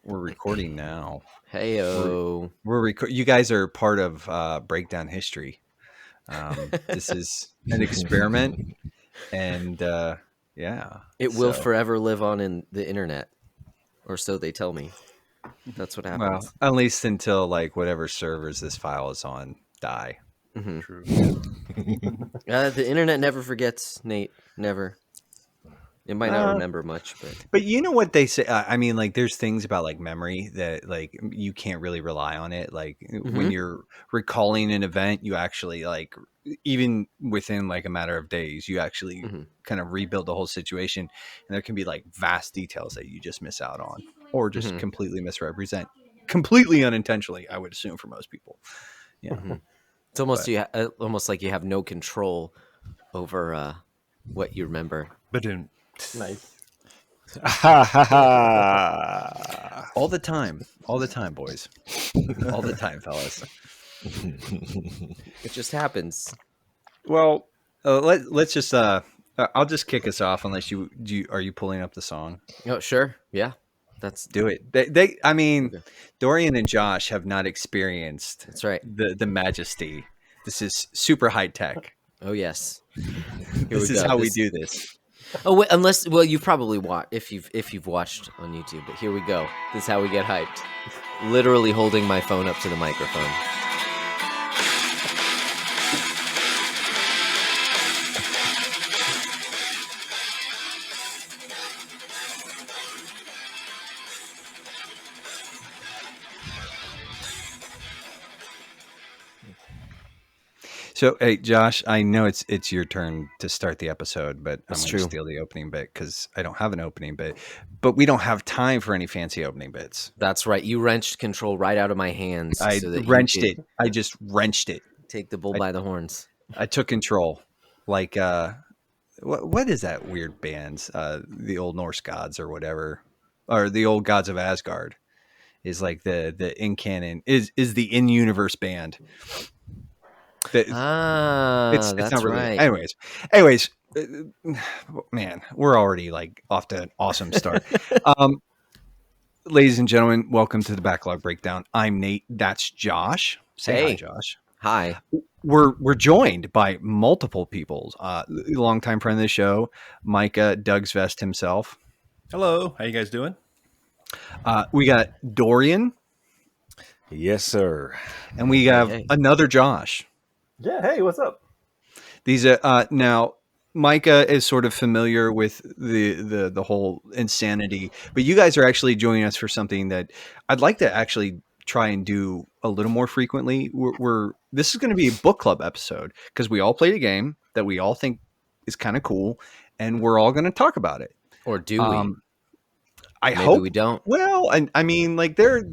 We're recording now. Heyo. You guys are part of Breakdown History. This is an experiment, and yeah, It will forever live on in the internet, or so they tell me. That's what happens. Well, at least until like whatever servers this file is on die. Mm-hmm. True. The internet never forgets, Nate. Never. It might not remember much, But you know what they say? I mean, like, there's things about like memory that like you can't really rely on it. Like when you're recalling an event, you actually like even within like a matter of days, you actually kind of rebuild the whole situation, and there can be like vast details that you just miss out on or just completely misrepresent, completely unintentionally. I would assume for most people. Yeah, it's almost almost like you have no control over what you remember. But Nice. all the time, boys, all the time, fellas. It just happens. Well, let's just I'll just kick us off unless are you pulling up the song? Oh, sure. Yeah. Let's do it. I mean, Dorian and Josh have not experienced That's right. the majesty. This is super high tech. Oh, yes. This is how we do this. Oh, wait, you've probably watched if you've watched on YouTube, but here we go. This is how we get hyped. Literally holding my phone up to the microphone. So, hey, Josh, I know it's your turn to start the episode, but I'm going to steal the opening bit because I don't have an opening bit. But we don't have time for any fancy opening bits. That's right. You wrenched control right out of my hands. I wrenched it. I just wrenched it. Take the bull by the horns. I took control. Like, what is that weird band's? The Old Norse gods or whatever, or the old gods of Asgard, is like the in canon is the in universe band. It's not really right. Anyways, man, we're already like off to an awesome start. Ladies and gentlemen, welcome to the Backlog Breakdown. I'm Nate. That's Josh. Say hi, Josh. Hi. We're joined by multiple people. Longtime friend of the show, Micah Dugsvest himself. Hello. How you guys doing? We got Dorian. Yes, sir. And we have another Josh. Yeah, hey, what's up? These now Micah is sort of familiar with the whole insanity, but you guys are actually joining us for something that I'd like to actually try and do a little more frequently. This is going to be a book club episode because we all played a game that we all think is kind of cool, and we're all going to talk about it. Or do we? Maybe hope we don't. Well, and I mean, like they're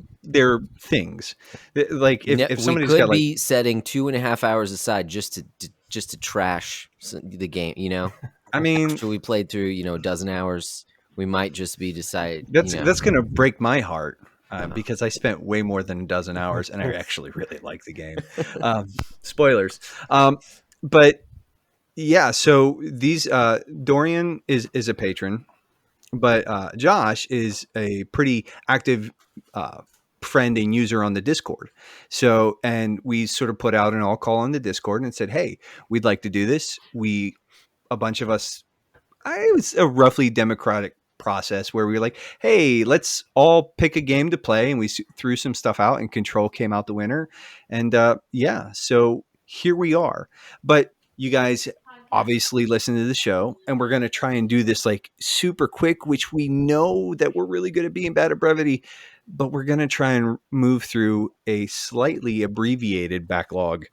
things like if somebody's we could got like be setting 2.5 hours aside just to trash the game, you know. I mean, after we played through, a dozen hours, we might just be decided. That's going to break my heart because I spent way more than a dozen hours, and I actually really like the game. Spoilers, but yeah. So these Dorian is a patron. But Josh is a pretty active friend and user on the Discord. So, and we sort of put out an all call on the Discord and said, hey, we'd like to do this. A bunch of us, it was a roughly democratic process where we were like, hey, let's all pick a game to play. And we threw some stuff out and Control came out the winner. And so here we are. But you guys obviously listen to the show, and we're going to try and do this like super quick, which we know that we're really good at being bad at brevity, but we're going to try and move through a slightly abbreviated backlog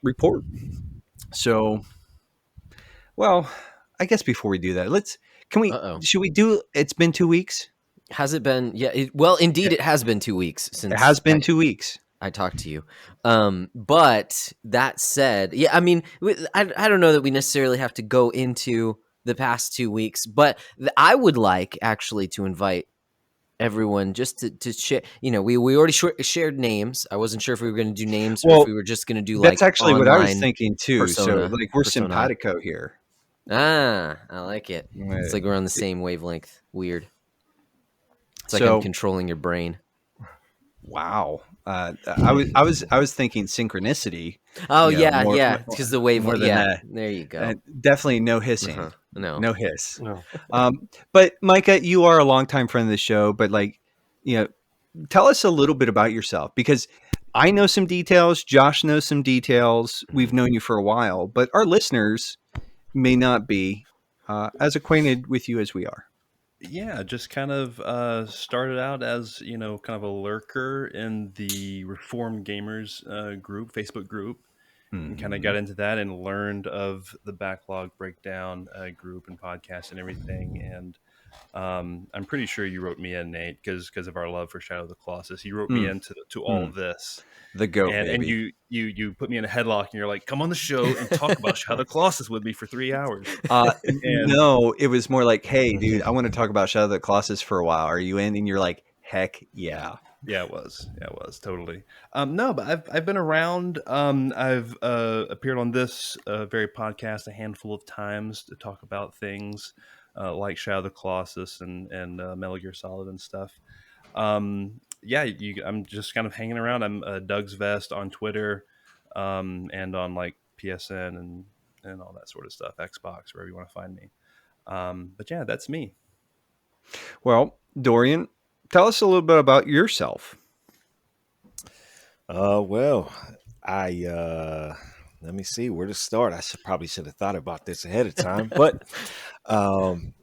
report. So, well, I guess before we do that, should we do, it's been 2 weeks? Has it been? Yeah. Indeed, it has been 2 weeks since it has been 2 weeks. I talked to you. But that said, yeah, I mean, I don't know that we necessarily have to go into the past 2 weeks, but I would like actually to invite everyone just to share. We already shared names. I wasn't sure if we were going to do names or if we were just going to do that's actually what I was thinking too. Persona, so like we're simpatico here. I like it. It's like we're on the same wavelength. Weird. It's like I'm controlling your brain. Wow. I was thinking synchronicity. Oh, you know, yeah. Because the wave. more than Yeah, that. there you go. Definitely no hissing. No. No hiss. No. But Micah, you are a longtime friend of the show, but tell us a little bit about yourself, because I know some details. Josh knows some details. We've known you for a while, but our listeners may not be as acquainted with you as we are. Yeah, just kind of started out as, kind of a lurker in the Reformed Gamers group, Facebook group, and kind of got into that and learned of the Backlog Breakdown group and podcast and everything. And I'm pretty sure you wrote me in, Nate, because of our love for Shadow of the Colossus. You wrote me into all of this. The goat, And baby. you put me in a headlock and you're like, come on the show and talk about Shadow of the Colossus with me for 3 hours. No, it was more like, hey, dude, I want to talk about Shadow of the Colossus for a while. Are you in? And you're like, heck yeah. Yeah, it was totally. No, but I've been around. I've appeared on this very podcast a handful of times to talk about things like Shadow of the Colossus and Metal Gear Solid and stuff. I'm just kind of hanging around. I'm Doug's Vest on Twitter, and on like PSN and all that sort of stuff, Xbox, wherever you want to find me. But yeah, that's me. Well, Dorian, tell us a little bit about yourself. Let me see where to start. I probably should have thought about this ahead of time, but I'm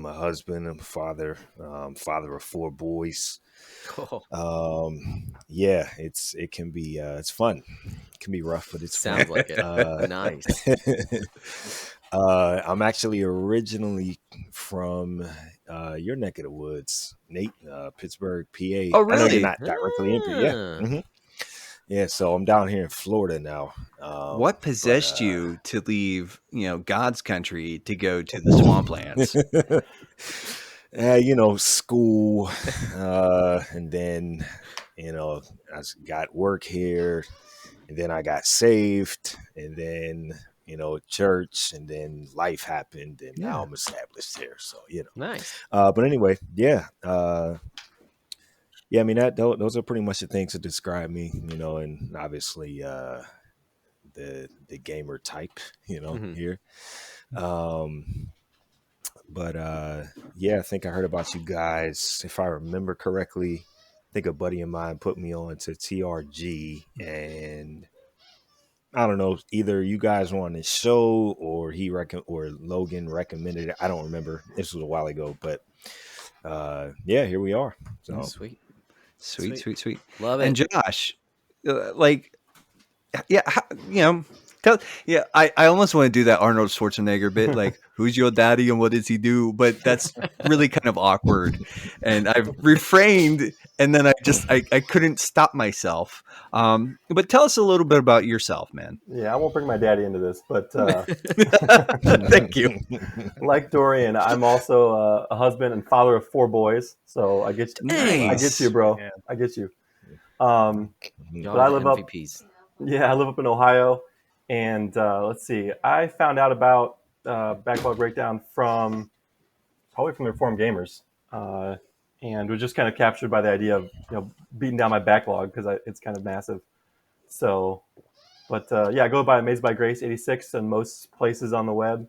a husband, I'm a father, father of 4 boys. It can be it's fun. It can be rough, but it's Sounds fun. like it. Nice. I'm actually originally from your neck of the woods, Nate, Pittsburgh, PA. Oh, I know really? you're not directly in PA. Yeah. Yeah, so I'm down here in Florida now. What possessed you to leave, God's country to go to the swamplands? School, and then, I got work here, and then I got saved, and then, church, and then life happened, and now I'm established here. So, Nice. But anyway, yeah. I mean, those are pretty much the things that describe me, and obviously the gamer type, here. I think I heard about you guys. If I remember correctly, I think a buddy of mine put me on to TRG, and I don't know, either you guys were on the show or or Logan recommended it. I don't remember. This was a while ago, but here we are. So Sweet. Love it. And Josh, I almost want to do that Arnold Schwarzenegger bit, like, who's your daddy and what does he do? But that's really kind of awkward. And I've refrained, and then I couldn't stop myself. But tell us a little bit about yourself, man. Yeah, I won't bring my daddy into this, but Thank you. like Dorian, I'm also a husband and father of 4 boys. So I get you. Nice. I get you, bro. Yeah. I get you. Y'all But I the live MVPs. I live up in Ohio. And let's see, I found out about Backlog Breakdown probably from the Reformed Gamers, and was just kind of captured by the idea of beating down my backlog because it's kind of massive. So, but I go by Amazed by Grace 86 in most places on the web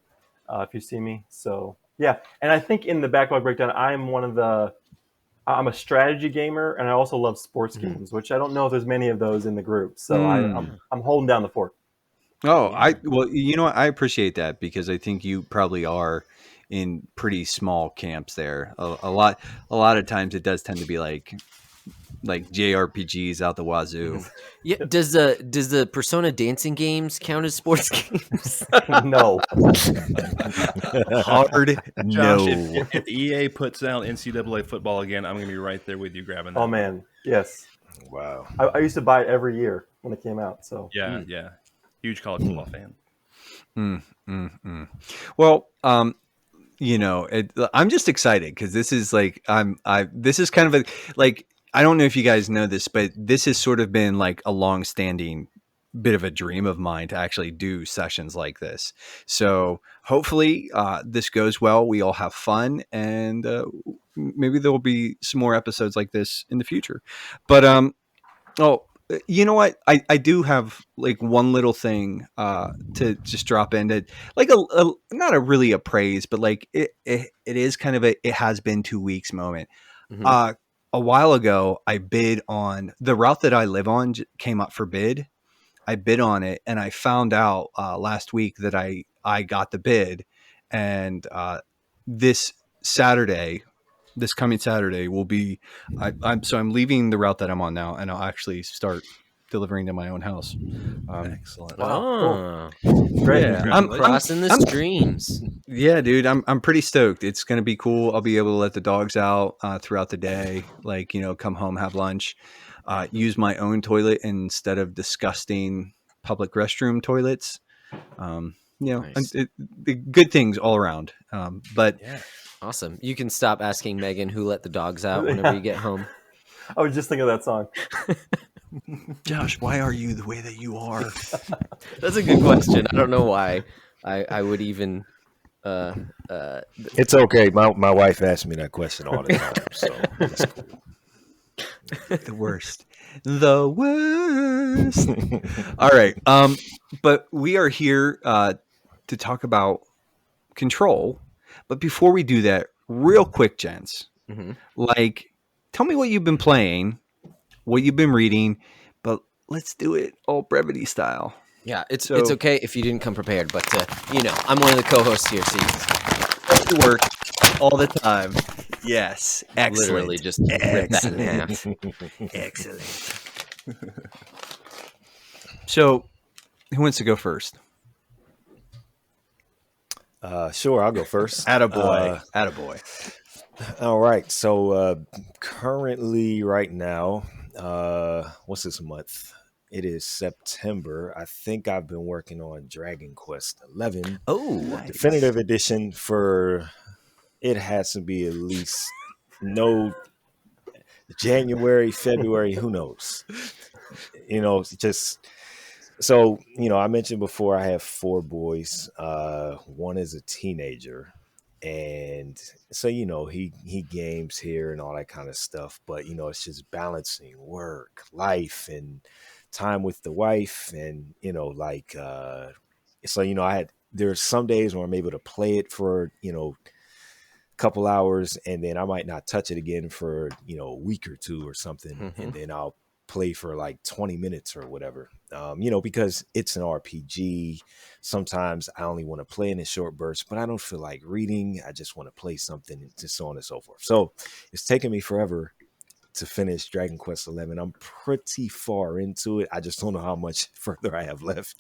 if you see me. So yeah, and I think in the Backlog Breakdown, I'm a strategy gamer, and I also love sports games, which I don't know if there's many of those in the group. So I'm holding down the fort. Oh, what? I appreciate that, because I think you probably are in pretty small camps there. A lot of times it does tend to be like JRPGs out the wazoo. Yeah. Does the Persona dancing games count as sports games? No. Hard no. Josh, if EA puts out NCAA football again, I'm going to be right there with you grabbing that. Oh man, yes. Wow. I used to buy it every year when it came out. So Yeah. Huge college football fan. Well, I'm just excited because this is like this is kind of I don't know if you guys know this, but this has sort of been like a long-standing bit of a dream of mine to actually do sessions like this. So hopefully this goes well. We all have fun, and maybe there will be some more episodes like this in the future. But oh, you know what? I do have like one little thing to just drop in that like a not a really a praise, but like it is kind of it has been 2 weeks moment. Mhm. A while ago, I bid on the route that I live on came up for bid. I bid on it, and I found out last week that I got the bid, and this Saturday, this coming Saturday will be. I'm leaving the route that I'm on now, and I'll actually start delivering to my own house. Excellent. Wow, Oh, great. Yeah, crossing the streams. yeah, dude, I'm pretty stoked. It's gonna be cool. I'll be able to let the dogs out throughout the day, like come home, have lunch, use my own toilet instead of disgusting public restroom toilets. Nice. The good things all around. But Yeah. Awesome. You can stop asking Megan who let the dogs out whenever Yeah. you get home. I was just thinking of that song. Josh, why are you the way that you are? That's a good question. I don't know why I would even It's okay. My wife asks me that question all the time, so it's cool. The worst. The worst. All right. But we are here to talk about control. But before we do that, real quick, gents, Mhm. like tell me what you've been playing, what you've been reading, but let's do it all brevity style. Yeah, it's So- okay if you didn't come prepared, but I'm one of the co-hosts here, so you Work all the time. Yes. Excellent. literally just rip that in half. Excellent. So, who wants to go first? Sure, I'll go first. Attaboy. Attaboy. All right. So currently, right now, what's this month? It is September. I think I've been working on Dragon Quest 11 Oh, Definitive Edition for it has to be at least no January, February, who knows? Just so I mentioned before I have 4 boys. One is a teenager, and so he games here and all that kind of stuff. But it's just balancing work, life, and time with the wife, and so there's some days where I'm able to play it for couple hours, and then I might not touch it again for a week or two or something, and then I'll play for like 20 minutes or whatever. Because it's an RPG. Sometimes I only want to play in a short bursts, but I don't feel like reading. I just want to play something, and just so on and so forth. So it's taken me forever to finish Dragon Quest 11. I'm pretty far into it. I just don't know how much further I have left.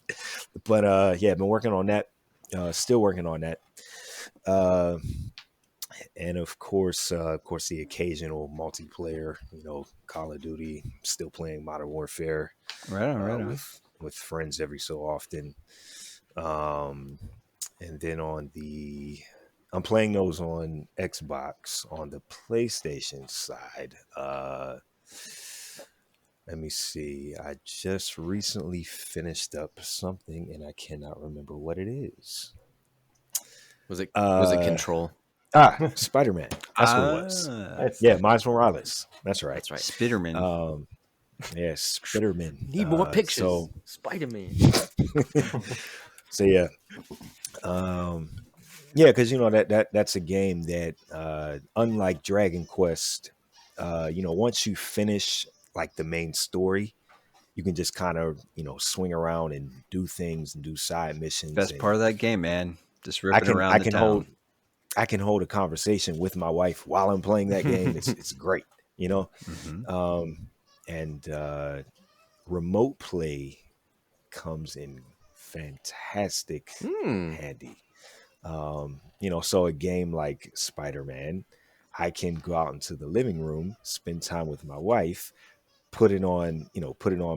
But I've been working on that. Still working on that. And of course, the occasional multiplayer, Call of Duty, still playing Modern Warfare, Right on. with friends every so often. And then I'm playing those on Xbox. On the PlayStation side, let me see. I just recently finished up something, and I cannot remember what it is. was it Control? Spider-Man. That's what it was. Nice. Yeah, Miles Morales. That's right. That's right. Spitterman. Yeah, Spider-Man. Need more pictures. So, Spider-Man. so yeah. Because that's a game that unlike Dragon Quest, once you finish like the main story, you can just kind of swing around and do things and do side missions. Best part of that game, man. Just ripping around I the can town. I can hold a conversation with my wife while I'm playing that game. It's great, and remote play comes in fantastic handy. So a game like Spider-Man, I can go out into the living room, spend time with my wife, put it on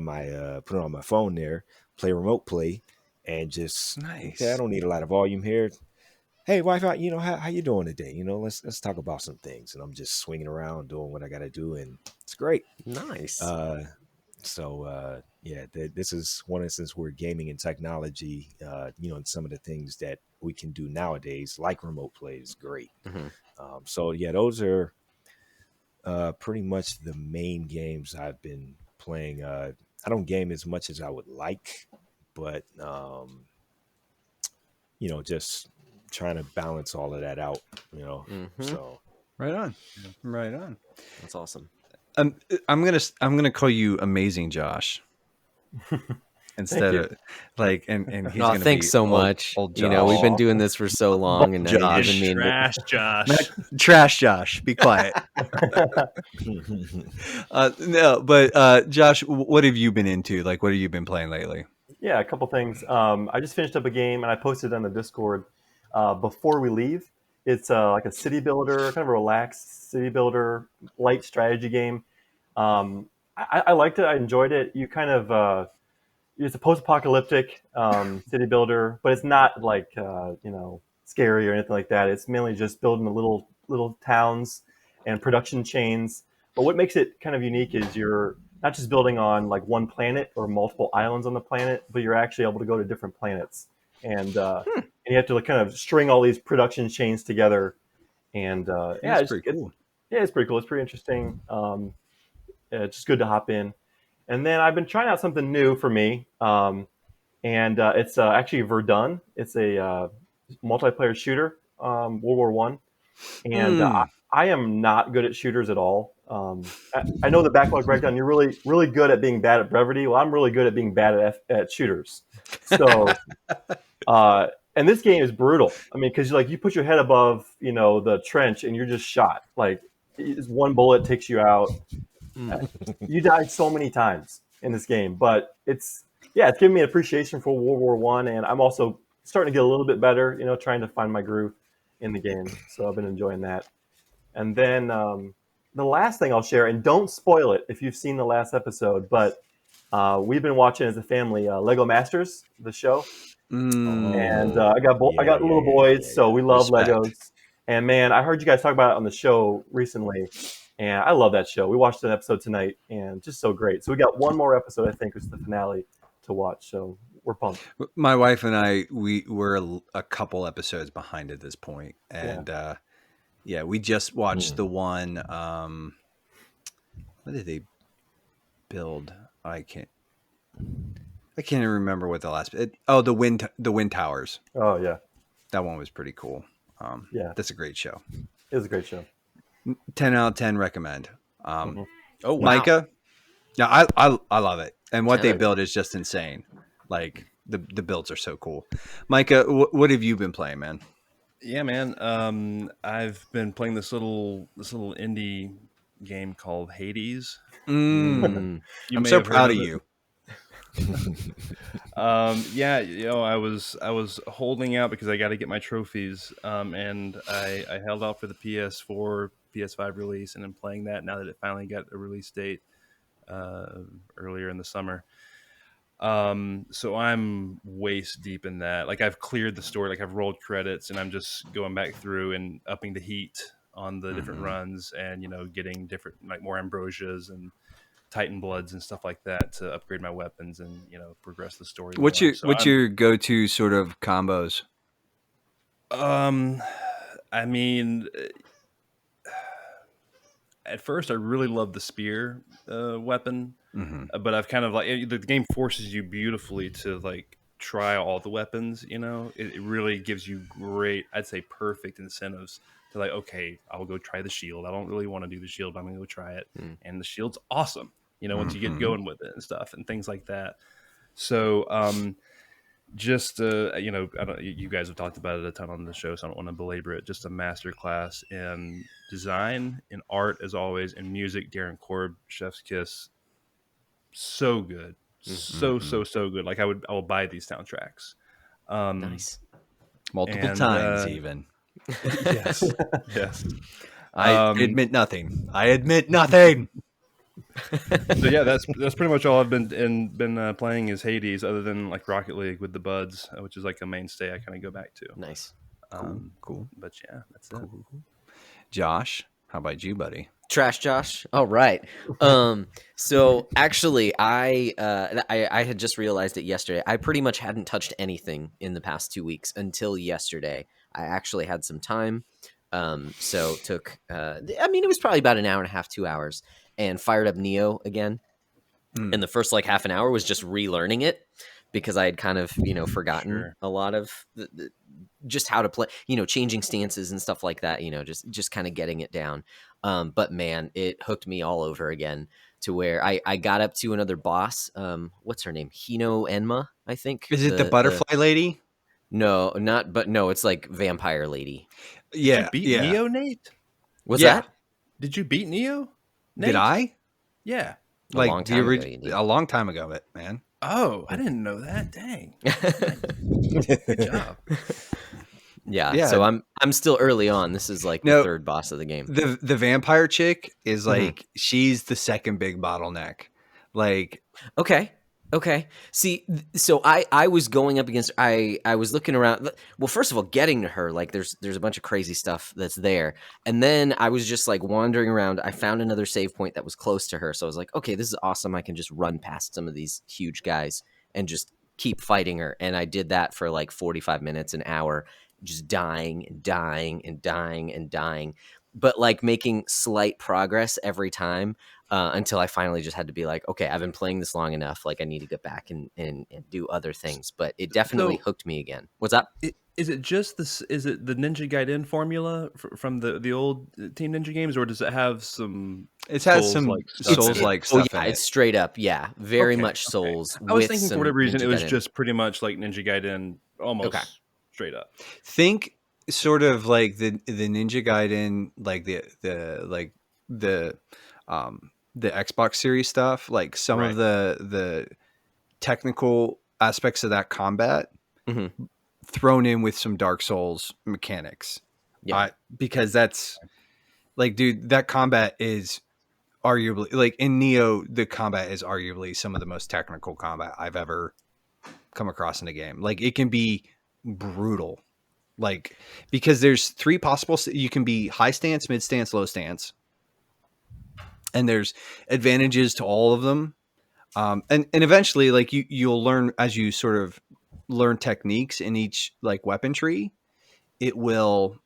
my phone there, play remote play, and just Nice. okay, I don't need a lot of volume here. Hey, wife, how you doing today? Let's talk about some things. And I'm just swinging around doing what I got to do, and it's great. Nice. This is one instance where gaming and technology, and some of the things that we can do nowadays, like remote play, is great. Mm-hmm. So yeah, those are pretty much the main games I've been playing. I don't game as much as I would like, but just trying to balance all of that out. Mm-hmm. So Right on, right on. That's awesome. I'm gonna call you Amazing Josh instead you. of like, and he's Oh, gonna thanks be so old, much. old You know, we've been Aw. doing this for so long, and now you're Josh. giving me Trash, Josh. Not trash Josh. Be quiet. No, but Josh, what have you been into? Like, what have you been playing lately? Yeah, a couple things. I just finished up a game and I posted it on the Discord before we leave. It's like a city builder, kind of a relaxed city builder, light strategy game. I liked it. I enjoyed it. You kind of it's a post-apocalyptic city builder, but it's not like scary or anything like that. It's mainly just building the little towns and production chains. But what makes it kind of unique is you're not just building on like one planet or multiple islands on the planet, but you're actually able to go to different planets, and you have to like, kind of string all these production chains together. And That's pretty cool. it's pretty cool. It's pretty interesting. It's just good to hop in. And then I've been trying out something new for me, and it's actually Verdun. It's a multiplayer shooter, World War One, and I am not good at shooters at all. I know the backlog breakdown. You're really good at being bad at brevity. Well, I'm really good at being bad at shooters. So, and this game is brutal. I mean, because you put your head above the trench and you're just shot. Like one bullet takes you out. You died so many times in this game, but it's given me an appreciation for World War One, and I'm also starting to get a little bit better, trying to find my groove in the game. So I've been enjoying that. And then the last thing I'll share, and don't spoil it if you've seen the last episode, but we've been watching as a family Lego Masters, the show, and I got little boys, so we love Respect. Legos. And man, I heard you guys talk about it on the show recently, and I love that show. We watched an episode tonight, and just so great. So we got one more episode, I think, which is the finale to watch. So we're pumped. My wife and I, we're a couple episodes behind at this point, and we just watched the one. What did they build? I can't even remember what the last. The wind towers. Oh yeah, that one was pretty cool. That's a great show. It was a great show. 10 out of 10 recommend. Oh, wow. Micah, yeah, I love it, and what they build is just insane. Like the builds are so cool. Micah, what have you been playing, man? Yeah, man. I've been playing this little indie game called Hades. I'm so proud of you. I was holding out because I got to get my trophies, and I held out for the PS4, PS5 release, and I'm playing that now that it finally got a release date earlier in the summer. So I'm waist deep in that. Like I've cleared the story, like I've rolled credits, and I'm just going back through and upping the heat on the different runs, and getting different, like more ambrosias and Titan bloods and stuff like that to upgrade my weapons and progress the story. What's your go-to sort of combos? I mean, at first I really loved the spear weapon, but I've kind of like the game forces you beautifully to like try all the weapons. It really gives you great, I'd say perfect incentives to like, okay, I'll go try the shield. I don't really want to do the shield, but I'm gonna go try it, and the shield's awesome. Once you get going with it and stuff and things like that. So, just you guys have talked about it a ton on the show, so I don't want to belabor it. Just a masterclass in design, in art, as always, in music. Darren Korb, Chef's Kiss, so good, so good. Like I will buy these soundtracks. Nice, multiple times even. Yes, yes. I admit nothing. So yeah, that's pretty much all I've been playing is Hades, other than like Rocket League with the buds, which is like a mainstay I kind of go back to. Nice, cool. But yeah, that's cool. Josh, How about you, buddy? Trash Josh. All right. So actually, I had just realized it yesterday. I pretty much hadn't touched anything in the past 2 weeks until yesterday. I actually had some time. So took. I mean, it was probably about an hour and a half, 2 hours, and fired up Neo again. And the first like half an hour was just relearning it because I had kind of forgotten a lot of just how to play, changing stances and stuff like that. Just kind of getting it down. But man, it hooked me all over again to where I got up to another boss. What's her name? Hino Enma, I think. Is it the butterfly lady? No, it's like vampire lady. Yeah. Did you beat Neo, Nate? What's that? Did you beat Neo, Nate? Did I? Yeah. Like long time ago, a long time ago, man. Oh, I didn't know that. Dang. Good job. Yeah. So I'm still early on. This is like the third boss of the game. The vampire chick is like she's the second big bottleneck. Like Okay. See, so I was going up against I was looking around. Well, first of all, getting to her, like there's a bunch of crazy stuff that's there, and then I was just like wandering around. I found another save point that was close to her, so I was like, okay, this is awesome. I can just run past some of these huge guys and just keep fighting her. And I did that for like 45 minutes, an hour, just dying and dying and dying and dying, but like making slight progress every time. Until I finally just had to be like, okay, I've been playing this long enough. Like I need to get back and do other things. But it definitely hooked me again. What's up? Is it just this? Is it the Ninja Gaiden formula from the old Team Ninja games, or does it have some? It has some Souls-like stuff. Oh yeah, it's straight up. Yeah, very much Souls. I was thinking for whatever reason Ninja it was Gaiden. just pretty much like Ninja Gaiden, almost straight up. Think sort of like the Ninja Gaiden, like the Xbox series stuff, like some of the technical aspects of that combat thrown in with some Dark Souls mechanics. Yeah. Because that's like, dude, that combat is arguably, like in Neo, the combat is arguably some of the most technical combat I've ever come across in a game. Like it can be brutal, like, because there's three possible, you can be high stance, mid stance, low stance. And there's advantages to all of them. And eventually, like you'll learn as you sort of learn techniques in each like weapon tree, it will,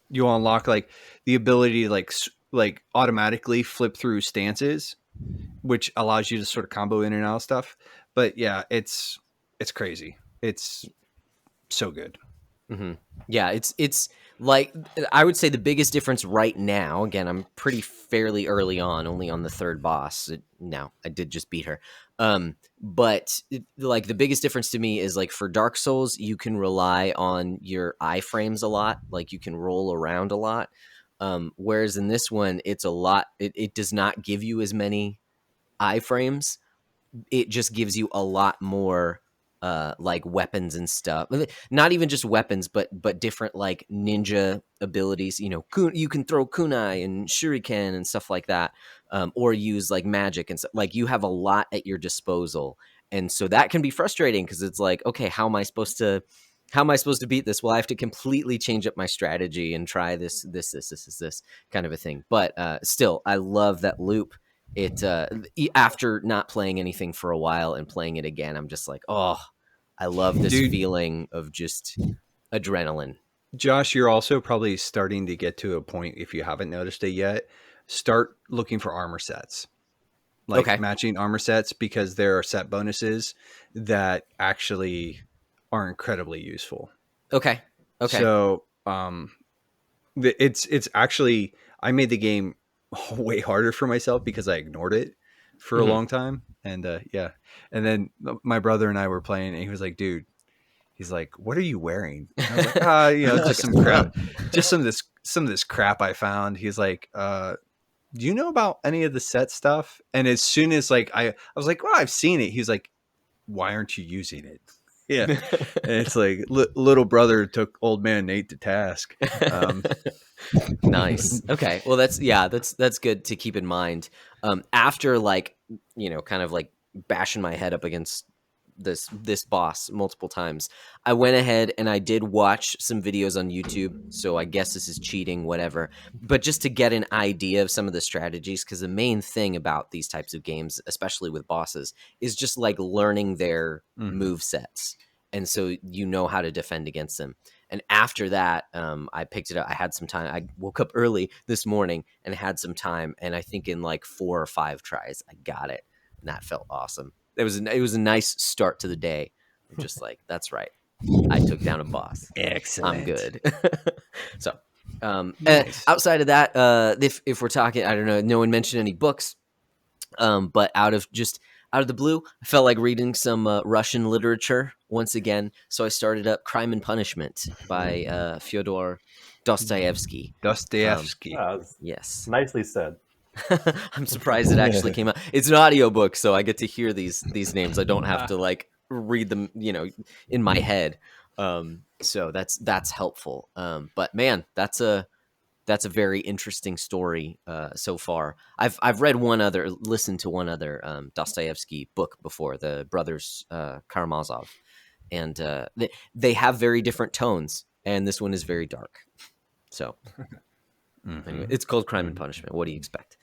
you'll unlock like the ability to like automatically flip through stances, which allows you to sort of combo in and out of stuff. But yeah, it's crazy. It's so good. Mm-hmm. Yeah, it's like I would say the biggest difference right now. Again, I'm pretty fairly early on, only on the third boss. Now I did just beat her, but like the biggest difference to me is like for Dark Souls, you can rely on your iframes a lot. Like you can roll around a lot, whereas in this one, it's a lot. It does not give you as many iframes. It just gives you a lot more. Like weapons and stuff, not even just weapons, but different like ninja abilities. You can throw kunai and shuriken and stuff like that, or use like magic and stuff. Like you have a lot at your disposal, and so that can be frustrating because it's like, okay, how am I supposed to beat this? Well, I have to completely change up my strategy and try this kind of a thing. But still, I love that loop. It after not playing anything for a while and playing it again, I'm just like, oh, I love this feeling of just adrenaline. Josh, you're also probably starting to get to a point, if you haven't noticed it yet, start looking for armor sets, like matching armor sets, because there are set bonuses that actually are incredibly useful. Okay. So it's actually, I made the game way harder for myself because I ignored it for a long time. And and then my brother and I were playing and he was like, dude, he's like, what are you wearing? And I was like, just some crap, just some of this crap I found. He's like, do you know about any of the set stuff? And as soon as like, I was like, well, I've seen it. He's like, why aren't you using it? Yeah. And it's like little brother took old man Nate to task. Nice. Okay. Well, that's good to keep in mind. After like, kind of like bashing my head up against this boss multiple times. I went ahead and I did watch some videos on YouTube, so I guess this is cheating, whatever. But just to get an idea of some of the strategies, because the main thing about these types of games, especially with bosses, is just like learning their move sets, and so you know how to defend against them. And after that, I picked it up. I had some time. I woke up early this morning and had some time, and I think in like 4 or 5 tries, I got it, and that felt awesome. It was a nice start to the day. I'm just like, that's right, I took down a boss. Excellent. I'm good. So, Nice. outside of that, if we're talking, I don't know, no one mentioned any books, but out of the blue, I felt like reading some Russian literature once again. So I started up Crime and Punishment by Fyodor Dostoevsky. Dostoevsky. Yes. Nicely said. I'm surprised it actually came out. It's an audiobook, so I get to hear these names. I don't have to like read them, in my head. So that's helpful. But man, that's a very interesting story so far. I've listened to one other Dostoevsky book before, the brothers Karamazov, and they have very different tones, and this one is very dark. So anyway, it's called Crime and Punishment. What do you expect?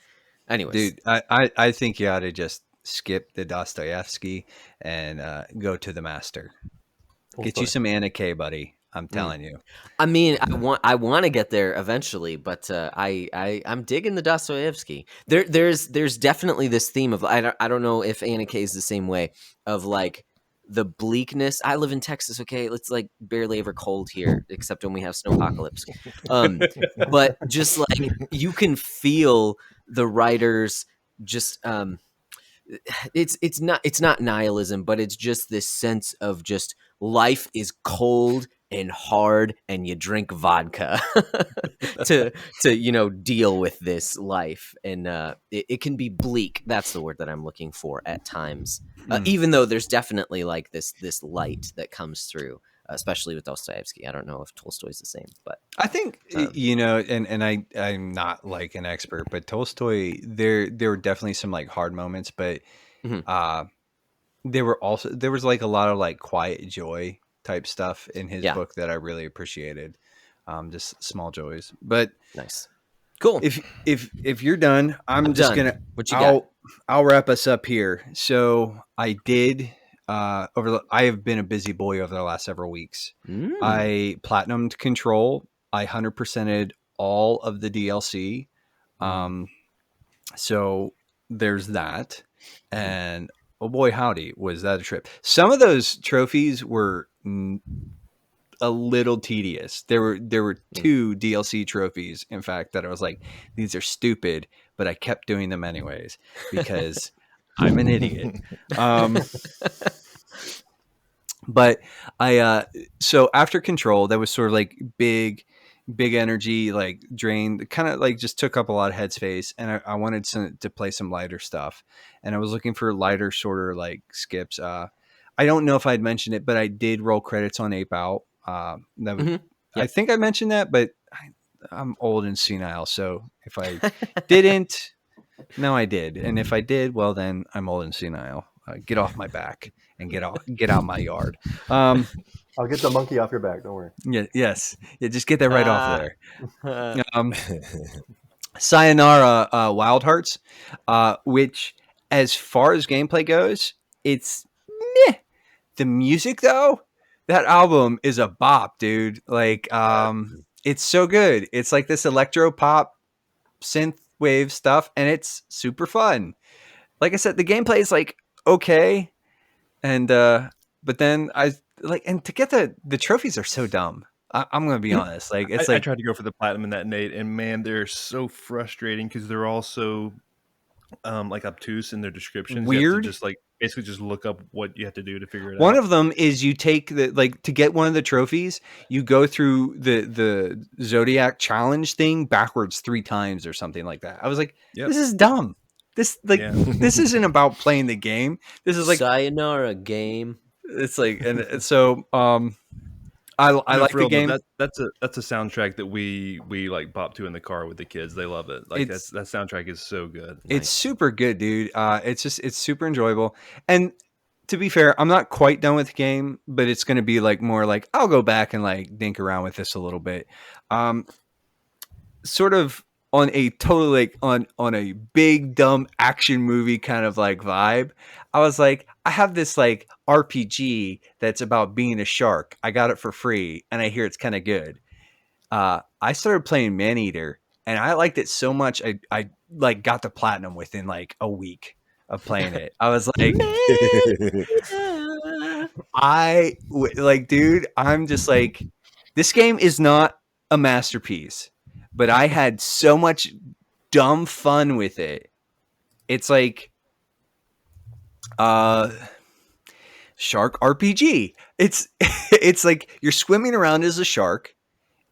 Anyways, Dude, I think you ought to just skip the Dostoevsky and go to the master. Get you some Anna Kay, buddy. I'm telling you. I mean, I want to get there eventually, but I'm digging the Dostoevsky. There's definitely this theme of I don't know if Anna Kay is the same way, of like the bleakness. I live in Texas, okay? It's like barely ever cold here, except when we have snowpocalypse. But just like you can feel the writers just it's not nihilism, but it's just this sense of just life is cold and hard, and you drink vodka to deal with this life, and it can be bleak. That's the word that I'm looking for at times, even though there's definitely like this light that comes through, especially with Dostoevsky. I don't know if Tolstoy's the same, but I think and I'm not like an expert, but Tolstoy, there were definitely some like hard moments, but there was like a lot of like quiet joy type stuff in his book that I really appreciated. Just small joys. But nice. Cool. If you're done, I'm just done. gonna What you got? I'll wrap us up here. So I did I have been a busy boy over the last several weeks. I platinumed Control. I 100%ed all of the DLC. So there's that. And oh boy, howdy, was that a trip. Some of those trophies were a little tedious. There were 2 DLC trophies, in fact, that I was like, these are stupid, but I kept doing them anyways because I'm an idiot. But so after Control, that was sort of like big energy, like drain, kind of like just took up a lot of headspace, and I wanted to play some lighter stuff, and I was looking for lighter, shorter like skips. I don't know if I'd mentioned it, but I did roll credits on Ape Out. I think I mentioned that, but I'm old and senile, so if I didn't, no, I did, and if I did, well, then I'm old and senile. Get off my back and get out my yard. I'll get the monkey off your back. Don't worry. Yeah. Yes. Yeah. Just get that right off there. Sayonara Wild Hearts, which, as far as gameplay goes, it's meh. The music, though, that album is a bop, dude. Like, it's so good. It's like this electro pop synth wave stuff, and it's super fun. Like I said, the gameplay is like okay, and but then I like, and to get the trophies are so dumb. I'm gonna be honest. Like it's I tried to go for the platinum in that, Nate, and man, they're so frustrating because they're all so like obtuse in their descriptions. Weird. You have to just like basically just look up what you have to do to figure it out. One of them is you take to get one of the trophies, you go through the Zodiac challenge thing backwards 3 times or something like that. I was like, this is dumb. This this isn't about playing the game. This is like Sayonara game. It's like, and so I like the game. That's a soundtrack that we like bop to in the car with the kids. They love it. Like that soundtrack is so good. It's super good, dude. It's super enjoyable. And to be fair, I'm not quite done with the game, but it's going to be like more like I'll go back and like dink around with this a little bit. Sort of on a totally like on a big dumb action movie kind of like vibe. I was like, I have this like RPG that's about being a shark. I got it for free, and I hear it's kind of good. I started playing Maneater, and I liked it so much. I like got the platinum within like a week of playing it. I was like, like, dude, I'm just like, this game is not a masterpiece, but I had so much dumb fun with it. It's like, shark RPG. It's like you're swimming around as a shark,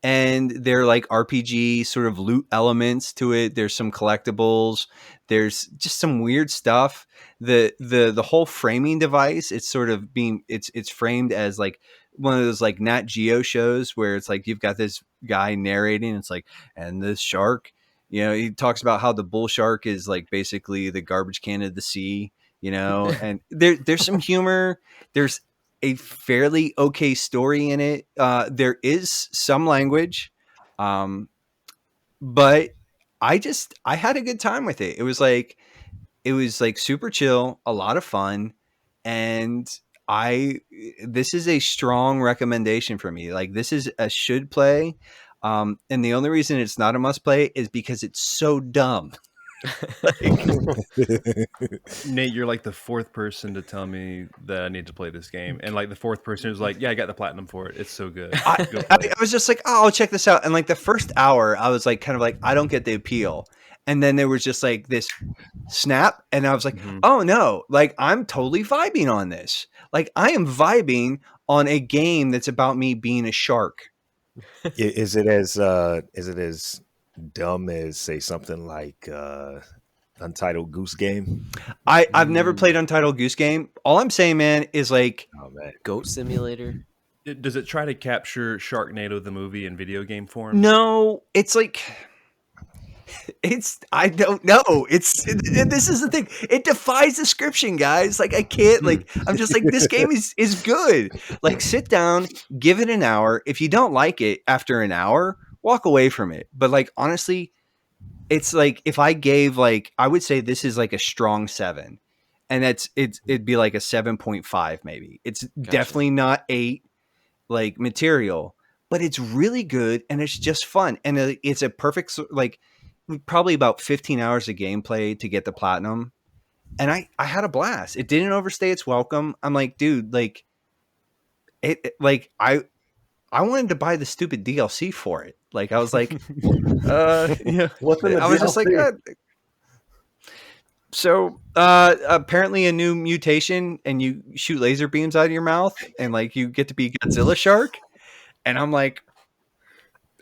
and they're like RPG sort of loot elements to it. There's some collectibles. There's just some weird stuff. The whole framing device, it's sort of being it's framed as like one of those like Nat Geo shows where it's like you've got this guy narrating. It's like, and this shark, he talks about how the bull shark is like basically the garbage can of the sea, and there's some humor. There's a fairly okay story in it. There is some language, but I had a good time with it. It was like super chill, a lot of fun, and this is a strong recommendation for me. Like, this is a should play, and the only reason it's not a must play is because it's so dumb. Nate, you're like the fourth person to tell me that I need to play this game, and like the fourth person is like, yeah, I got the platinum for it. It's so good. I was just like, oh, I'll check this out. And like the first hour, I was like, kind of like, I don't get the appeal. And then there was just like this snap, and I was like, oh no, like I'm totally vibing on this. Like I am vibing on a game that's about me being a shark. Is it as dumb as, say, something like Untitled Goose Game? I've never played Untitled Goose Game. All I'm saying, man, is like, oh, man. Goat Simulator. Does it try to capture Sharknado the movie in video game form? No, it's like, I don't know. This is the thing. It defies description, guys. Like I can't, like, I'm just like, this game is good. Like sit down, give it an hour. If you don't like it after an hour, walk away from it. But like, honestly, it's like, if I gave like, I would say this is like a strong 7, and it'd be like a 7.5. Maybe it's definitely not 8 like material, but it's really good. And it's just fun. And it's a perfect, like, probably about 15 hours of gameplay to get the platinum, and I had a blast. It didn't overstay its welcome. I'm like, dude, like like I wanted to buy the stupid DLC for it. Like I was like, yeah, What's in the I was DLC? just like, so apparently a new mutation, and you shoot laser beams out of your mouth, and like you get to be Godzilla shark, and I'm like,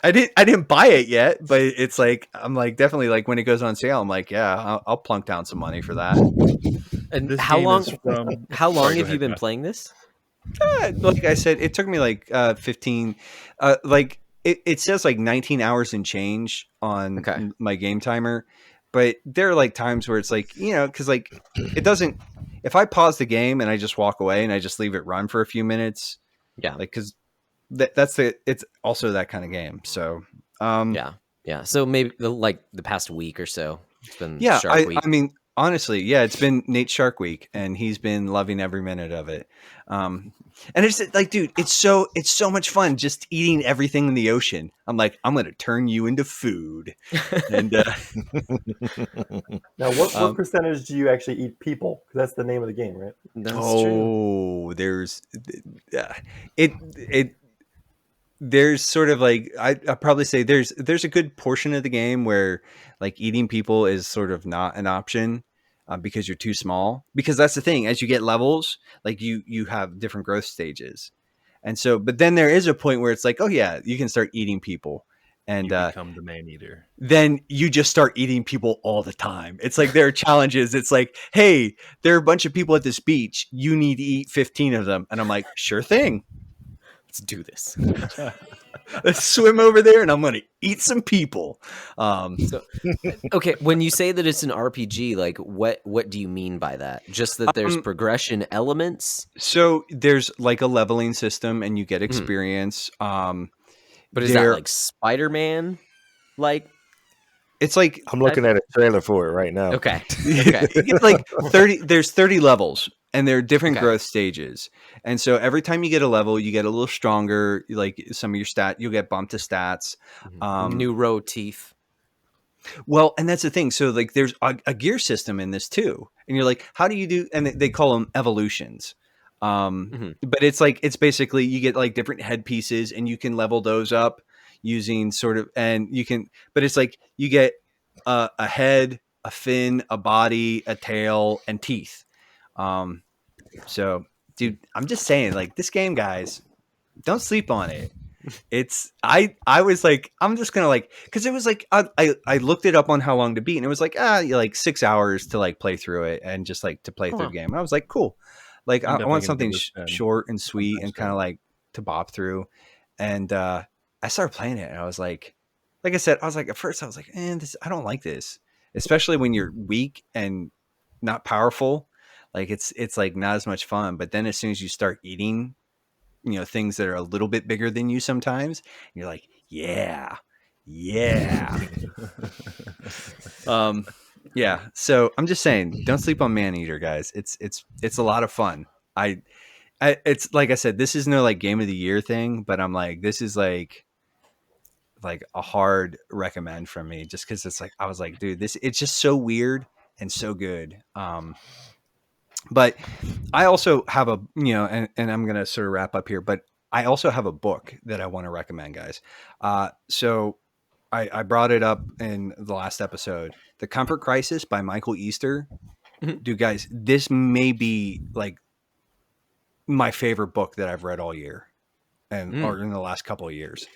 I didn't buy it yet, but it's like, I'm like, definitely, like when it goes on sale, I'm like, yeah, I'll plunk down some money for that. And This how game long? is from- How long Sorry, go have you ahead, been Jeff. playing this? Like I said, it took me like 15. Like it says like 19 hours and change on my game timer, but there are like times where it's like, because like it doesn't. If I pause the game and I just walk away and I just leave it run for a few minutes, Yeah. like because it's also that kind of game. So Yeah. So maybe the past week or so, it's been yeah, Shark Week. I mean, honestly, yeah, it's been Nate Shark Week, and he's been loving every minute of it. And it's like, dude, it's so much fun just eating everything in the ocean. I'm like, I'm gonna turn you into food. And Now, what percentage do you actually eat people? Because that's the name of the game, right? That's true. There's there's sort of like, I'd probably say there's a good portion of the game where like eating people is sort of not an option, because you're too small. Because that's the thing, as you get levels, like you have different growth stages, and so, but then there is a point where it's like, oh yeah, you can start eating people, and You become the man eater. then you just start eating people all the time. It's like there are challenges. It's like, hey, there are a bunch of people at this beach. You need to eat 15 of them, and I'm like, sure thing. Let's do this. Let's swim over there, and I'm gonna eat some people. So, okay, when you say that it's an RPG, like what do you mean by that? Just that there's progression elements? So there's like a leveling system, and you get experience. But is that like Spider-Man? Like, it's like I'm looking at a trailer for it right now. Okay. Okay. It's like 30. There's 30 levels, and there are different growth stages. And so every time you get a level, you get a little stronger. Like some of your you'll get bumped to stats. New row teeth. Well, and that's the thing. So like there's a gear system in this too. And you're like, how do you do? And they call them evolutions. But it's like, it's basically, you get like different headpieces, and you can level those up using sort of, and you can, but it's like you get a head, a fin, a body, a tail, and teeth. So dude, I'm just saying, like, this game, guys, don't sleep on it. It's I was like, I'm just gonna like, because it was like I looked it up on how long to beat, and it was like like 6 hours to like play through it, and just like to play through the game. And I was like, cool, like I want something short and sweet and kind of like to bop through. And I started playing it, and I was like I said, I was like, at first I was like, I don't like this, especially when you're weak and not powerful. Like it's like not as much fun. But then as soon as you start eating, things that are a little bit bigger than you sometimes, and you're like, yeah. Yeah. So I'm just saying, don't sleep on Maneater, guys. It's a lot of fun. It's like I said, this is no like game of the year thing, but I'm like, this is like a hard recommend from me, just because it's like, I was like, dude, it's just so weird and so good. But I also have a, and I'm going to sort of wrap up here, but I also have a book that I want to recommend, guys. So I brought it up in the last episode, The Comfort Crisis by Michael Easter. Dude, guys, this may be like my favorite book that I've read all year, or in the last couple of years.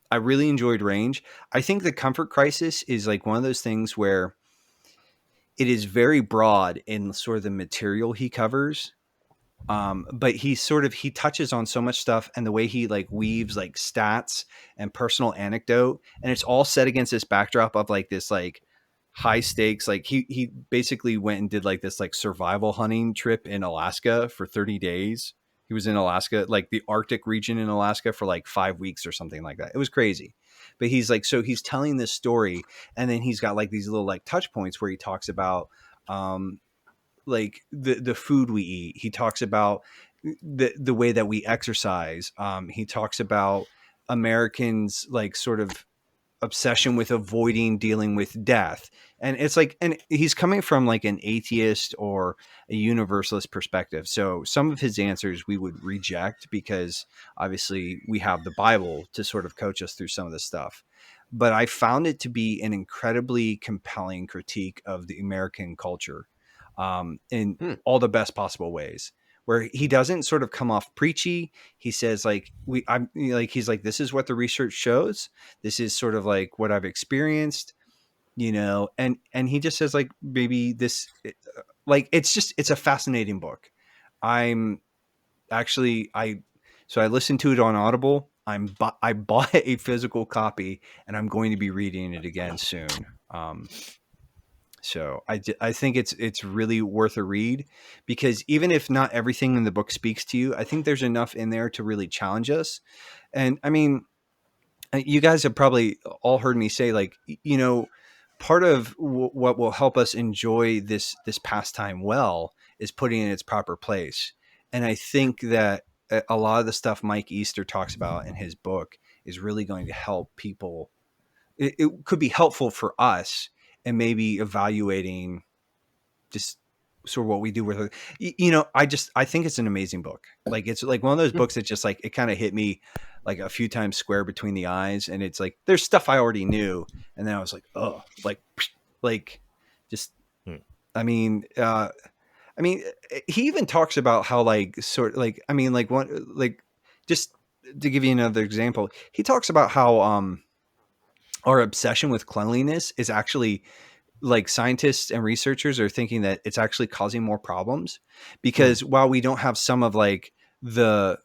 I really enjoyed Range. I think The Comfort Crisis is like one of those things where it is very broad in sort of the material he covers. But he touches on so much stuff, and the way he like weaves like stats and personal anecdote, and it's all set against this backdrop of like this like high stakes. Like he basically went and did like this like survival hunting trip in Alaska for 30 days. He was in Alaska, like the Arctic region in Alaska, for like 5 weeks or something like that. It was crazy. But he's like, so he's telling this story, and then he's got like these little like touch points where he talks about like the food we eat. He talks about the way that we exercise. He talks about Americans like sort of obsession with avoiding dealing with death. And it's like, and he's coming from like an atheist or a universalist perspective. So some of his answers we would reject, because obviously we have the Bible to sort of coach us through some of this stuff. But I found it to be an incredibly compelling critique of the American culture, in all the best possible ways, where he doesn't sort of come off preachy. He says like, he's like, this is what the research shows. This is sort of like what I've experienced, and he just says like, maybe this, like, it's a fascinating book. So I listened to it on Audible. I bought a physical copy, and I'm going to be reading it again soon. So I think it's really worth a read, because even if not everything in the book speaks to you, I think there's enough in there to really challenge us. And I mean, you guys have probably all heard me say, like, part of what will help us enjoy this pastime well is putting it in its proper place. And I think that a lot of the stuff Mike Easter talks about in his book is really going to help people. It could be helpful for us, and maybe evaluating just sort of what we do with it. I think it's an amazing book. Like, it's like one of those books that just like, it kind of hit me like a few times square between the eyes. And it's like, there's stuff I already knew. And then I was like, oh, like just, I mean, he even talks about how like, sort of like, I mean, like one, like, just to give you another example, he talks about how, our obsession with cleanliness is actually, like, scientists and researchers are thinking that it's actually causing more problems, because while we don't have some of like the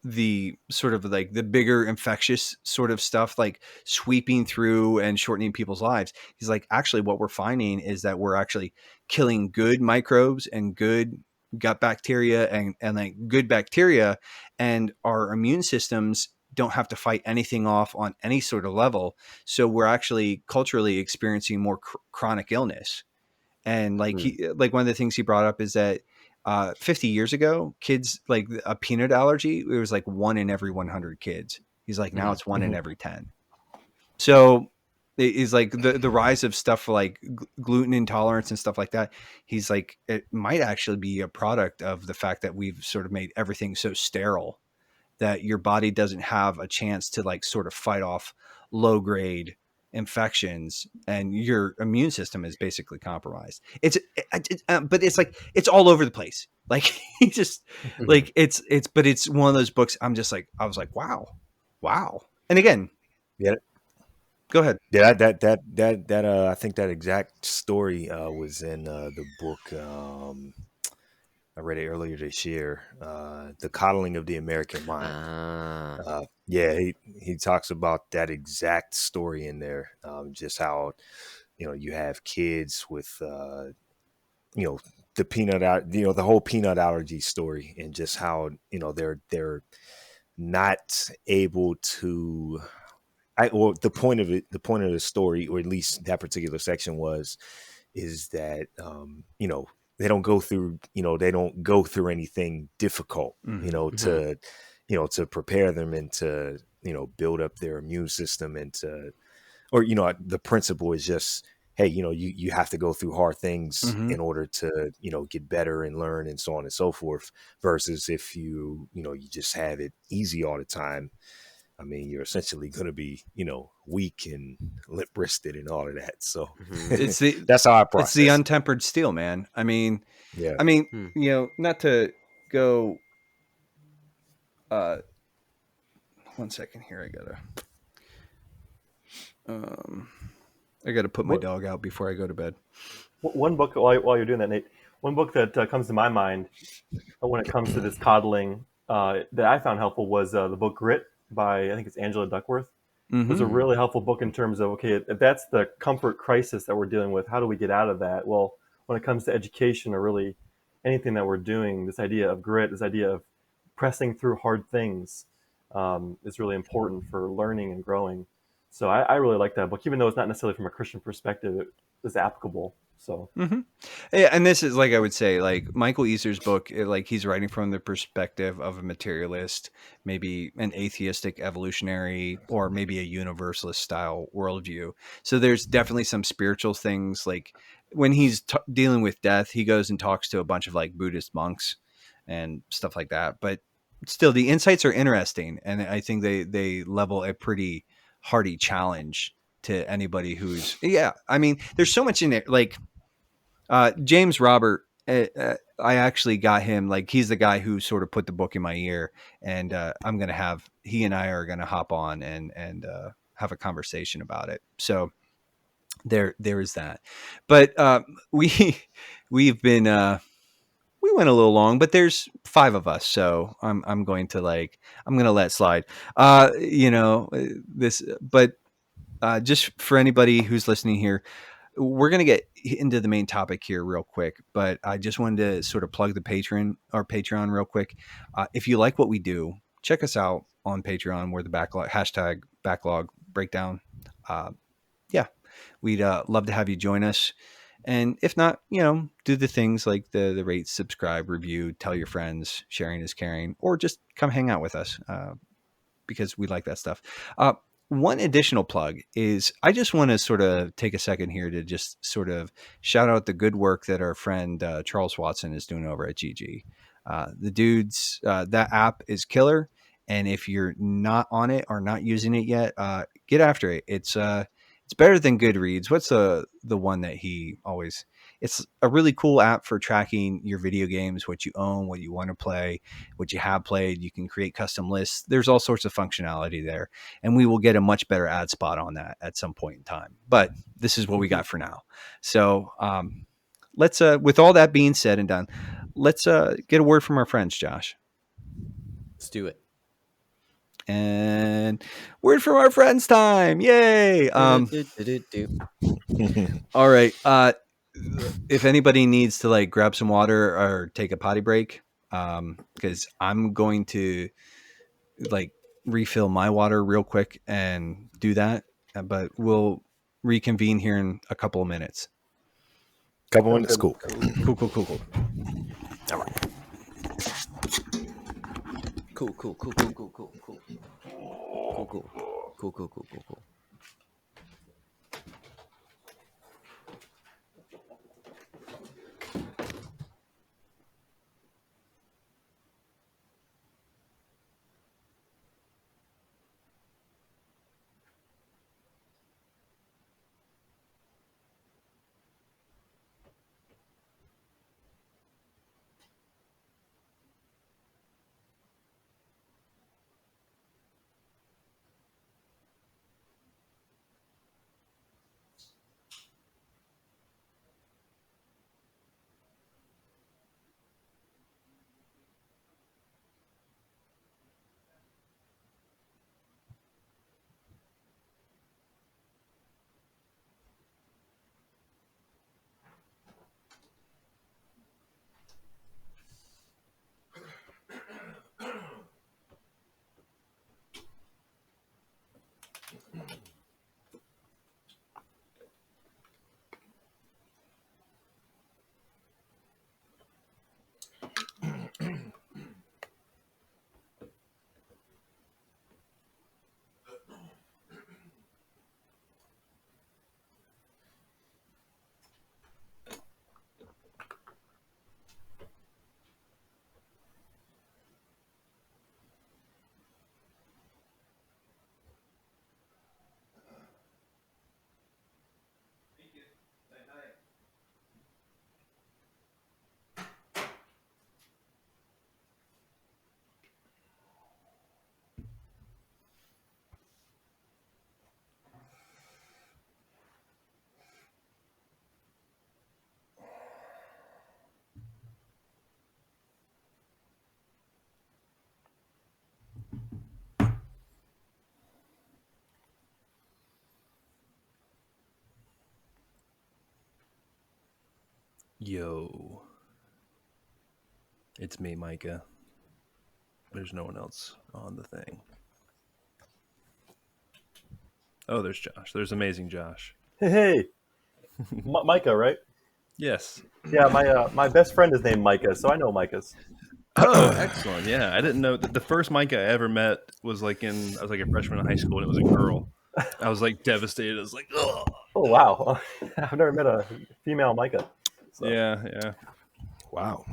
the sort of like the bigger infectious sort of stuff, like sweeping through and shortening people's lives. He's like, actually, what we're finding is that we're actually killing good microbes and good gut bacteria and like good bacteria, and our immune systems don't have to fight anything off on any sort of level. So we're actually culturally experiencing more chronic illness. And like like one of the things he brought up is that 50 years ago, kids like a peanut allergy, it was like 1 in every 100 kids. He's like, now it's 1 in every 10. So it is like the rise of stuff like gluten intolerance and stuff like that. He's like, it might actually be a product of the fact that we've sort of made everything so sterile that your body doesn't have a chance to like sort of fight off low grade infections, and your immune system is basically compromised. But it's like, it's all over the place. Like he just like, but it's one of those books. I'm just like, I was like, wow. And again, Yeah. Go ahead. Yeah, that I think that exact story was in the book. I read it earlier this year. The Coddling of the American Mind. Yeah, he talks about that exact story in there. Just how, you have kids with the the whole peanut allergy story, and just how they're not able to. The point of it, the point of the story, or at least that particular section is that they don't go through anything difficult, to prepare them and to build up their immune system, and the principle is just, hey, you have to go through hard things in order to get better and learn and so on and so forth, versus if you just have it easy all the time. I mean, you're essentially going to be, weak and limp-wristed and all of that. So that's how I process. It's the untempered steel, man. I mean, yeah. Not to go. 1 second here. I gotta put my dog out before I go to bed. One book, while you're doing that, Nate, one book that comes to my mind when it comes to this coddling that I found helpful was the book Grit by, I think it's Angela Duckworth. It was a really helpful book in terms of, okay, if that's the comfort crisis that we're dealing with, how do we get out of that? Well, when it comes to education, or really anything that we're doing, this idea of grit, this idea of pressing through hard things is really important for learning and growing. So I really like that book, even though it's not necessarily from a Christian perspective, it is applicable. So, yeah, and this is like, I would say, like Michael Easter's book, like he's writing from the perspective of a materialist, maybe an atheistic evolutionary, or maybe a universalist style worldview. So there's definitely some spiritual things. Like when he's dealing with death, he goes and talks to a bunch of like Buddhist monks and stuff like that. But still, the insights are interesting, and I think they level a pretty hearty challenge to anybody who's, I mean, there's so much in it. Like James Robert, I actually got him, like he's the guy who sort of put the book in my ear, and he and I are going to hop on and have a conversation about it. So there is that. But we've been, we went a little long, but there's 5 of us. So I'm going to let it slide, but just for anybody who's listening here, we're going to get into the main topic here real quick, but I just wanted to sort of plug the Patreon real quick. If you like what we do, check us out on Patreon. We're the #backlog breakdown. We'd love to have you join us. And if not, do the things like the rate, subscribe, review, tell your friends, sharing is caring, or just come hang out with us because we like that stuff. One additional plug is I just want to sort of take a second here to just sort of shout out the good work that our friend Charles Watson is doing over at GG. The dudes, that app is killer. And if you're not on it or not using it yet, get after it. It's better than Goodreads. What's the one that he always... It's a really cool app for tracking your video games, what you own, what you want to play, what you have played. You can create custom lists. There's all sorts of functionality there, and we will get a much better ad spot on that at some point in time. But this is what we got for now. So let's, with all that being said and done, let's get a word from our friends, Josh. Let's do it. And word from our friends time. Yay. All right. If anybody needs to like grab some water or take a potty break, because I'm going to like refill my water real quick and do that. But we'll reconvene here in a couple of minutes. Couple minutes, cool. Cool. All right. Cool. Yo. It's me, Micah. There's no one else on the thing. Oh, there's Josh. There's amazing Josh. Hey. Micah, right? Yes. Yeah, my best friend is named Micah, so I know Micah's. Oh, excellent. Yeah, I didn't know that the first Micah I ever met was I was like a freshman in high school, and it was a girl. I was like devastated. I was like, oh. Oh, wow. I've never met a female Micah. So. Yeah. Wow.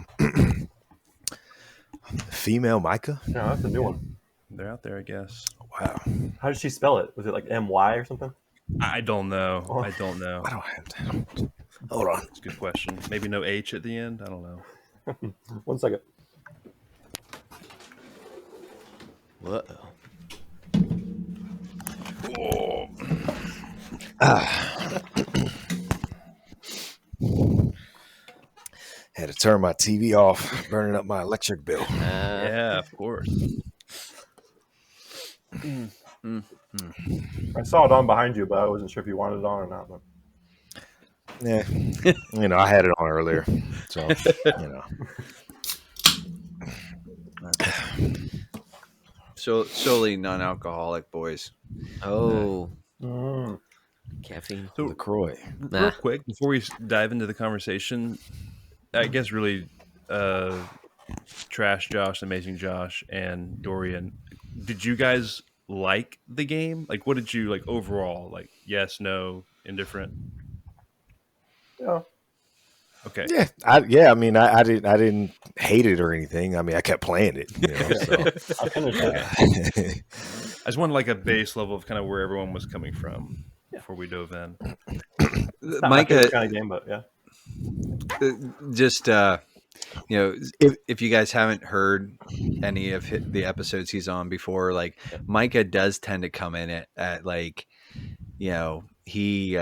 Female Micah? No, that's a new one. They're out there, I guess. Wow. How did she spell it? Was it like M-Y or something? I don't know. Oh. I don't know. I don't have that. Hold on. It's a good question. Maybe no H at the end. I don't know. 1 second. Uh-oh. Had to turn my TV off, burning up my electric bill. Yeah, of course. I saw it on behind you, but I wasn't sure if you wanted it on or not. But... Yeah. I had it on earlier. So, So solely non-alcoholic, boys. Oh. Caffeine. So, LaCroix. real quick, before we dive into the conversation, I guess really Trash Josh, Amazing Josh, and Dorian, did you guys like the game? Like, what did you like overall? Like, yes, no, indifferent? Yeah. Okay. Yeah, I mean, I didn't hate it or anything. I mean, I kept playing it. So. I finished it. I just wanted like a base level of kind of where everyone was coming from before we dove in. It's not my favorite kind of game, but yeah. Just if you guys haven't heard any of the episodes he's on before, like Micah does tend to come in at like, he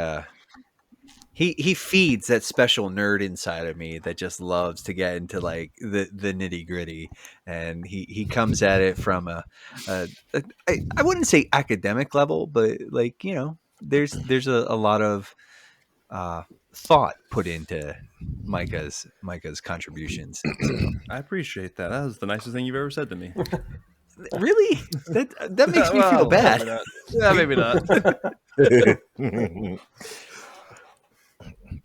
he feeds that special nerd inside of me that just loves to get into like the nitty gritty, and he comes at it from I wouldn't say academic level, but like there's a lot of thought put into Micah's contributions. So I appreciate that. That was the nicest thing you've ever said to me. really, that makes me feel bad. Maybe not.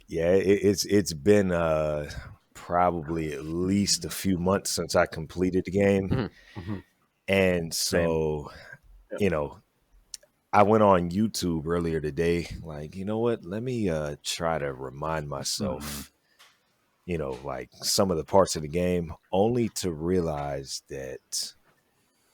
Yeah, it's been probably at least a few months since I completed the game, Mm-hmm. and so I went on YouTube earlier today. Like, you know what? Let me try to remind myself, like some of the parts of the game, only to realize that,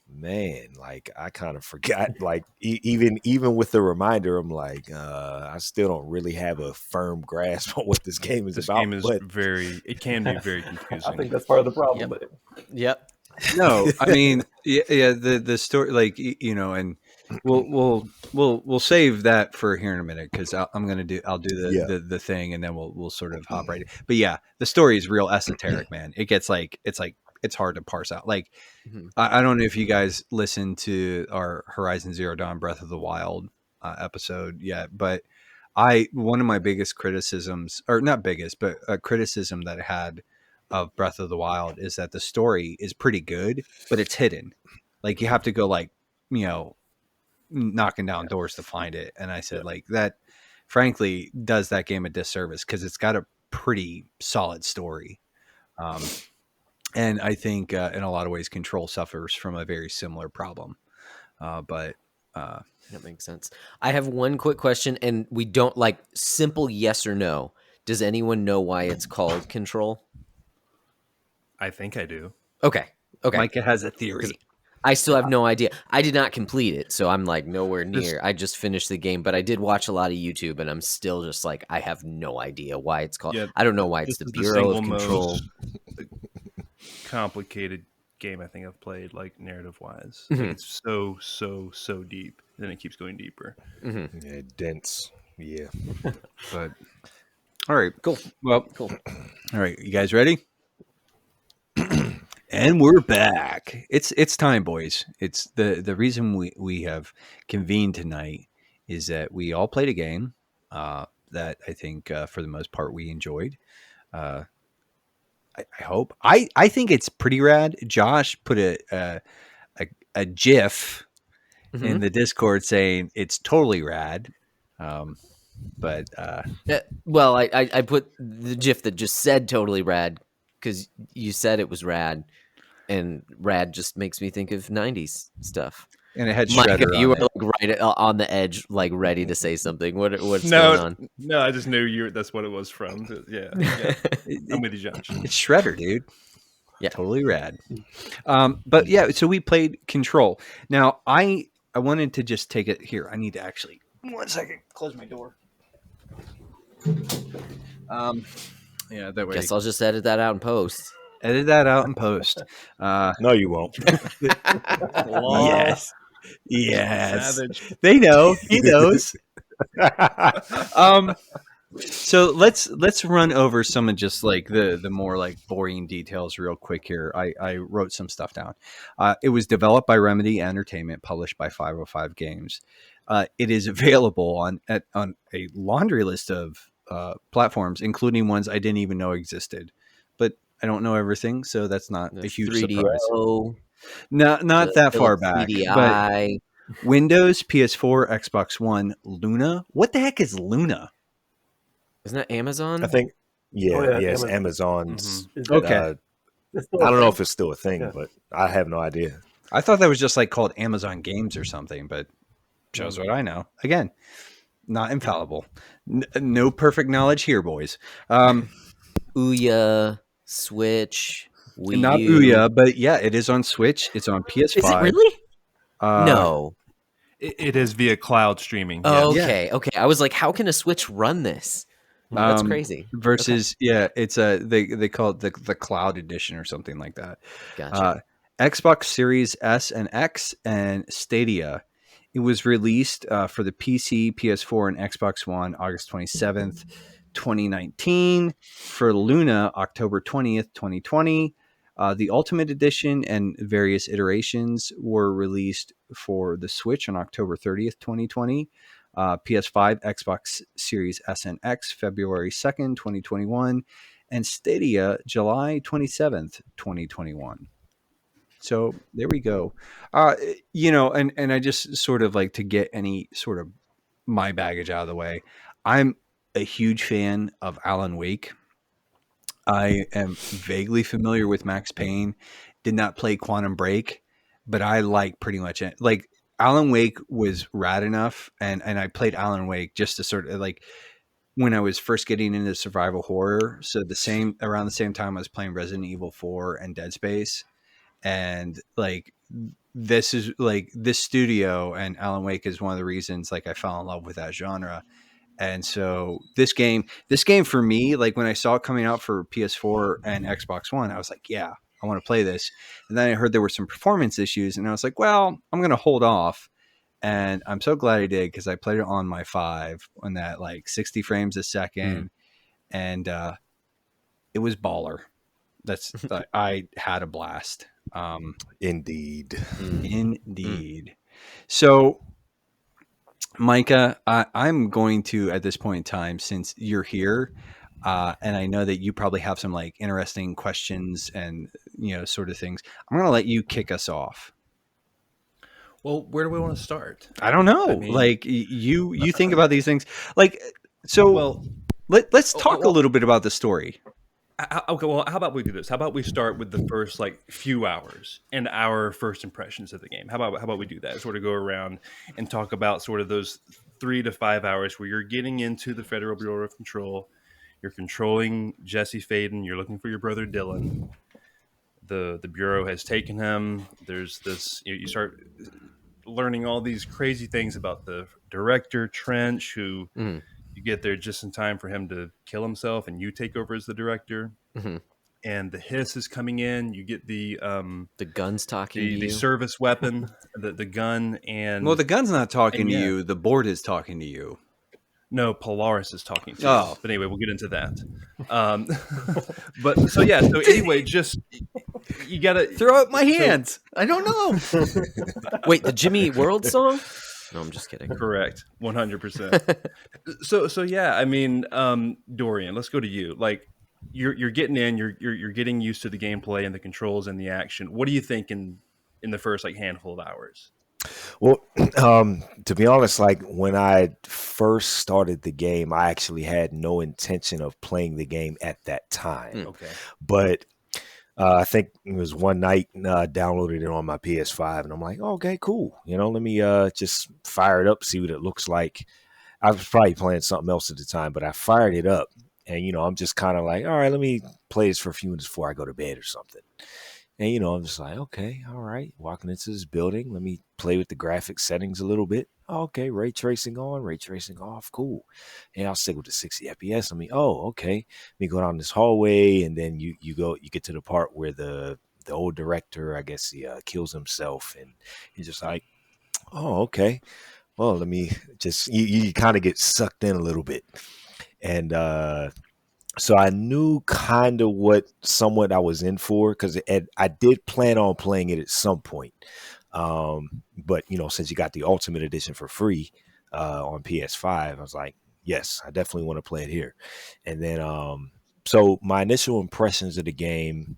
man, like I kind of forgot. Like even with the reminder, I'm like, I still don't really have a firm grasp on what this game is This about. game is but it can be very I confusing. think that's part of the problem. Yep. But Yep. No, I mean, yeah, the story, like and we'll save that for here in a minute because I'll do Yeah. the thing, and then we'll sort of hop right in. But yeah, the story is real esoteric, man. It gets like it's hard to parse out. Like Mhm. I don't know if you guys listened to our Horizon Zero Dawn Breath of the Wild episode yet, but one of my biggest criticisms, or not biggest, but a criticism that I had of Breath of the Wild is that the story is pretty good, but it's hidden. Like you have to go like, knocking down doors to find it. And I said like that, frankly, does that game a disservice because it's got a pretty solid story. And I think in a lot of ways, Control suffers from a very similar problem. But That makes sense. I have one quick question, and we don't like simple yes or no. Does anyone know why it's called Control? I think I do. Okay. Micah has a theory. I still have no idea. I did not complete it, so I'm like nowhere near. I just finished the game, but I did watch a lot of YouTube, and I'm still just like, I have no idea why it's called. Yeah, I don't know why it's the this is the Bureau of single Control. most complicated game I think I've played, like narrative wise. Mhm. Like, it's so deep. Then it keeps going deeper. Mm-hmm. Yeah, dense. Yeah. But all right, Cool. well, Cool. all right, you guys ready? And we're back. It's time, boys. It's the reason we have convened tonight is that we all played a game that I think for the most part we enjoyed. I hope. I think it's pretty rad. Josh put a GIF Mhm. in the Discord saying it's totally rad. But Well, I put the GIF that just said totally rad because you said it was rad, and rad just makes me think of 90s stuff. and it had Micah, Shredder you were on it. like right on the edge, like ready to say something. What's going on? No, I just knew that's what it was from. Yeah. I'm with you, Josh. It's Shredder, dude. Yeah. Totally rad. But yeah, so we played Control. Now I wanted to just take it here. I need to actually 1 second close my door. Yeah, that way. Guess I'll just edit that out in post. Edit that out and post. No, you won't. Yes. Yes. Savage. They know. He knows. So let's run over some of just like the more like boring details real quick here. I wrote some stuff down. It was developed by Remedy Entertainment, published by 505 Games. It is available on a laundry list of platforms, including ones I didn't even know existed. But I don't know everything, so that's not a huge 3DO, surprise. Not that far back, but 3DI. Windows, PS4, Xbox One, Luna. What the heck is Luna? Isn't that Amazon? I think, yeah, yes, Amazon. Amazon's. Okay. It's still I a don't know thing. if it's still a thing, Yeah. but I have no idea. I thought that was just like called Amazon Games or something, but shows what I know. Again, not infallible. No perfect knowledge here, boys. Ouya, Switch, Wii Not U. Ouya, but yeah, it is on Switch. It's on PS5. Is it really? Uh, No. It is via cloud streaming. Oh, yes. okay. Okay. I was like, how can a Switch run this? That's crazy. Versus, yeah, it's they call it the Cloud Edition or something like that. Gotcha. Xbox Series S and X and Stadia. It was released for the PC, PS4, and Xbox One August 27th, 2019. For Luna, October 20th, 2020. The Ultimate Edition and various iterations were released for the Switch on October 30th, 2020. PS5, Xbox Series S and X, February 2nd, 2021. And Stadia, July 27th, 2021. So there we go. And I just sort of like to get any sort of my baggage out of the way. I'm a huge fan of Alan Wake. I am vaguely familiar with Max Payne. Did not play Quantum Break, but I like pretty much it. Like Alan Wake was rad enough, and I played Alan Wake just to sort of like when I was first getting into survival horror. So around the same time I was playing Resident Evil 4 and Dead Space, and like this studio and Alan Wake is one of the reasons like I fell in love with that genre. And so this game for me, like when I saw it coming out for PS4 and Xbox One, I was like, yeah, I want to play this. And then I heard there were some performance issues, and I was like, well, I'm going to hold off. And I'm so glad I did, because I played it on my 5 on that like 60 frames a second, and it was baller. I had a blast. Indeed. Indeed. So, Micah, I'm going to, at this point in time, since you're here, and I know that you probably have some like interesting questions and sort of things, I'm going to let you kick us off. Well, where do we want to start? I don't know. Like you think about these things, like so. Well, let's talk a little bit about the story. Okay, well, how about we do this? How about we start with the first like few hours and our first impressions of the game? How about we do that? Sort of go around and talk about sort of those 3 to 5 hours where you're getting into the Federal Bureau of Control, you're controlling Jesse Faden, you're looking for your brother Dylan. The Bureau has taken him. There's this. You start learning all these crazy things about the director Trench, who. You get there just in time for him to kill himself, and you take over as the director. And the hiss is coming in. You get the gun's talking to you. The service weapon, the gun, and well, the gun's not talking to you. The board is talking to you. No, Polaris is talking to you. But anyway, we'll get into that. But so anyway, just you gotta throw up my hands. I don't know. Wait, the Jimmy World song? No, I'm just kidding. Correct. 100%. So yeah, I mean, Dorian, let's go to you. Like you're getting in, you're getting used to the gameplay and the controls and the action. What do you think in the first like handful of hours? Well, to be honest, like when I first started the game, I actually had no intention of playing the game at that time. Okay. But I think it was one night downloaded it on my PS5, and I'm like, oh, okay, cool. Let me just fire it up, see what it looks like. I was probably playing something else at the time, but I fired it up, and I'm just kind of like, all right, let me play this for a few minutes before I go to bed or something. And I'm just like, okay, all right, walking into this building, let me play with the graphics settings a little bit. Oh, okay, ray tracing on, ray tracing off, cool. And I'll stick with the 60 FPS. Okay. Let me go down this hallway, and then you get to the part where the old director, I guess he kills himself, and he's just like, oh, okay. Well, let me just you kind of get sucked in a little bit, and so I knew kind of somewhat I was in for, because I did plan on playing it at some point. But since you got the Ultimate Edition for free on PS5, I was like, yes, I definitely want to play it here. And then so my initial impressions of the game,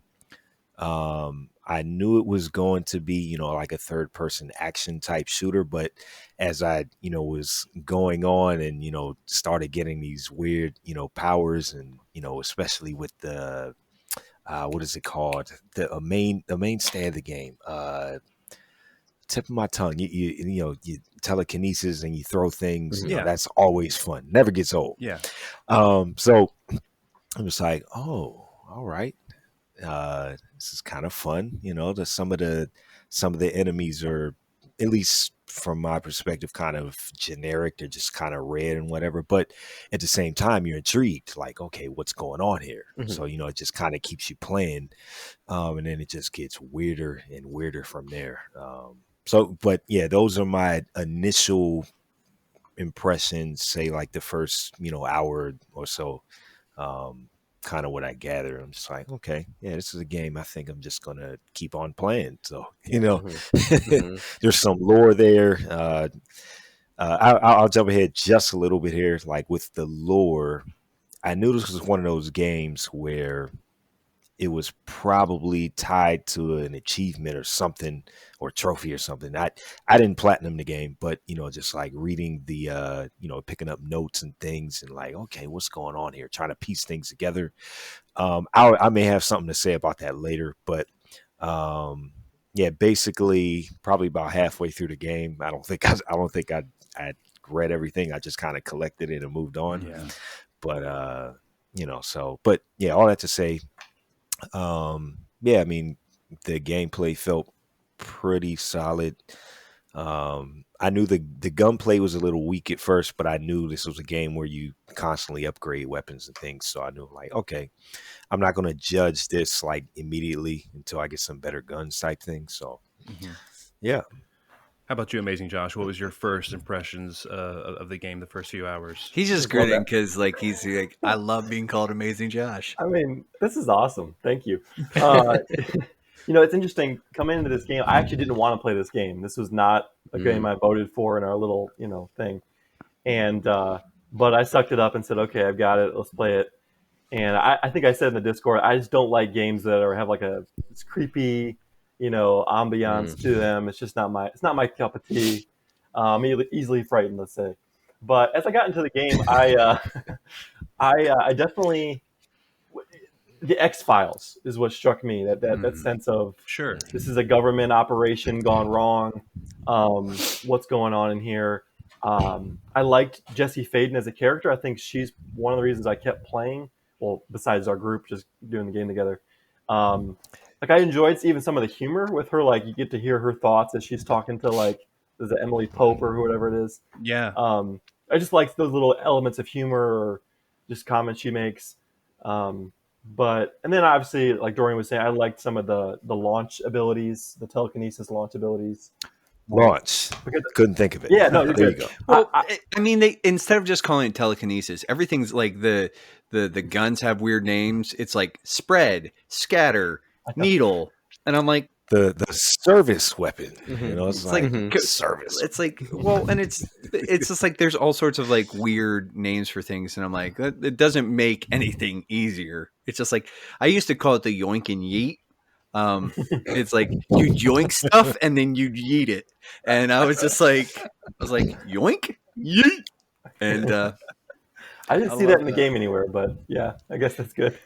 I knew it was going to be, like a third person action type shooter, but as I, was going on and, started getting these weird, powers, and, especially with the, what is it called? The mainstay of the game, tip of my tongue, you telekinesis, and you throw things, that's always fun. Never gets old. Yeah. So I'm just like, oh, all right. This is kind of fun, some of the enemies are, at least from my perspective, kind of generic. They're just kind of red and whatever, but at the same time you're intrigued, like, okay, what's going on here? So it just kind of keeps you playing, and then it just gets weirder and weirder from there. But yeah, those are my initial impressions, say like the first, hour or so, kind of what I gather. I'm just like, okay, yeah, this is a game I think I'm just gonna keep on playing. So, there's some lore there. I'll jump ahead just a little bit here. Like with the lore, I knew this was one of those games where it was probably tied to an achievement or something, or trophy or something. I didn't platinum the game, but just like reading the picking up notes and things and like, okay, what's going on here? Trying to piece things together. I may have something to say about that later, but yeah, basically probably about halfway through the game. I don't think I read everything. I just kind of collected it and moved on. Yeah. But but yeah, all that to say, yeah, I mean, the gameplay felt pretty solid. I knew the gunplay was a little weak at first, but I knew this was a game where you constantly upgrade weapons and things. So I knew, like, okay, I'm not going to judge this like immediately until I get some better guns type thing. So yeah. How about you, Amazing Josh? What was your first impressions of the game the first few hours? He's just grinning because he's like, I love being called Amazing Josh. I mean, this is awesome. Thank you. It's interesting. Coming into this game, I actually didn't want to play this game. This was not a game I voted for in our little, thing. And but I sucked it up and said, okay, I've got it. Let's play it. And I think I said in the Discord, I just don't like games that have like it's creepy, ambiance to them. It's just not my cup of tea. I'm easily frightened, let's say. But as I got into the game, I definitely, the X-Files is what struck me. That sense of, sure, this is a government operation gone wrong. What's going on in here? I liked Jesse Faden as a character. I think she's one of the reasons I kept playing. Well, besides our group just doing the game together. Like, I enjoyed even some of the humor with her. Like, you get to hear her thoughts as she's talking to, like, is it Emily Pope or whoever it is? Yeah. I just like those little elements of humor or just comments she makes. And then obviously, like Dorian was saying, I liked some of the launch abilities, the telekinesis launch abilities. Launch. Couldn't think of it. Yeah, no, there you go. Well, I mean, they, instead of just calling it telekinesis, everything's like the guns have weird names. It's like spread, scatter, needle, and I'm like, the service weapon. It's like service. It's like, well, and it's just like there's all sorts of like weird names for things, and I'm like, it doesn't make anything easier. It's just like I used to call it the yoink and yeet. It's like you yoink stuff and then you yeet it, and I was like yoink, yeet, and I didn't see that in the game anywhere, but yeah, I guess that's good.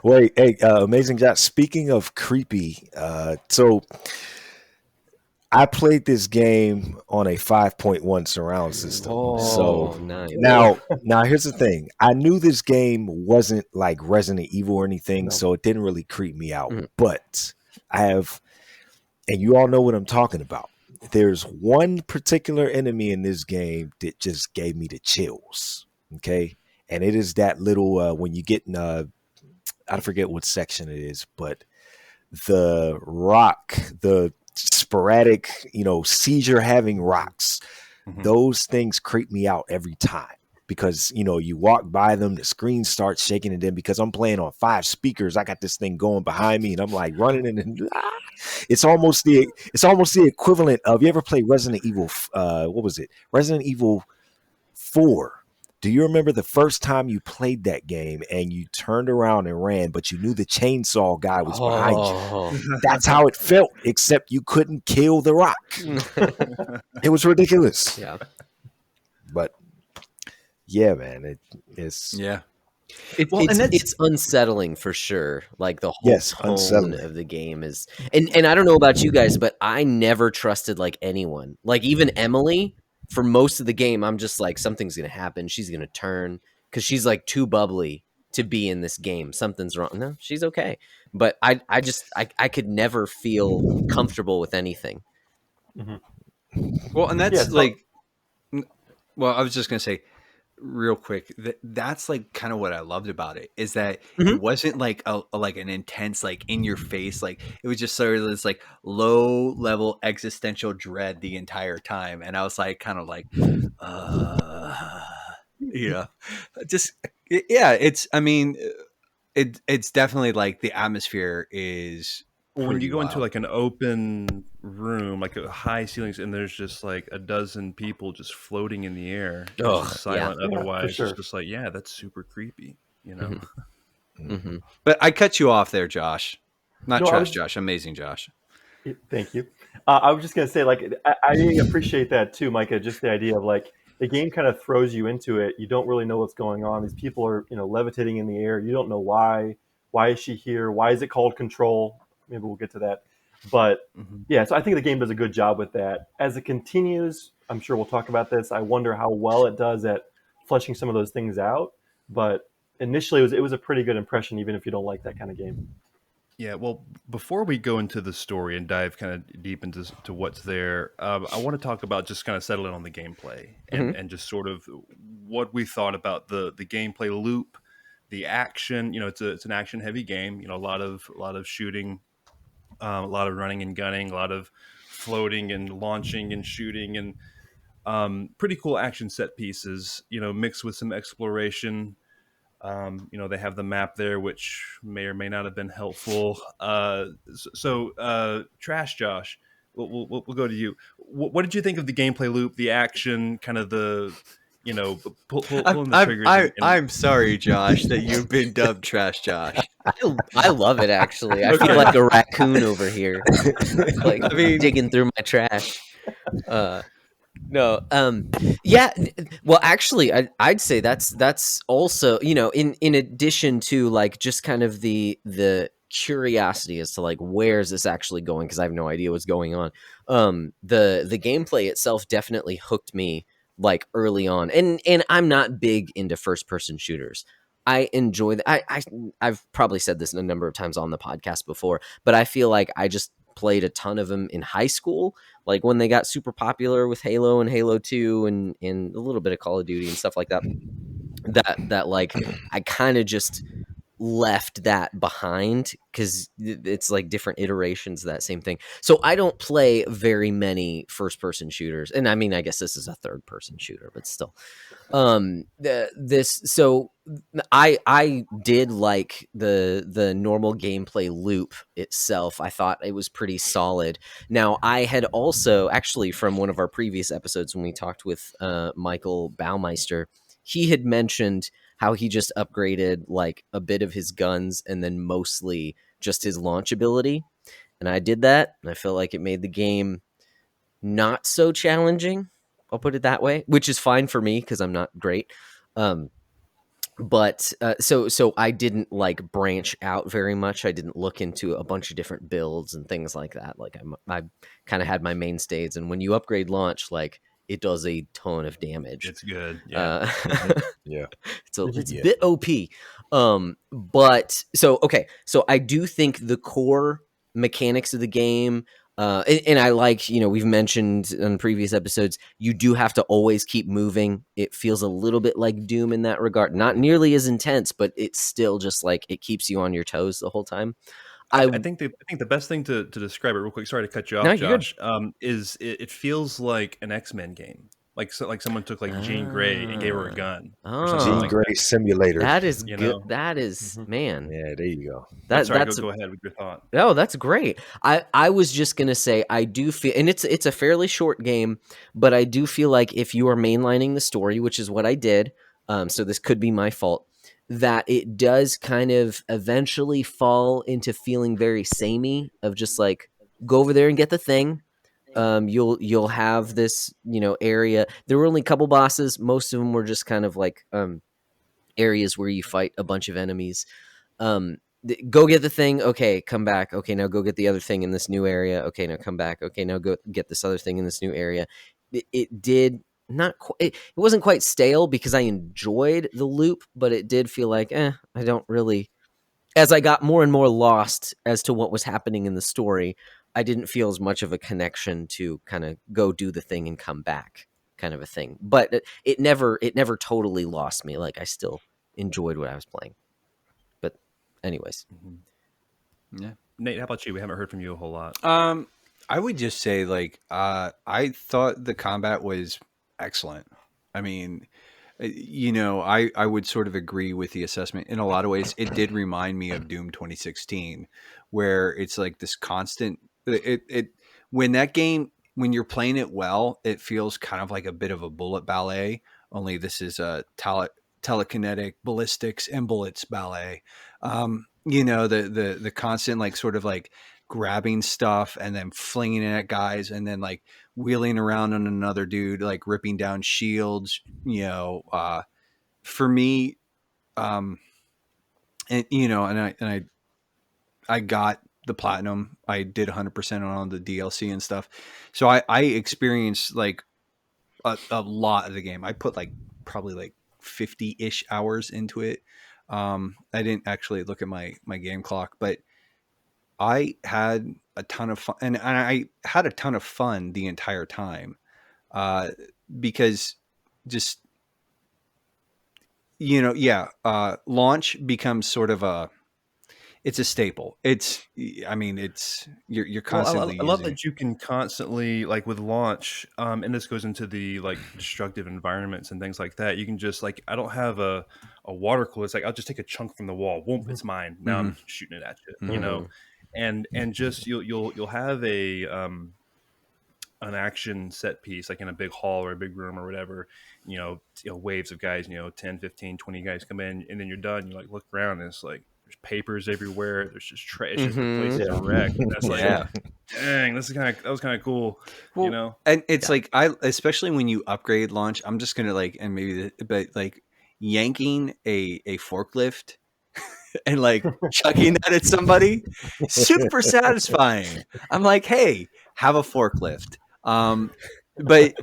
Wait, hey, Amazing Josh, speaking of creepy, so I played this game on a 5.1 surround system. So nice. Now here's the thing. I knew this game wasn't like Resident Evil or anything, so it didn't really creep me out. But I have, and you all know what I'm talking about. There's one particular enemy in this game that just gave me the chills. Okay. And it is that little, when you get in, I forget what section it is, but the rock, the sporadic, seizure having rocks, those things creep me out every time because, you walk by them, the screen starts shaking, and then because I'm playing on 5 speakers, I got this thing going behind me and I'm like running and it's almost the equivalent of, you ever play Resident Evil, what was it? Resident Evil 4. Do you remember the first time you played that game and you turned around and ran, but you knew the chainsaw guy was behind you? That's how it felt, except you couldn't kill the rock. It was ridiculous. Yeah. But yeah, man, it's yeah. It's unsettling for sure. Like the whole tone unsettling of the game is, and I don't know about you guys, but I never trusted like anyone, like even Emily. For most of the game, I'm just like, something's going to happen. She's going to turn because she's like too bubbly to be in this game. Something's wrong. No, she's okay. But I could never feel comfortable with anything. Well, and that's well, I was just going to say, real quick, that's like kind of what I loved about it, is that Mhm. it wasn't like like an intense, like in your face, like it was just sort of this like low level existential dread the entire time. And I was like kind of like uh you know, just yeah, it's, I mean, it's definitely like the atmosphere is Well, when you pretty go into wild. like an open room, like a high ceilings, and there's just like a dozen people just floating in the air, and it's Oh, just yeah. silent. Yeah, for Otherwise, it's sure. just like, yeah, that's super creepy, you know. Mhm. Mhm. But I cut you off there, Josh. Not No, I trash was. Josh, amazing Josh. Thank you. I was just gonna say, like, I appreciate that too, Micah. Just the idea of like the game kind of throws you into it. You don't really know what's going on. These people are, levitating in the air. You don't know why. Why is she here? Why is it called Control? Maybe we'll get to that. But Mhm. yeah, so I think the game does a good job with that. As it continues, I'm sure we'll talk about this. I wonder how well it does at fleshing some of those things out. But initially, it was a pretty good impression, even if you don't like that kind of game. Yeah, well, before we go into the story and dive kind of deep into what's there, I want to talk about just kind of settling on the gameplay and Mhm. just sort of what we thought about the gameplay loop, the action. You know, it's an action heavy game. You know, a lot of shooting, a lot of running and gunning, a lot of floating and launching and shooting, and pretty cool action set pieces. You know, mixed with some exploration. You know, they have the map there, which may or may not have been helpful. Trash Josh, we'll go to you. What did you think of the gameplay loop, the action, kind of the, pulling the triggers and I'm sorry, Josh, that you've been dubbed trash Josh. I love it, actually. I feel Okay. like a raccoon over here, like I mean, digging through my trash. Uh, no, yeah. Well, actually, I'd say that's also, in addition to like just kind of the curiosity as to like where is this actually going, because I have no idea what's going on. The gameplay itself definitely hooked me like early on, and I'm not big into first person shooters. I enjoy that. I've probably said this a number of times on the podcast before, but I feel like I just played a ton of them in high school, like when they got super popular with Halo and Halo 2 and a little bit of Call of Duty and stuff like that. That like I kind of just left that behind because it's like different iterations of that same thing. So I don't play very many first person shooters. And I mean, I guess this is a third person shooter, but still. This so I did like the normal gameplay loop itself. I thought it was pretty solid. Now, I had also, actually, from one of our previous episodes when we talked with Michael Baumeister, he had mentioned how he just upgraded like a bit of his guns and then mostly just his launch ability. And I did that, and I felt like it made the game not so challenging. I'll put it that way, which is fine for me because I'm not great. Um, but so I didn't like branch out very much. I didn't look into a bunch of different builds and things like that. Like I kind of had my mainstays, and when you upgrade launch, like it does a ton of damage. it's good. Yeah. Uh, Yeah. it's a Yeah. bit OP. But so okay, so I do think the core mechanics of the game, and I like, we've mentioned in previous episodes, you do have to always keep moving. It feels a little bit like Doom in that regard. Not nearly as intense, but it's still just like it keeps you on your toes the whole time. I I think the best thing to describe it real quick. Sorry to cut you No, off, you're good. Josh. Is it feels like an X-Men game, like someone took like Jean Grey and gave her a gun or something Jean Oh, like Grey that. Simulator. that is You good. know. That is, hmm man. Yeah, there you go. But That sorry, that's go ahead with your thought. Oh, that's great. I was just gonna say I do feel, and it's a fairly short game, but I do feel like if you are mainlining the story, which is what I did, so this could be my fault, that it does kind of eventually fall into feeling very samey of just like go over there and get the thing. You'll have this area. There were only a couple bosses. Most of them were just kind of like areas where you fight a bunch of enemies. Go get the thing. Okay, come back. Okay, now go get the other thing in this new area. Okay, now come back. Okay, now go get this other thing in this new area. It did not quite. It wasn't quite stale because I enjoyed the loop, but it did feel like, I don't really. As I got more and more lost as to what was happening in the story, I didn't feel as much of a connection to kind of go do the thing and come back. kind of a thing. But it never totally lost me. Like I still enjoyed what I was playing. But anyways, Yeah. Nate, how about you? We haven't heard from you a whole lot. I would just say like I thought the combat was excellent. I mean, I would sort of agree with the assessment in a lot of ways. It did remind me of Doom 2016, where it's like this constant. It when that game when you're playing it well, it feels kind of like a bit of a bullet ballet. Only this is a telekinetic ballistics and bullets ballet. The constant like sort of like grabbing stuff and then flinging it at guys and then like wheeling around on another dude, like ripping down shields, for me, I got the platinum. I did 100% on the DLC and stuff. So I experienced like a lot of the game. I put like probably like 50-ish hours into it. I didn't actually look at my game clock, but I had a ton of fun, and I had a ton of fun the entire time, because just launch becomes sort of it's a staple. It's you're constantly I love using. that you can constantly, like with launch, and this goes into the like destructive environments and things like that. You can just like, I don't have a water cooler. It's like, I'll just take a chunk from the wall. Whoop, it's mine. Now I'm shooting it at you, you know? And just you'll have an action set piece, like in a big hall or a big room or whatever, waves of guys, 10, 15, 20 guys come in, and then you're done. You like look around and it's like, there's papers everywhere. There's just trash. Just the place is wrecked. And that's like, dang, that was kind of cool, And it's like, especially when you upgrade launch, I'm just going to like, and maybe, but like yanking a forklift and like chucking that at somebody, super satisfying. I'm like, hey, have a forklift. But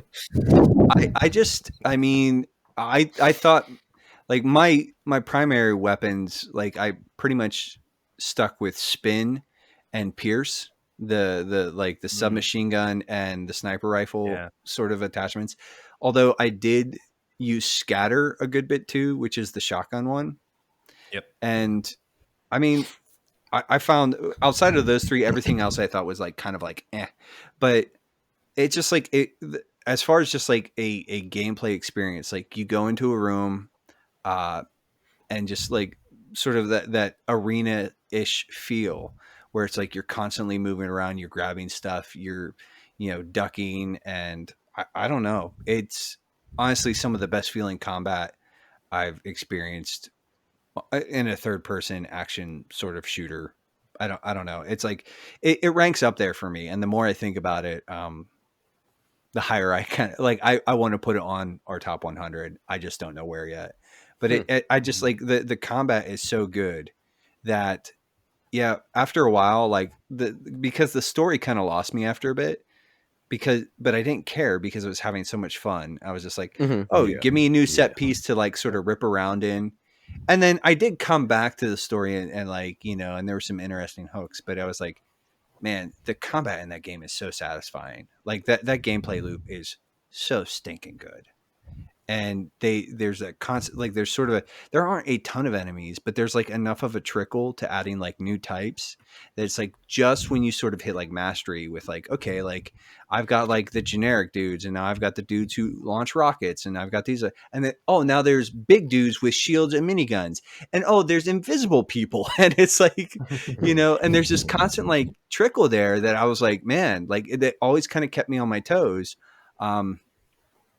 I thought like my primary weapons, like I pretty much stuck with spin and pierce, the like the submachine gun and the sniper rifle sort of attachments. Although I did use scatter a good bit too, which is the shotgun one. Yep. And I mean, I found outside of those three, everything else I thought was like kind of like but it's just like as far as just like a gameplay experience, like you go into a room, and just like sort of that arena-ish feel where it's like you're constantly moving around, you're grabbing stuff, you're ducking, and I don't know, it's honestly some of the best feeling combat I've experienced in a third person action sort of shooter. I don't know, it's like it ranks up there for me, and the more I think about it, the higher I kind of like, I want to put it on our top 100. I just don't know where yet. But I just like the combat is so good that after a while, like because the story kind of lost me after a bit, but I didn't care because I was having so much fun. I was just like, give me a new set piece to like sort of rip around in. And then I did come back to the story and like, and there were some interesting hooks, but I was like, man, the combat in that game is so satisfying. Like that gameplay loop is so stinking good. And there's a constant, like there's sort of there aren't a ton of enemies, but there's like enough of a trickle to adding like new types that it's like just when you sort of hit like mastery with like, okay, like I've got like the generic dudes, and now I've got the dudes who launch rockets, and I've got these, and then now there's big dudes with shields and miniguns, and there's invisible people, and it's like, and there's this constant like trickle there that I was like, man, like it always kind of kept me on my toes.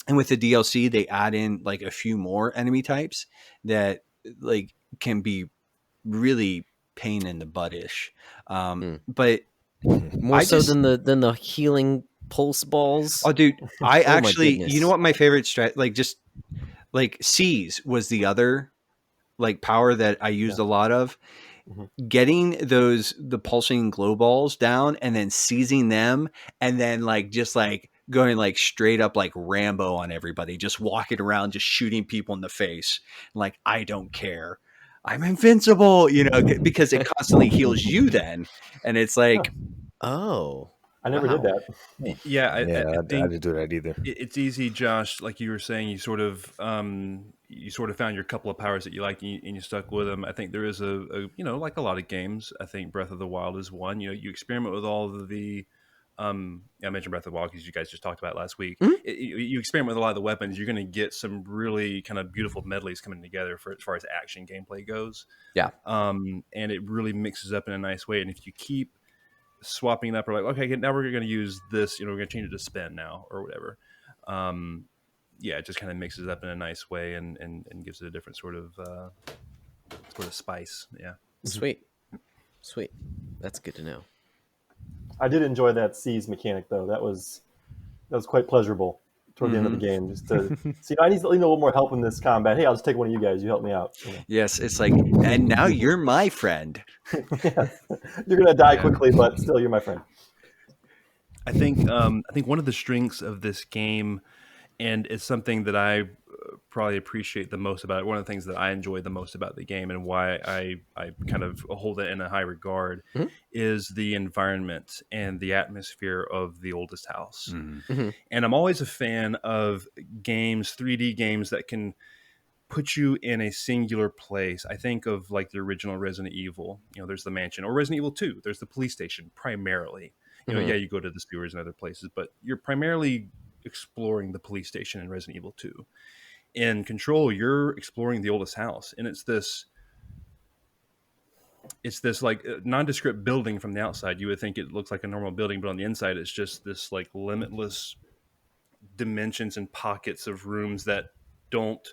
And with the DLC, they add in like a few more enemy types that like can be really pain in the butt-ish. But more so than the healing pulse balls. Oh, dude, I actually, you know what my favorite like just like Seize was the other like power that I used a lot of. Getting the pulsing glow balls down and then seizing them, and then like just like going like straight up like Rambo on everybody, just walking around, just shooting people in the face. Like, I don't care. I'm invincible, because it constantly heals you then. And it's like, oh, I never did that. Yeah, I I think didn't do that either. it's easy, Josh. Like you were saying, you sort of found your couple of powers that you like, and you stuck with them. I think there is like a lot of games. I think Breath of the Wild is one. You know, you experiment with all of the. I mentioned Breath of the Wild because you guys just talked about it last week. Mhm. You experiment with a lot of the weapons. You're going to get some really kind of beautiful medleys coming together for as far as action gameplay goes. Yeah. And it really mixes up in a nice way. And if you keep swapping it up, or like, okay, now we're going to use this, we're going to change it to spin now or whatever. Yeah, it just kind of mixes it up in a nice way and gives it a different sort of spice. Yeah. Sweet. That's good to know. I did enjoy that seize mechanic though. That was quite pleasurable toward the end of the game. Just to see, I need a little more help in this combat. Hey, I'll just take one of you guys. You help me out. Yes, it's like, and now you're my friend. Yeah. You're gonna die quickly, but still, you're my friend. I think one of the strengths of this game, and it's something that I probably appreciate the most about it. One of the things that I enjoy the most about the game, and why I kind of hold it in a high regard, is the environment and the atmosphere of the oldest house. Mm-hmm. And I'm always a fan of games, 3D games that can put you in a singular place. I think of like the original Resident Evil. There's the mansion, or Resident Evil 2. There's the police station primarily. Yeah, you go to the sewers and other places, but you're primarily exploring the police station in Resident Evil 2. In Control, you're exploring the oldest house, and it's this like nondescript building from the outside. You would think it looks like a normal building, but on the inside, it's just this like limitless dimensions and pockets of rooms that don't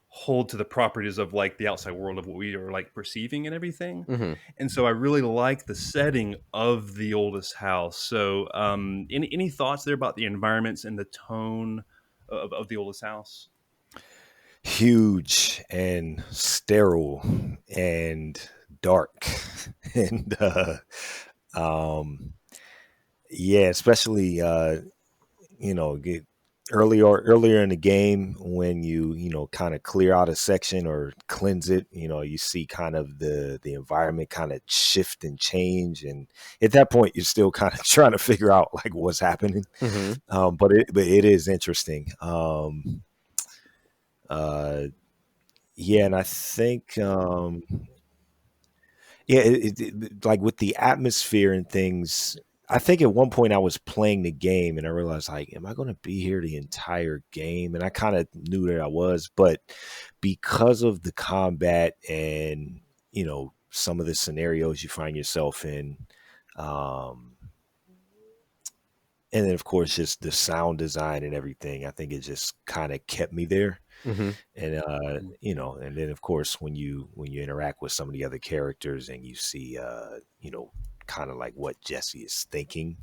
hold to the properties of like the outside world of what we are like perceiving and everything. And so I really like the setting of the oldest house. So any thoughts there about the environments and the tone of the oldest house? Huge and sterile and dark. And yeah, especially get earlier in the game when you kind of clear out a section or cleanse it, you see kind of the environment kind of shift and change, and at that point you're still kind of trying to figure out like what's happening. But it is interesting. Yeah, and I think like with the atmosphere and things, I think at one point I was playing the game and I realized, like, am I going to be here the entire game? And I kind of knew that I was, but because of the combat and, some of the scenarios you find yourself in, and then of course just the sound design and everything, I think it just kind of kept me there. And and then of course when you interact with some of the other characters and you see kind of like what Jesse is thinking,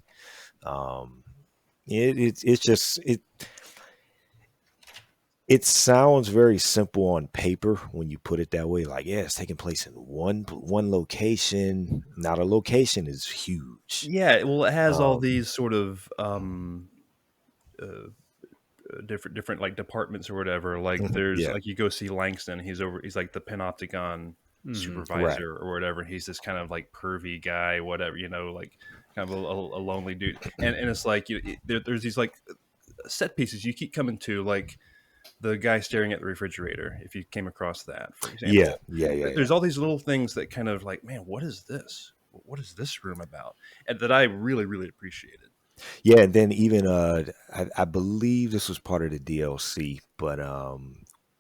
it sounds very simple on paper when you put it that way, like, yeah, it's taking place in one location. Now the location is huge. Yeah, well, it has all these sort of different like departments or whatever. Like there's like you go see Langston. He's like the Panopticon supervisor or whatever. He's this kind of like pervy guy, whatever, like kind of a lonely dude. And it's like there's these like set pieces you keep coming to, like the guy staring at the refrigerator. If you came across that, for example, there's all these little things that kind of like, man, what is this? What is this room about? And that I really, really appreciated. Yeah, and then even I believe this was part of the DLC, but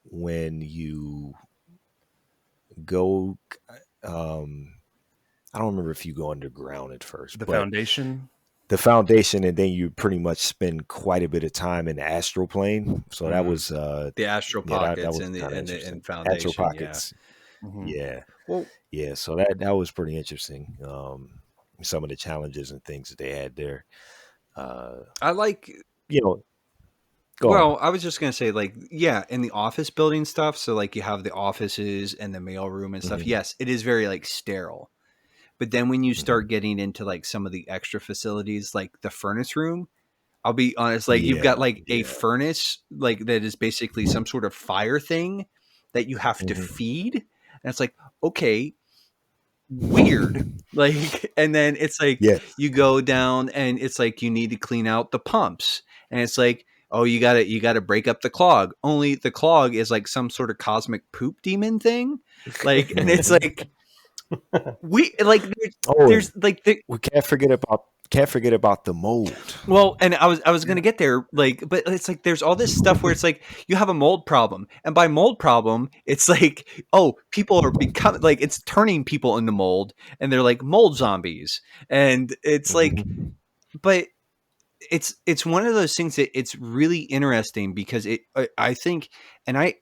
when you go, I don't remember if you go underground at first. The foundation, and then you pretty much spend quite a bit of time in the astral plane. So that was the astral pockets that and foundation. Astral pockets. Yeah. Well, yeah. So that was pretty interesting. Some of the challenges and things that they had there. I like, I was just going to say, like, yeah, in the office building stuff. So like you have the offices and the mail room and stuff. Yes, it is very like sterile. But then when you start getting into like some of the extra facilities, like the furnace room, I'll be honest, like you've got like a furnace, like that is basically some sort of fire thing that you have to feed. And it's like, okay, weird. Like, and then it's like Yes. you go down and it's like you need to clean out the pumps, and it's like, oh, you gotta break up the clog. Only the clog is like some sort of cosmic poop demon thing. Like, and it's like we like Oh, there's like the we can't forget about the mold. well, and I was gonna get there, like, but it's like there's all this stuff where it's like you have a mold problem, and by mold problem, it's like, oh, people are becoming like it's turning people into mold, and they're like mold zombies, and it's like, but it's one of those things that it's really interesting because I think, and I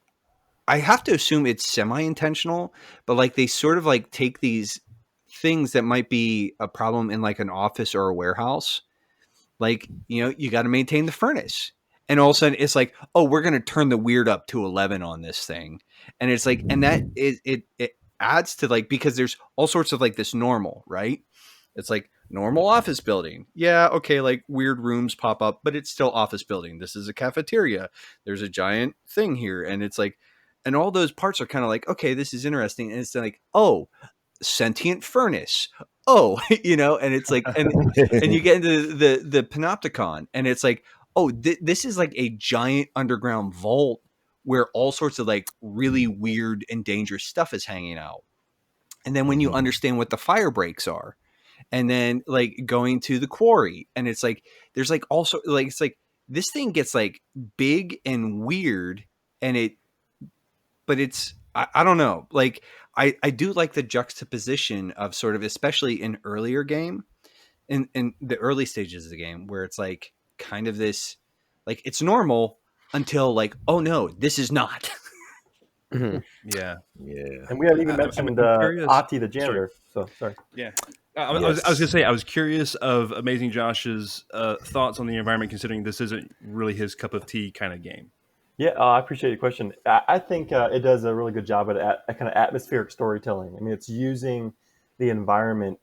have to assume it's semi intentional, but like they sort of like take these things that might be a problem in like an office or a warehouse, like, you got to maintain the furnace, and all of a sudden it's like, oh, we're going to turn the weird up to 11 on this thing, and it's like, and that it adds to like, because there's all sorts of like this normal, right? It's like normal office building, yeah, okay, like weird rooms pop up, but it's still office building. This is a cafeteria, there's a giant thing here, and it's like, and all those parts are kind of like, okay, this is interesting, and it's like, oh, sentient furnace, oh, and it's like, and you get into the panopticon, and it's like, oh, this is like a giant underground vault where all sorts of like really weird and dangerous stuff is hanging out. And then when you understand what the fire breaks are, and then like going to the quarry, and it's like there's like also like, it's like this thing gets like big and weird, and but it's, I don't know, like I do like the juxtaposition of sort of, especially in earlier game, in the early stages of the game, where it's like kind of this, like it's normal until like, oh no, this is not. Mhm. Yeah. And we haven't even I'm mentioned curious. Ati the janitor. So sorry. Yeah. I was going to say, I was curious of Amazing Josh's thoughts on the environment, considering this isn't really his cup of tea kind of game. Yeah, I appreciate your question. I think it does a really good job at kind of atmospheric storytelling. I mean, it's using the environment.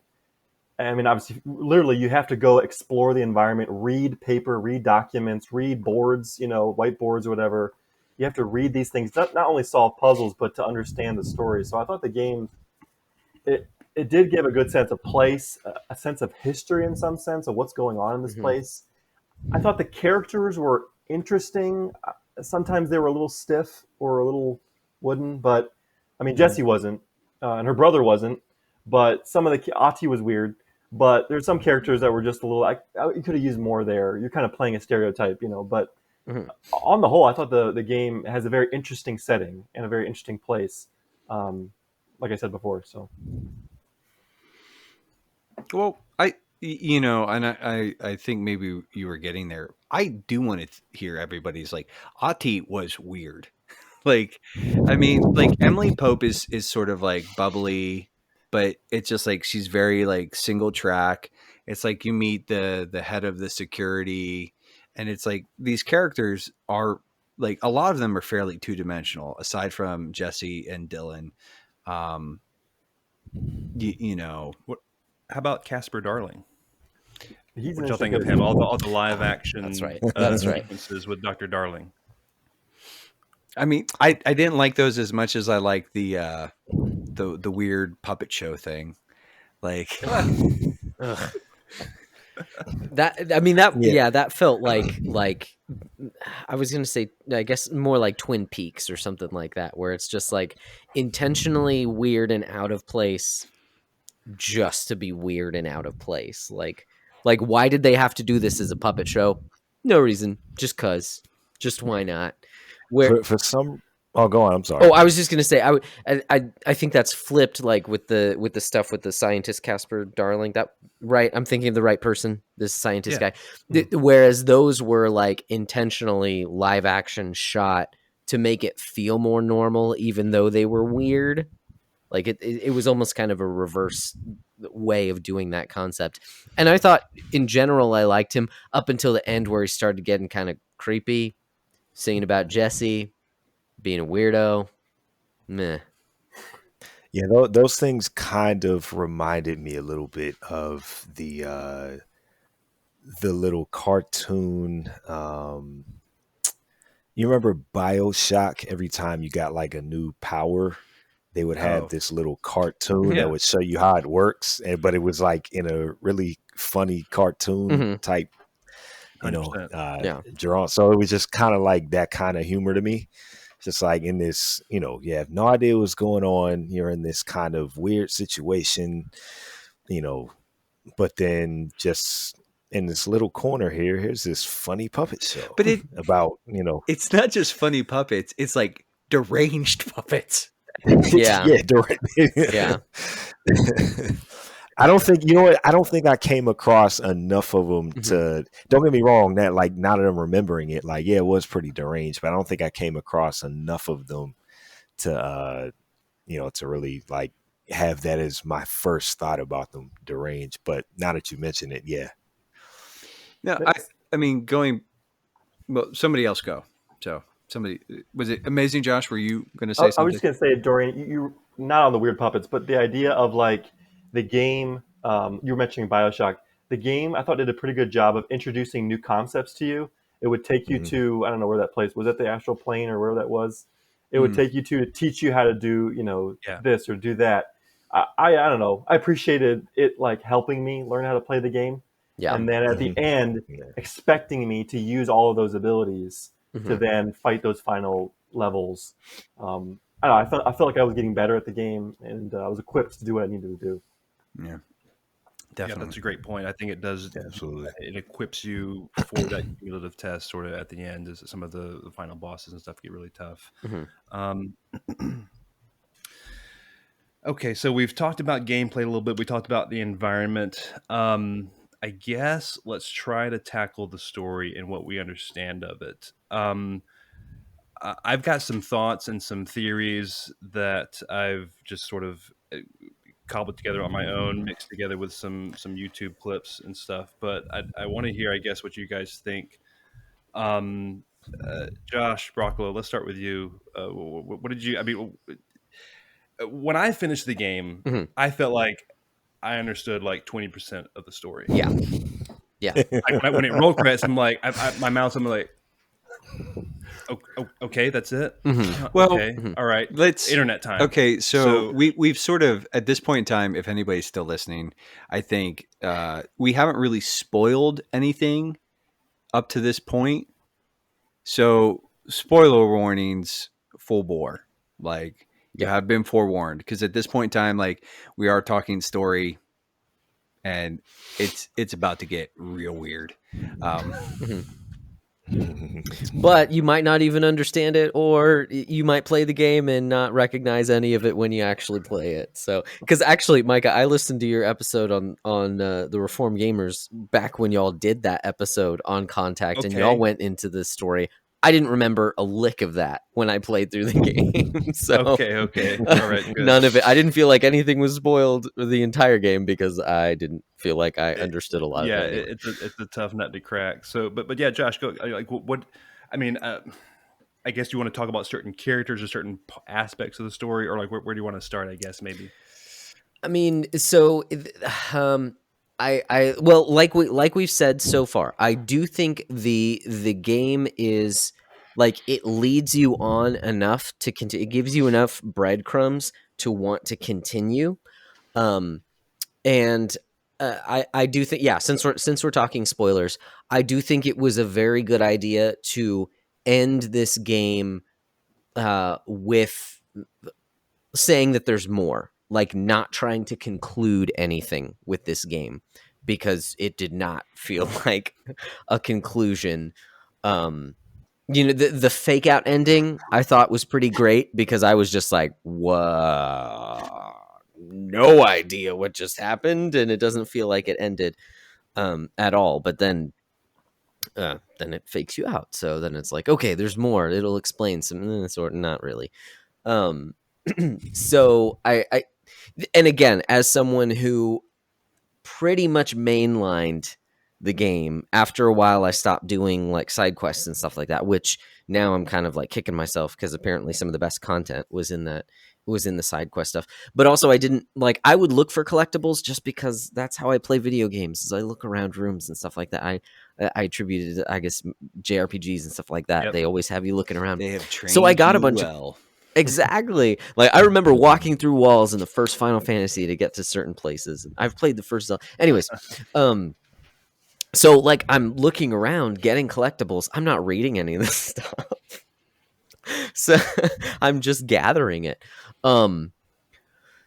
I mean, obviously, literally, you have to go explore the environment, read paper, read documents, read boards, whiteboards or whatever. You have to read these things, not only solve puzzles, but to understand the story. So I thought the game, it did give a good sense of place, a sense of history in some sense of what's going on in this place. I thought the characters were interesting. Sometimes they were a little stiff or a little wooden, but I mean, Jessie wasn't, and her brother wasn't. But some of the Ati was weird. But there's some characters that were just a little like, you could have used more there. You're kind of playing a stereotype, But on the whole, I thought the game has a very interesting setting and a very interesting place. Like I said before, so. Well, and I think maybe you were getting there. I do want to hear everybody's like, Ati was weird. Like, I mean, like Emily Pope is sort of like bubbly, but it's just like she's very like single track. It's like you meet the head of the security, and it's like these characters are like, a lot of them are fairly two dimensional, aside from Jesse and Dylan. Um, you know, How about Casper Darling? He's What y'all think of him? All the live action That's right. That's right. sequences with Dr. Darling. I mean, I didn't like those as much as I like the weird puppet show thing. Like, that, I mean, that felt like I was gonna say, I guess more like Twin Peaks or something like that, where it's just like intentionally weird and out of place just to be weird and out of place. Like why did they have to do this as a puppet show? No reason, just cause, just why not? Where for some, oh, go on. I'm sorry. Oh, I was just gonna say, I think that's flipped, like with the stuff with the scientist Casper Darling. That right? I'm thinking of the right person. This scientist guy. Whereas those were like intentionally live action shot to make it feel more normal, even though they were weird. Like it was almost kind of a reverse way of doing that concept. And I thought in general I liked him up until the end, where he started getting kind of creepy, singing about Jesse being a weirdo. Meh. Yeah, those things kind of reminded me a little bit of the little cartoon. You remember BioShock? Every time you got like a new power, they would have Oh. this little cartoon Yeah. that would show you how it works, but it was like in a really funny cartoon type, 100%. draw. So it was just kind of like that kind of humor to me. Just like in this, you have no idea what's going on. You're in this kind of weird situation, but then just in this little corner here's this funny puppet show. But about, it's not just funny puppets. It's like deranged puppets. Yeah. Yeah. I don't think I don't think I came across enough of them to. Don't get me wrong. That like now that I'm remembering it, like it was pretty deranged, but I don't think I came across enough of them to to really like have that as my first thought about them deranged. But now that you mention it, yeah. No, I mean somebody else go. So somebody, was it amazing, Josh? Were you going to say something? I was just going to say, Dorian, you not on the weird puppets, but the idea of like the game, you were mentioning BioShock. The game, I thought, did a pretty good job of introducing new concepts to you. It would take you to, I don't know where that place was, it the astral plane or where that was? It would take you to teach you how to do, this or do that. I don't know. I appreciated it like helping me learn how to play the game. Yeah. And then at the end, expecting me to use all of those abilities to then fight those final levels. I don't know, I felt like I was getting better at the game, and I was equipped to do what I needed to do. Yeah, definitely. Yeah, that's a great point. I think it does. Absolutely. It equips you for that cumulative test sort of at the end, as some of the final bosses and stuff get really tough. Okay, so we've talked about gameplay a little bit. We talked about the environment. I guess let's try to tackle the story and what we understand of it. I've got some thoughts and some theories that I've just sort of cobbled together on my own, mixed together with some YouTube clips and stuff. But I want to hear, I guess, what you guys think. Josh Broccolo, let's start with you. What did you? I mean, when I finished the game, I felt like I understood like 20% of the story. Yeah. When it rolled credits, I'm like, my mouth's, I'm like, okay, that's it. Well, okay, all right. Let's internet time. Okay, so we've sort of, at this point in time, if anybody's still listening, I think we haven't really spoiled anything up to this point. So spoiler warnings, full bore. Like you have been forewarned, because at this point in time, like we are talking story, and it's about to get real weird. But you might not even understand it, or you might play the game and not recognize any of it when you actually play it. So, because actually, Micah, I listened to your episode on the Reform Gamers back when y'all did that episode on Contact, and y'all went into this story. I didn't remember a lick of that when I played through the game. So okay, all right, good. None of it. I didn't feel like anything was spoiled the entire game because I didn't feel like I understood a lot of it. Yeah, it's a tough nut to crack. So, but yeah, Josh, go. Like, what? I mean, I guess you want to talk about certain characters or certain aspects of the story, or like where do you want to start? I guess maybe. I mean, so I well, like we've said so far, I do think the game is like, it leads you on enough to continue. It gives you enough breadcrumbs to want to continue, and I do think, yeah, since we're talking spoilers, I do think it was a very good idea to end this game with saying that there's more. Like, not trying to conclude anything with this game, because it did not feel like a conclusion. The fake out ending I thought was pretty great, because I was just like, whoa, no idea what just happened, and it doesn't feel like it ended at all. But then it fakes you out, so then it's like, okay, there's more. It'll explain some sort. Not really. So I and again, as someone who pretty much mainlined the game, after a while I stopped doing like side quests and stuff like that, which now I'm kind of like kicking myself, because apparently some of the best content was in the side quest stuff. But also, I would look for collectibles just because that's how I play video games, is I look around rooms and stuff like that. I attributed, I guess, JRPGs and stuff like that. Yep. They always have you looking around. They have trained so I got a bunch of Exactly. Like I remember walking through walls in the first Final Fantasy to get to certain places. I've played the first Zelda. Anyways, so like I'm looking around getting collectibles. I'm not reading any of this stuff. So I'm just gathering it.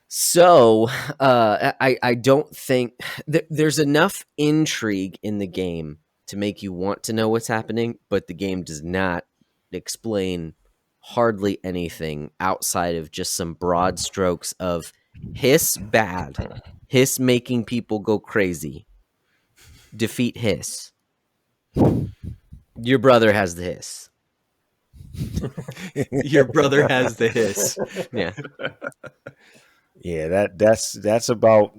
So I don't think there's enough intrigue in the game to make you want to know what's happening, but the game does not explain hardly anything outside of just some broad strokes of hiss bad, hiss making people go crazy, defeat hiss. Your brother has the hiss. Your brother has the hiss. Yeah. Yeah, that's about,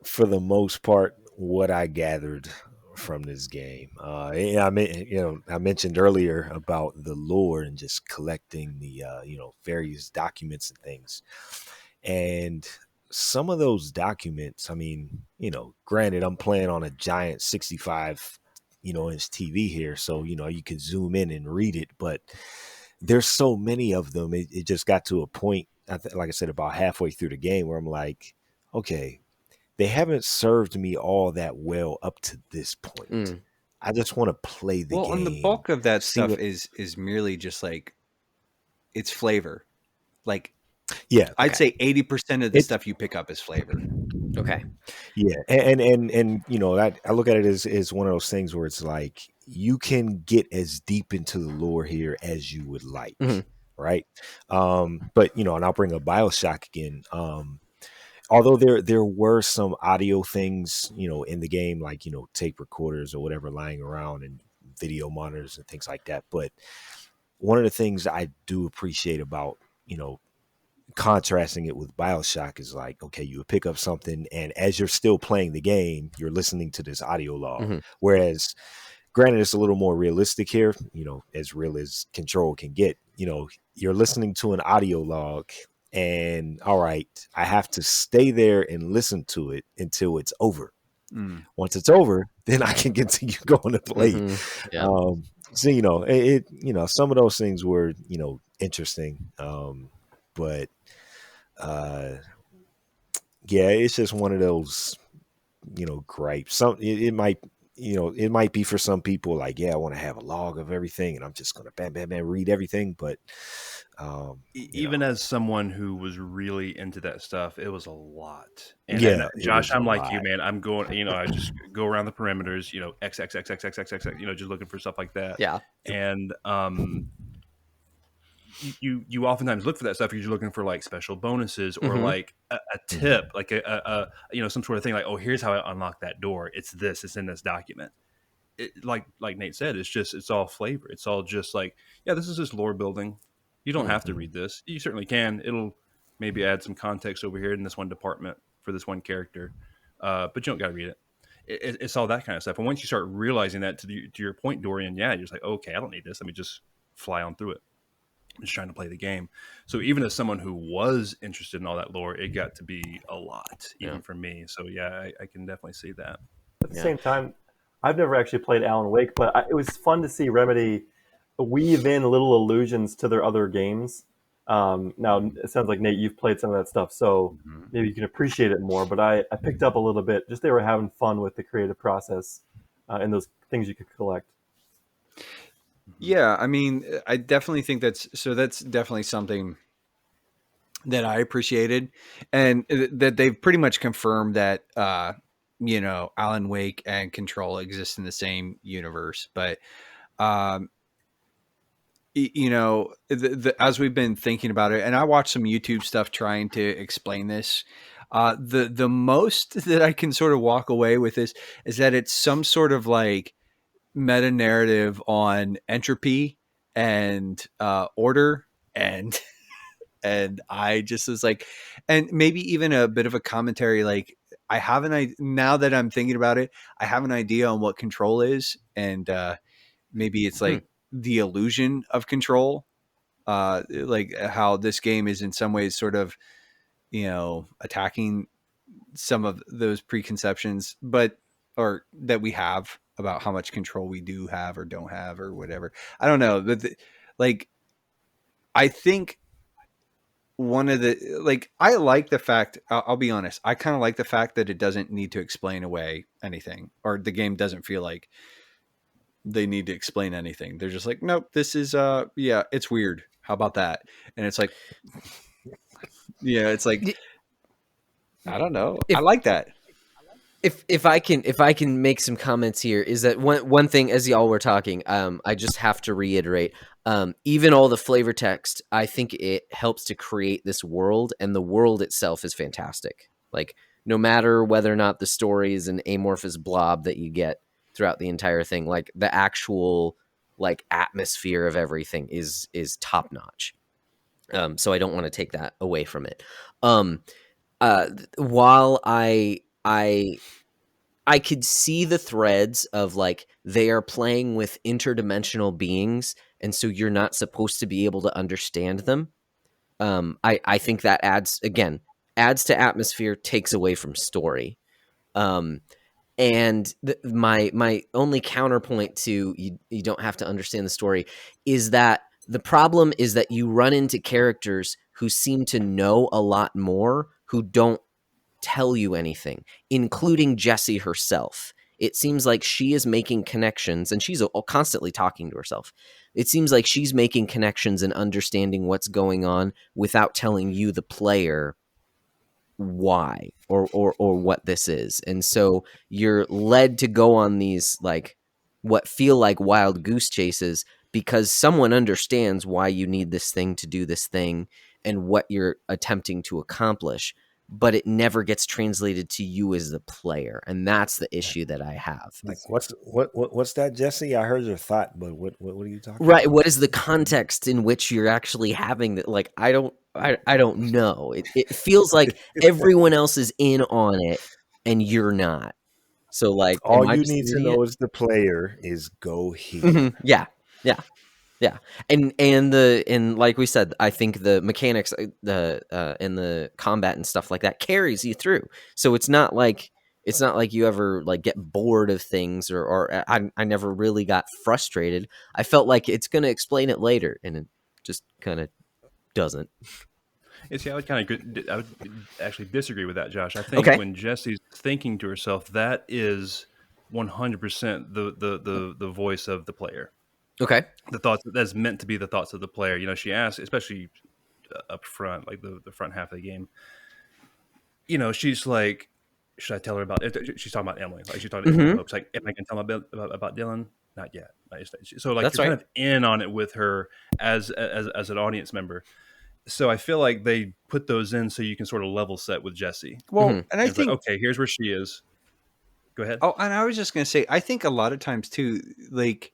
for the most part, what I gathered from this game. Yeah, I mentioned earlier about the lore and just collecting the various documents and things, and some of those documents. I mean, granted, I'm playing on a giant 65 inch TV here, so you can zoom in and read it, but there's so many of them. It just got to a point, like I said, about halfway through the game where I'm like, okay, they haven't served me all that well up to this point. Mm. I just want to play the game. And the bulk of that stuff is merely just like, it's flavor. Like, yeah, I'd say 80% of the stuff you pick up is flavor. Okay. Yeah, and I look at it as one of those things where it's like you can get as deep into the lore here as you would like, right? But and I'll bring up BioShock again. Although there were some audio things, in the game, like tape recorders or whatever lying around and video monitors and things like that. But one of the things I do appreciate about contrasting it with BioShock is like, okay, you would pick up something, and as you're still playing the game, you're listening to this audio log. Whereas, granted, it's a little more realistic here, as real as Control can get. You're listening to an audio log, and all right, I have to stay there and listen to it until it's over. Once it's over, then I can continue going to play. Yeah. So some of those things were interesting, but yeah, it's just one of those gripes. It might be for some people like, yeah, I want to have a log of everything and I'm just gonna bam bam bam read everything, but even as someone who was really into that stuff, it was a lot. And Josh, I'm like you, man. I'm going, I just go around the perimeters, X, X, X, X, X, X, X, just looking for stuff like that. Yeah. And you oftentimes look for that stuff because you're looking for like special bonuses or like a tip, like a some sort of thing, like, oh, here's how I unlock that door. It's in this document. Like Nate said, it's all flavor. It's all just like, yeah, this is just lore building. You don't have to read this. You certainly can. It'll maybe add some context over here in this one department for this one character, but you don't got to read it. It's all that kind of stuff. And once you start realizing that, to your point, Dorian, yeah, you're just like, okay, I don't need this. Let me just fly on through it. I'm just trying to play the game. So even as someone who was interested in all that lore, it got to be a lot, even for me. So yeah, I can definitely see that. At the same time, I've never actually played Alan Wake, but it was fun to see Remedy weave in little allusions to their other games. Now, it sounds like, Nate, you've played some of that stuff, so maybe you can appreciate it more. But I picked up a little bit. Just they were having fun with the creative process and those things you could collect. Yeah, I mean, I definitely think that's definitely something that I appreciated, and that they've pretty much confirmed that Alan Wake and Control exist in the same universe. But as we've been thinking about it, and I watched some YouTube stuff trying to explain this, the most that I can sort of walk away with this is that it's some sort of like meta narrative on entropy and order, and I just was like, and maybe even a bit of a commentary, like, now that I'm thinking about it, I have an idea on what control is, and maybe it's like the illusion of control, like how this game is in some ways sort of attacking some of those preconceptions, or that we have about how much control we do have or don't have or whatever. I don't know, but like, I think one of the, like, I like the fact, I'll be honest, I kind of like the fact that it doesn't need to explain away anything, or the game doesn't feel like they need to explain anything. They're just like, nope, this is yeah, it's weird. How about that? And it's like, yeah, it's like, I don't know. I If like that. if I can make some comments here, is that one thing, as y'all were talking, I just have to reiterate, even all the flavor text, I think it helps to create this world, and the world itself is fantastic. Like, no matter whether or not the story is an amorphous blob that you get throughout the entire thing, like the actual like atmosphere of everything is top notch. So I don't want to take that away from it. While I could see the threads of like they are playing with interdimensional beings, and so you're not supposed to be able to understand them. I think that adds to atmosphere, takes away from story. And my only counterpoint to you don't have to understand the story is that the problem is that you run into characters who seem to know a lot more, who don't tell you anything, including Jessie herself. It seems like she is making connections, and she's constantly talking to herself. It seems like she's making connections and understanding what's going on without telling you, the player, why or what this is. And so you're led to go on these like what feel like wild goose chases because someone understands why you need this thing to do this thing and what you're attempting to accomplish, but it never gets translated to you as the player, and that's the issue that I have. Like, what's that, Jesse? I heard your thought, but what are you talking Right, about? what is the context in which you're actually having that? Like, I don't know. It feels like everyone else is in on it and you're not. So like, All am I you just need an to idiot? know as the player is go here. Mhm. Yeah. And like we said, I think the mechanics, and the combat and stuff like that carries you through. So it's not like you ever like get bored of things, or I never really got frustrated. I felt like it's going to explain it later, and it just kind of doesn't. And see, I would actually disagree with that, Josh. I think Okay. when Jesse's thinking to herself, that is 100% the voice of the player. Okay. The thoughts that's meant to be the thoughts of the player. You know, she asks, especially up front, like the front half of the game. You know, she's like, should I tell her about it? She's talking about Emily. Like she's talking to Emily Hope's like, am I going to tell her about Dylan? Not yet. So like That's you're kind right. of in on it with her as an audience member. So I feel like they put those in so you can sort of level set with Jessie. Well, Mhm. and I It's like, think, okay, here's where she is. Go ahead. oh, and I was just going to say, I think a lot of times too, like,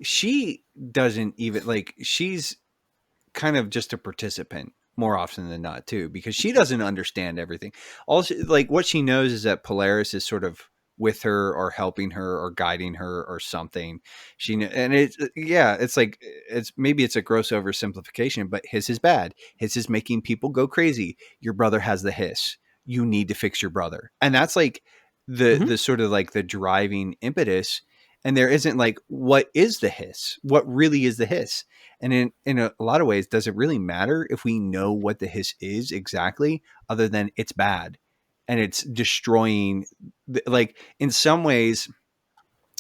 she doesn't even, like, she's kind of just a participant more often than not too, because she doesn't understand everything. Also, like, what she knows is that Polaris is sort of with her or helping her or guiding her or something. And it's, yeah, it's like, maybe it's a gross oversimplification, but his is bad. His is making people go crazy. Your brother has the hiss. You need to fix your brother. And that's like the sort of like the driving impetus. And there isn't like, what is the hiss? What really is the hiss? And in a lot of ways, does it really matter if we know what the hiss is exactly, other than it's bad and it's destroying, like, in some ways.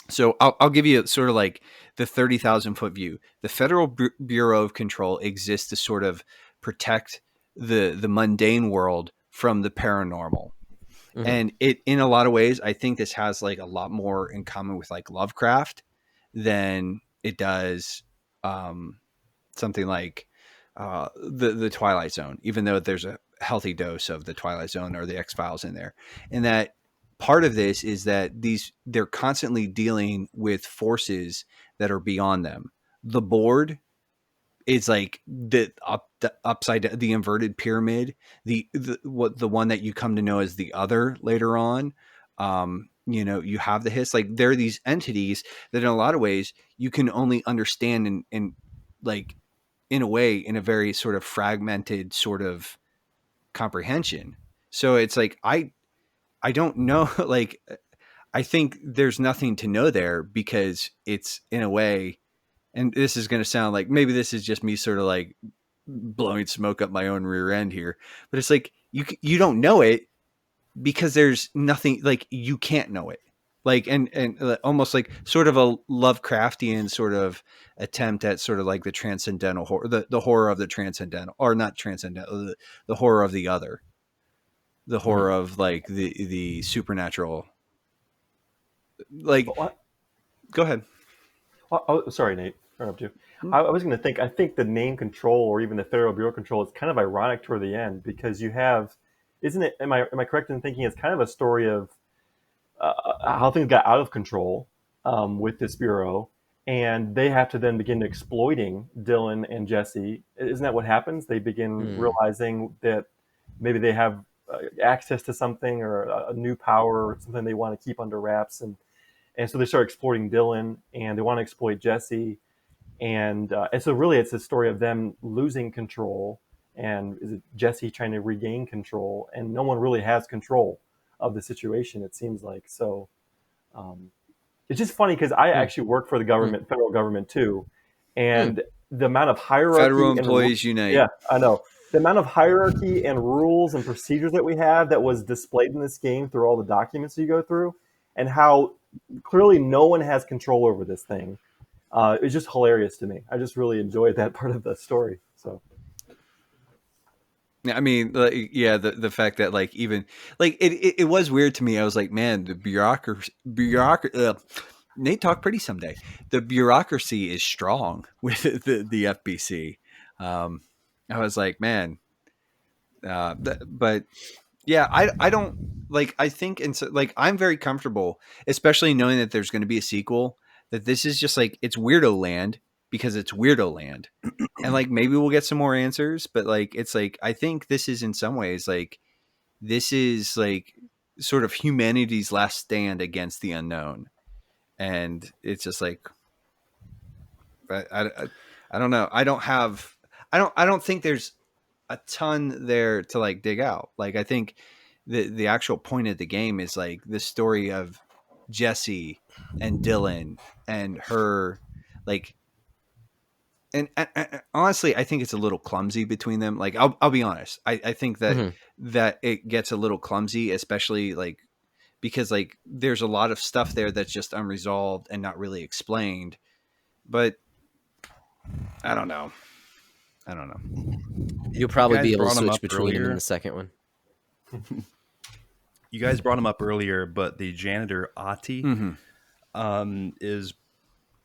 So I'll give you sort of like the 30,000-foot view. The Federal Bureau of Control exists to sort of protect the mundane world from the paranormal. And it, in a lot of ways, I think this has like a lot more in common with like Lovecraft than it does something like the Twilight Zone, even though there's a healthy dose of the Twilight Zone or the X-Files in there. And that part of this is that they're constantly dealing with forces that are beyond them. The board is like the upside down, the inverted pyramid, the one that you come to know as the other later on. You know, you have the hiss. Like, there are these entities that in a lot of ways you can only understand in like, in a way, in a very sort of fragmented sort of comprehension. So it's like, I don't know. Like, I think there's nothing to know there, because it's, in a way, and this is going to sound like, maybe this is just me sort of like blowing smoke up my own rear end here, but it's like you don't know it because there's nothing, like you can't know it. Like and almost like sort of a Lovecraftian sort of attempt at sort of like the transcendental horror, the horror of the transcendental, or not transcendental, the horror of the other, the horror of like the supernatural. Like, What? go ahead. Oh, sorry, Nate. Interrupt you. I was going to think. I think the name control, or even the Federal Bureau control, is kind of ironic toward the end because you have, isn't it? Am I correct in thinking it's kind of a story of how things got out of control with this bureau, and they have to then begin exploiting Dylan and Jesse. Isn't that what happens? They begin realizing that maybe they have access to something or a new power or something they want to keep under wraps, and so they start exploiting Dylan, and they want to exploit Jesse, and so really it's a story of them losing control, and is it Jesse trying to regain control, and no one really has control of the situation, it seems like. So it's just funny because I actually work for the government, federal government too, and the amount of hierarchy Federal and employees unite. Yeah, I know. The amount of hierarchy and rules and procedures that we have that was displayed in this game through all the documents you go through, and how clearly no one has control over this thing. It's just hilarious to me. I just really enjoyed that part of the story. So. I mean, like, yeah, the fact that like even like it was weird to me. I was like, man, the bureaucracy. Nate, talk pretty someday. The bureaucracy is strong with the FBC. I was like, man, but yeah, I don't like. I think and so, like I'm very comfortable, especially knowing that there's going to be a sequel. That this is just like it's Weirdo Land because it's Weirdo Land, and like maybe we'll get some more answers. But like it's like I think this is in some ways like this is like sort of humanity's last stand against the unknown, and it's just like I don't know. I don't think there's a ton there to like dig out. Like I think the actual point of the game is like the story of Jesse and Dylan and her, like, and honestly, I think it's a little clumsy between them. Like I'll be honest. I think that that it gets a little clumsy, especially like because like there's a lot of stuff there that's just unresolved and not really explained. But I don't know. You'll probably be able to brought 'em switch up between them in earlier. the second one. You guys brought him up earlier, but the janitor Ati is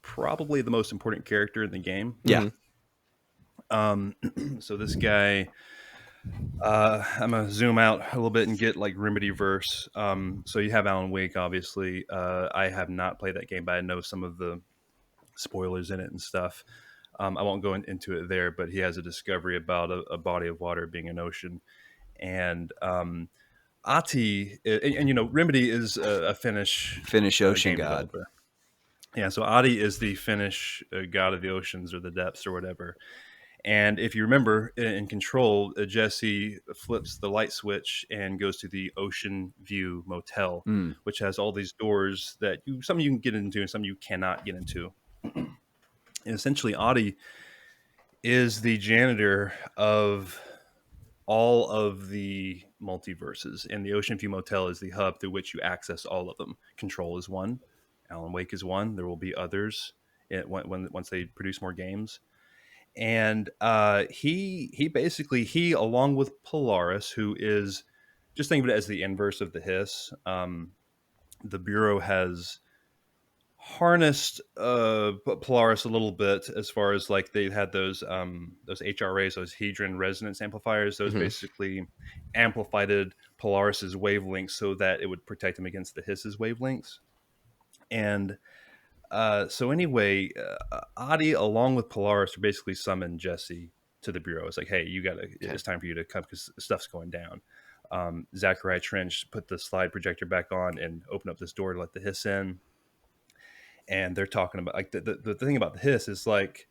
probably the most important character in the game. Yeah. So this guy, I'm gonna zoom out a little bit and get like Remedy verse. So you have Alan Wake, obviously. I have not played that game, but I know some of the spoilers in it and stuff. I won't go into it there, but he has a discovery about a body of water being an ocean, and Ati, and you know, Remedy is a Finnish ocean game god. developer. Yeah, so Ati is the Finnish god of the oceans or the depths or whatever. And if you remember in Control, Jesse flips the light switch and goes to the Ocean View Motel, which has all these doors that some you can get into and some you cannot get into. And essentially, Ati is the janitor of all of the multiverses, and the Ocean View Motel is the hub through which you access all of them. Control is one, Alan Wake is one. There will be others once they produce more games. And he basically along with Polaris, who is just think of it as the inverse of the Hiss. The Bureau has harnessed Polaris a little bit as far as like they had those HRAs, those Hedron resonance amplifiers. Those basically amplified Polaris's wavelengths so that it would protect them against the Hiss's wavelengths. And so anyway, Adi along with Polaris basically summoned Jesse to the Bureau. It's like, hey, it's time for you to come because stuff's going down. Zachariah Trench put the slide projector back on and opened up this door to let the Hiss in. And they're talking about like the thing about the Hiss is like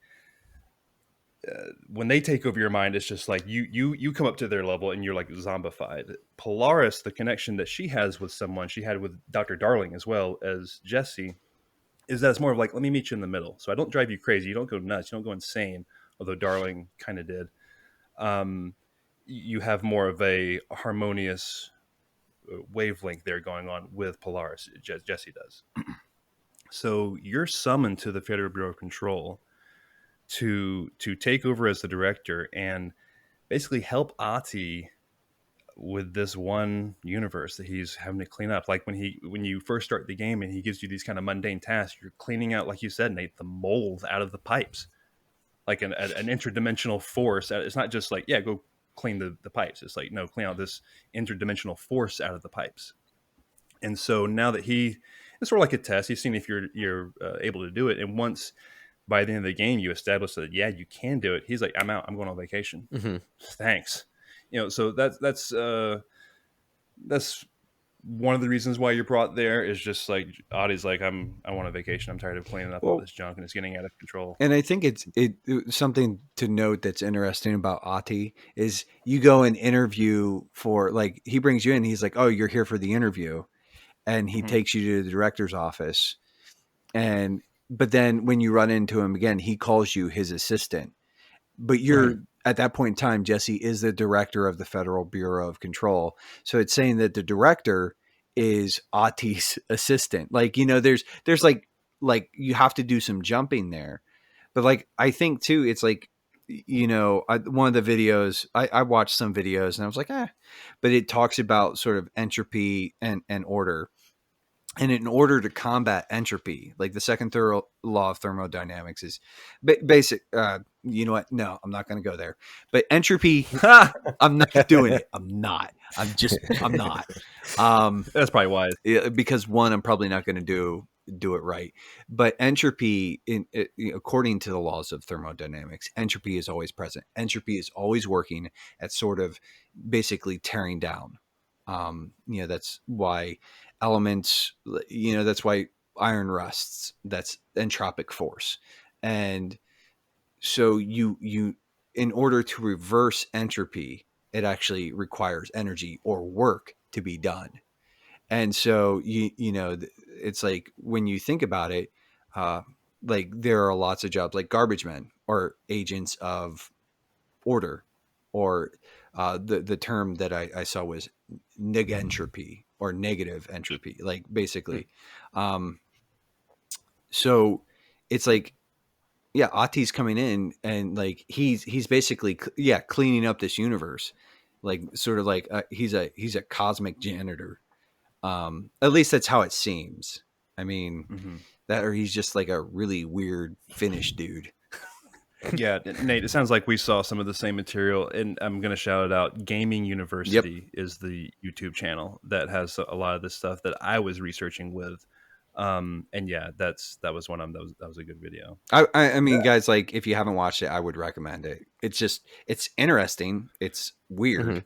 when they take over your mind, it's just like you come up to their level and you're like zombified. Polaris, the connection that she has with someone she had with Dr. Darling as well as Jesse, is that it's more of like, let me meet you in the middle. So I don't drive you crazy. You don't go nuts. You don't go insane. Although Darling kind of did. you have more of a harmonious wavelength there going on with Polaris. Jesse does. So you're summoned to the Federal Bureau of Control to take over as the director and basically help Ati with this one universe that he's having to clean up. Like when you first start the game and he gives you these kind of mundane tasks, you're cleaning out, like you said, Nate, the mold out of the pipes, like an interdimensional force. It's not just like, yeah, go clean the pipes. It's like, no, clean out this interdimensional force out of the pipes. And so now that it's sort of like a test, he's seeing if you're able to do it. And once by the end of the game, you establish that, yeah, you can do it. He's like, I'm out. I'm going on vacation. Mm-hmm. Thanks. So that's one of the reasons why you're brought there, is just like Adi's like, I want a vacation. I'm tired of cleaning up all this junk and it's getting out of control. And I think it's something to note that's interesting about Ati is you go and interview for, like, he brings you in. He's like, oh, you're here for the interview. And he takes you to the director's office. But then when you run into him again, he calls you his assistant. But you're at that point in time, Jesse is the director of the Federal Bureau of Control. So it's saying that the director is Ati's assistant. Like, there's like you have to do some jumping there. But like, I think too, it's like, one of the videos, I watched some videos and I was like, but it talks about sort of entropy and order. And in order to combat entropy, like the second law of thermodynamics is basic. You know what? No, I'm not going to go there. But entropy, I'm not doing it. I'm not. That's probably wise. Because one, I'm probably not going to do it right. But entropy, according to the laws of thermodynamics, entropy is always present. Entropy is always working at sort of basically tearing down. That's why elements, that's why iron rusts. That's entropic force. And so you in order to reverse entropy, it actually requires energy or work to be done. And so it's like, when you think about it, like there are lots of jobs like garbage men or agents of order, or the term that I saw was negentropy or negative entropy, like basically. So it's like, yeah, Ati's coming in and like he's basically cleaning up this universe, like sort of like he's a cosmic janitor. At least that's how it seems. I mean, that, or he's just like a really weird Finnish dude. Yeah, Nate, it sounds like we saw some of the same material, and I'm going to shout it out. Gaming University is the YouTube channel that has a lot of this stuff that I was researching with. And yeah, that was one of them. That was a good video. I mean, guys, like, if you haven't watched it, I would recommend it. It's interesting. It's weird.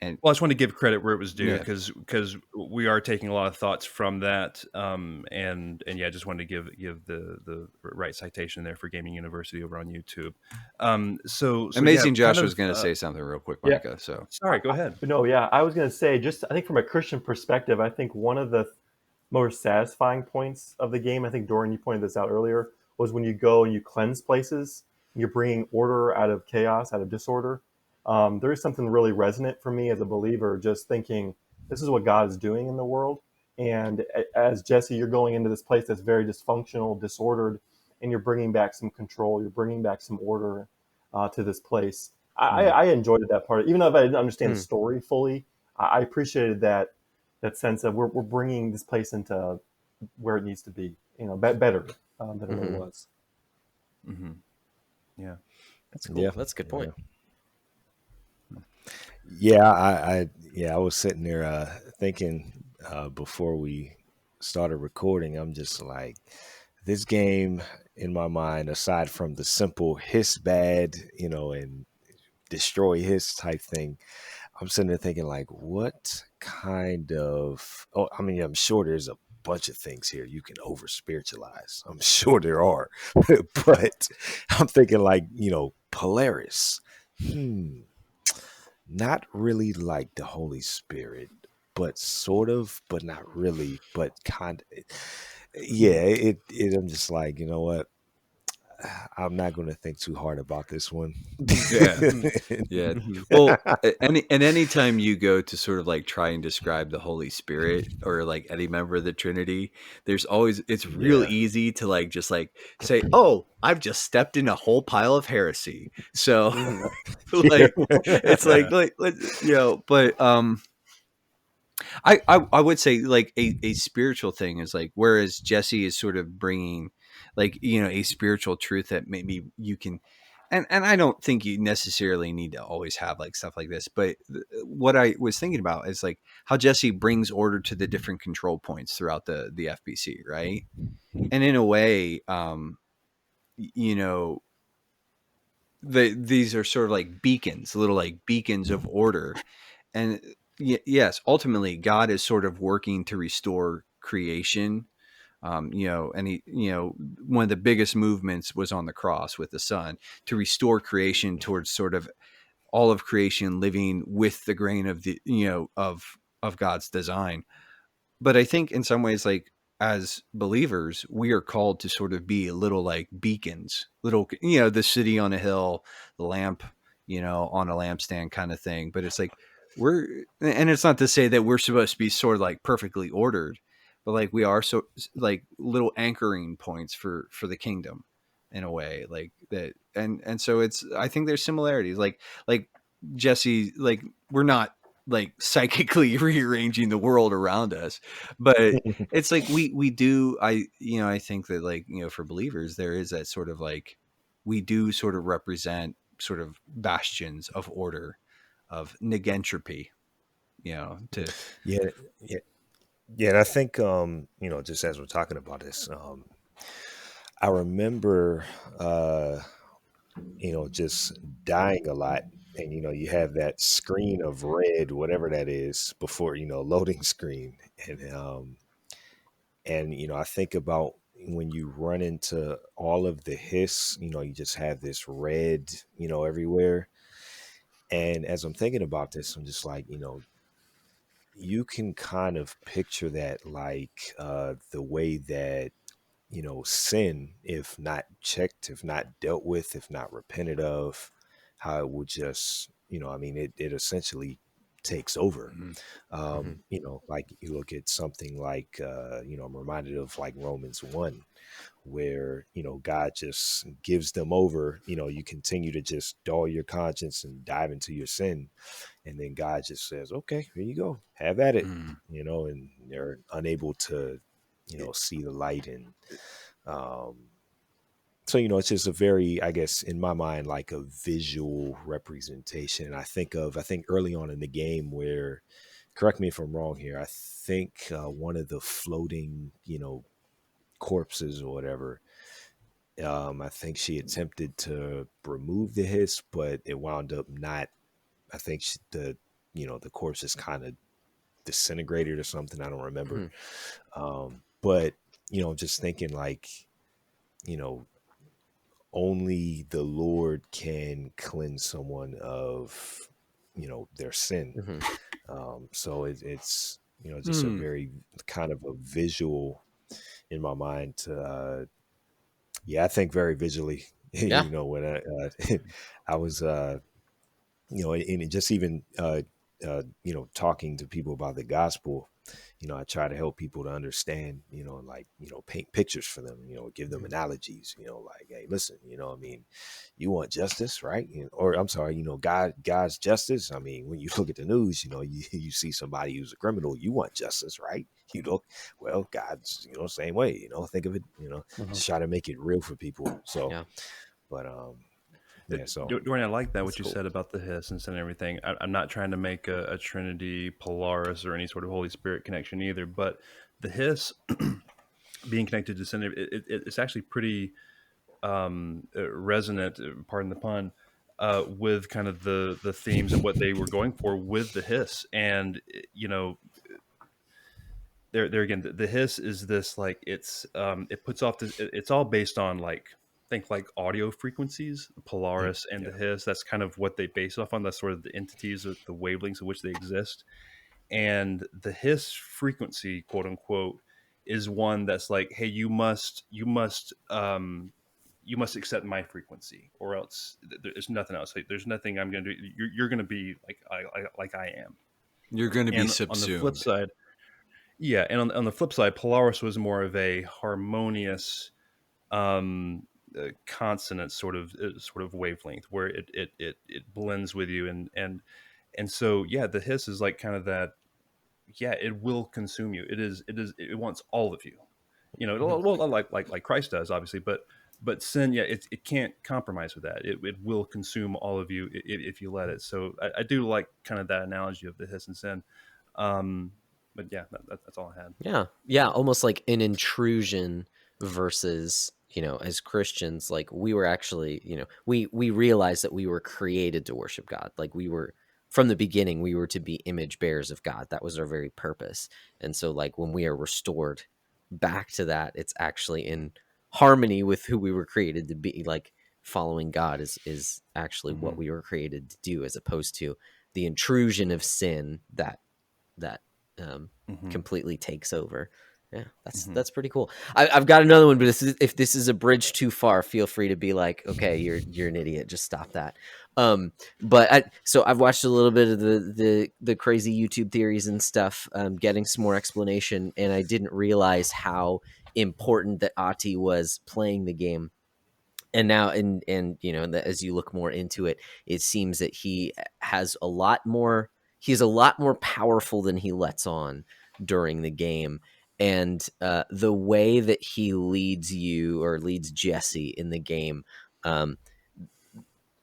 And well, I just want to give credit where it was due, because we are taking a lot of thoughts from that. And yeah, I just wanted to give the right citation there for Gaming University over on YouTube. So Amazing Josh was going to say something real quick, Micah. Yeah. So sorry, go ahead. No, yeah, I was going to say, just I think from a Christian perspective, I think one of the most satisfying points of the game, I think Dorian, you pointed this out earlier, was when you go and you cleanse places, you're bringing order out of chaos, out of disorder. There is something really resonant for me as a believer, just thinking this is what God is doing in the world. And as Jesse, you're going into this place that's very dysfunctional, disordered, and you're bringing back some control. You're bringing back some order to this place. I enjoyed that part. Even though I didn't understand the story fully, I appreciated that sense of we're bringing this place into where it needs to be, better than it really was. Mm-hmm. Yeah. That's cool. Yeah. That's a good point. Yeah, I was sitting there thinking before we started recording, I'm just like, this game in my mind, aside from the simple hiss bad, and destroy hiss type thing, I'm sitting there thinking like, what kind of, I'm sure there's a bunch of things here you can over spiritualize. I'm sure there are, but I'm thinking like, Polaris, not really like the Holy Spirit, but sort of, but not really, but kind of. Yeah, I'm just like, you know what? I'm not going to think too hard about this one. Yeah. Yeah. Well, any time you go to sort of like try and describe the Holy Spirit or like any member of the Trinity, there's always it's real Yeah. easy to like just like say, "Oh, I've just stepped in a whole pile of heresy." So like it's Yeah. like but I would say like a spiritual thing is like whereas Jesse is sort of bringing like a spiritual truth that maybe you can and I don't think you necessarily need to always have like stuff like this, but what I was thinking about is like how Jesse brings order to the different control points throughout the FBC, right? And in a way, you know, these are sort of like beacons, little like beacons of order. And yes, ultimately God is sort of working to restore creation. And he, one of the biggest movements was on the cross with the Son to restore creation towards sort of all of creation living with the grain of the, of God's design. But I think in some ways, like as believers, we are called to sort of be little like beacons, little, the city on a hill, the lamp, on a lampstand kind of thing. But it's like and it's not to say that we're supposed to be sort of like perfectly ordered, but like we are so like little anchoring points for the kingdom in a way like that. And so I think there's similarities like Jesse, like we're not like psychically rearranging the world around us, but it's like we do I think that like for believers there is that sort of like we do sort of represent sort of bastions of order, of negentropy, to Yeah, yeah, yeah. And I think, just as we're talking about this, I remember, just dying a lot. And, you have that screen of red, whatever that is, before, loading screen. And I think about when you run into all of the hiss, you just have this red, everywhere. And as I'm thinking about this, I'm just like, you can kind of picture that like the way that sin, if not checked, if not dealt with, if not repented of, how it would just, I mean, it essentially takes over. Mhm. Like you look at something like, I'm reminded of like Romans 1, where, God just gives them over, you continue to just dull your conscience and dive into your sin. And then God just says, okay, here you go, have at it, Mm. and they're unable to, see the light. And um, so, it's just a very, I guess, in my mind, like a visual representation. And I think early on in the game where, correct me if I'm wrong here, I think one of the floating, corpses or whatever, I think she attempted to remove the hiss, but it wound up not. I think the corpse is kind of disintegrated or something. I don't remember. But just thinking like, you know, only the Lord can cleanse someone of, their sin. So it's just a Mm. very kind of a visual in my mind to, yeah, I think very visually, Yeah. when I was, and it just even, talking to people about the gospel, I try to help people to understand, like, paint pictures for them, give them analogies, like, hey, listen, I mean, you want justice, right? Or I'm sorry, God's justice. I mean, when you look at the news, you see somebody who's a criminal, you want justice, right? Well, God's, same way, think of it, Uh-huh. just try to make it real for people. So, Yeah. but, yeah, so Dorian, I like that that's what you cool. said about the hiss and sin and everything. I'm not trying to make a Trinity, Polaris, or any sort of Holy Spirit connection either. But the hiss being connected to sin, it's actually pretty resonant. Pardon the pun. With kind of the themes and what they were going for with the hiss, and there again, the hiss is this like it puts off this. It's all based on like think like audio frequencies, the Polaris and Yeah. the hiss. That's kind of what they base off on. That's sort of the entities, or the wavelengths in which they exist. And the hiss frequency, quote unquote, is one that's like, hey, you must you must accept my frequency, or else there's nothing else. Like, there's nothing I'm going to do. You're going to be like I am. You're going to be And on the flip subsumed. side, yeah, and on the flip side, Polaris was more of a harmonious, consonant sort of wavelength where it blends with you, and so yeah, the hiss is like kind of that. Yeah, it will consume you. It wants all of you. You know, well, like Christ does, obviously, but sin, yeah, it can't compromise with that. It will consume all of you if you let it. So I do like kind of that analogy of the hiss and sin. But yeah, that's all I had. Yeah, almost like an intrusion versus, as Christians, like we were actually, we realized that we were created to worship God. Like we were from the beginning, we were to be image bearers of God. That was our very purpose. And so like when we are restored back to that, it's actually in harmony with who we were created to be. Like following God is actually what we were created to do, as opposed to the intrusion of sin that completely takes over. Yeah, that's pretty cool. I've got another one, but if this is a bridge too far, feel free to be like, okay, you're an idiot, just stop that. But so I've watched a little bit of the crazy YouTube theories and stuff, getting some more explanation, and I didn't realize how important that Ati was playing the game. And now, and as you look more into it, it seems that he has a lot more. He's a lot more powerful than he lets on during the game, and the way that he leads you or leads Jesse in the game.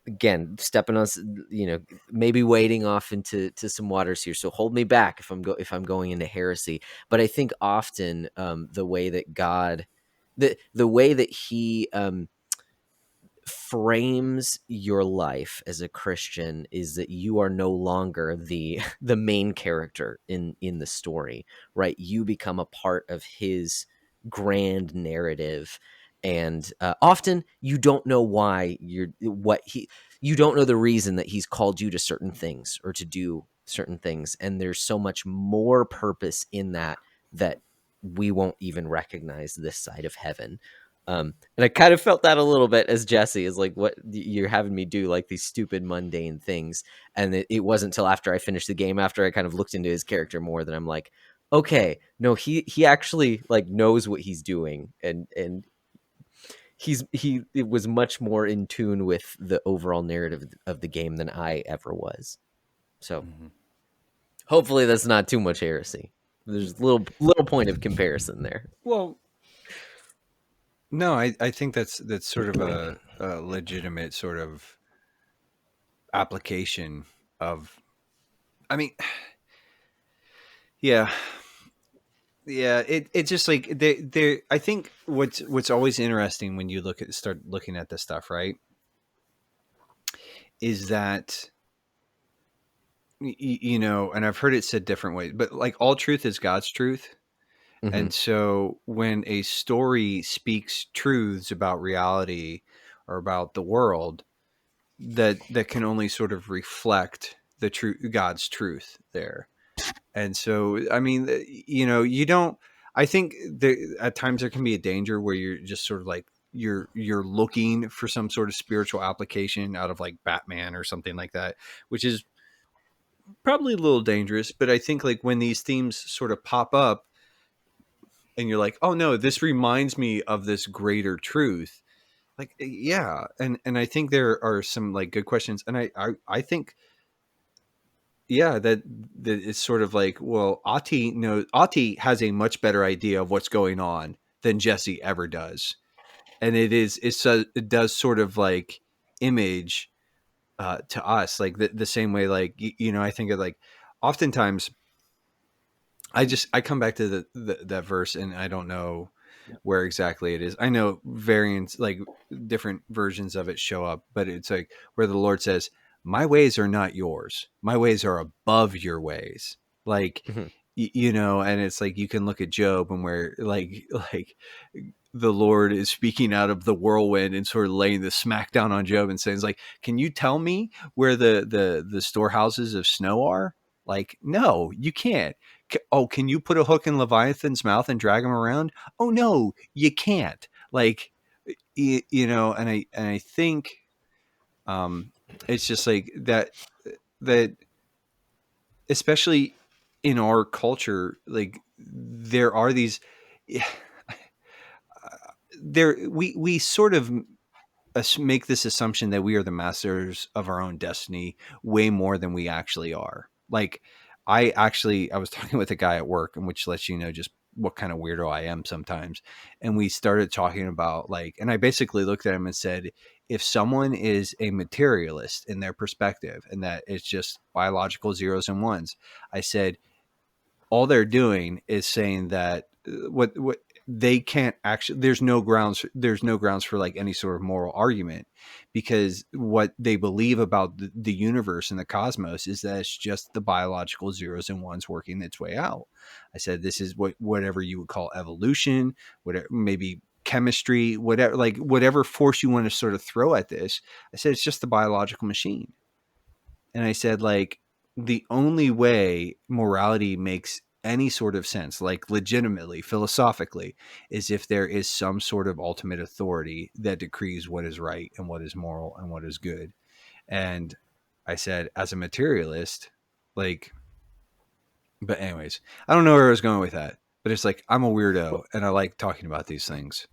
Again, stepping on, maybe wading off into some waters here. So hold me back if I'm going into heresy. But I think often the way that God, the way that he frames your life as a Christian is that you are no longer the main character in the story, right? You become a part of his grand narrative, and often you don't know why you don't know the reason that he's called you to certain things or to do certain things, and there's so much more purpose in that we won't even recognize this side of heaven. And I kind of felt that a little bit as Jesse is like, what you're having me do, like these stupid mundane things. And it wasn't until after I finished the game, after I kind of looked into his character more, that I'm like, okay, no, he actually like knows what he's doing. And it was much more in tune with the overall narrative of the game than I ever was. So hopefully that's not too much heresy. There's a little point of comparison there. Well, no, I think that's sort of a legitimate sort of application of, I mean, yeah, it's just like they I think what's always interesting when you start looking at this stuff, right, is that and I've heard it said different ways, but like all truth is God's truth. Mm-hmm. And so when a story speaks truths about reality or about the world, that can only sort of reflect the God's truth there. And so, I mean, you don't, I think at times there can be a danger where you're just sort of like, you're looking for some sort of spiritual application out of like Batman or something like that, which is probably a little dangerous. But I think like when these themes sort of pop up, and you're like, oh no, this reminds me of this greater truth. Like, yeah. And I think there are some like good questions. And I think, yeah, that it's sort of like, well, Ati has a much better idea of what's going on than Jesse ever does. And it does sort of like image to us, like the same way, like, I think of like oftentimes I come back to that verse and I don't know where exactly it is. I know variants, like different versions of it show up, but it's like where the Lord says, my ways are not yours. My ways are above your ways. Like, and it's like, you can look at Job and where like the Lord is speaking out of the whirlwind and sort of laying the smack down on Job and saying, like, can you tell me where the storehouses of snow are? Like, no, you can't. Oh, can you put a hook in Leviathan's mouth and drag him around? Oh, no, you can't. Like, you know, and I think it's just like that especially in our culture, like there are these there we sort of make this assumption that we are the masters of our own destiny way more than we actually are. Like I was talking with a guy at work, and which lets you know just what kind of weirdo I am sometimes. And we started talking about like, and I basically looked at him and said, if someone is a materialist in their perspective and that it's just biological zeros and ones, I said, all they're doing is saying that what they can't actually, there's no grounds for like any sort of moral argument, because what they believe about the universe and the cosmos is that it's just the biological zeros and ones working its way out. I said this is whatever you would call evolution, whatever, maybe chemistry, whatever, like whatever force you want to sort of throw at this. I said it's just the biological machine. And I said, like, the only way morality makes any sort of sense, like legitimately, philosophically, is if there is some sort of ultimate authority that decrees what is right and what is moral and what is good. And I said, as a materialist, like, but anyways, I don't know where I was going with that, but it's like, I'm a weirdo and I like talking about these things.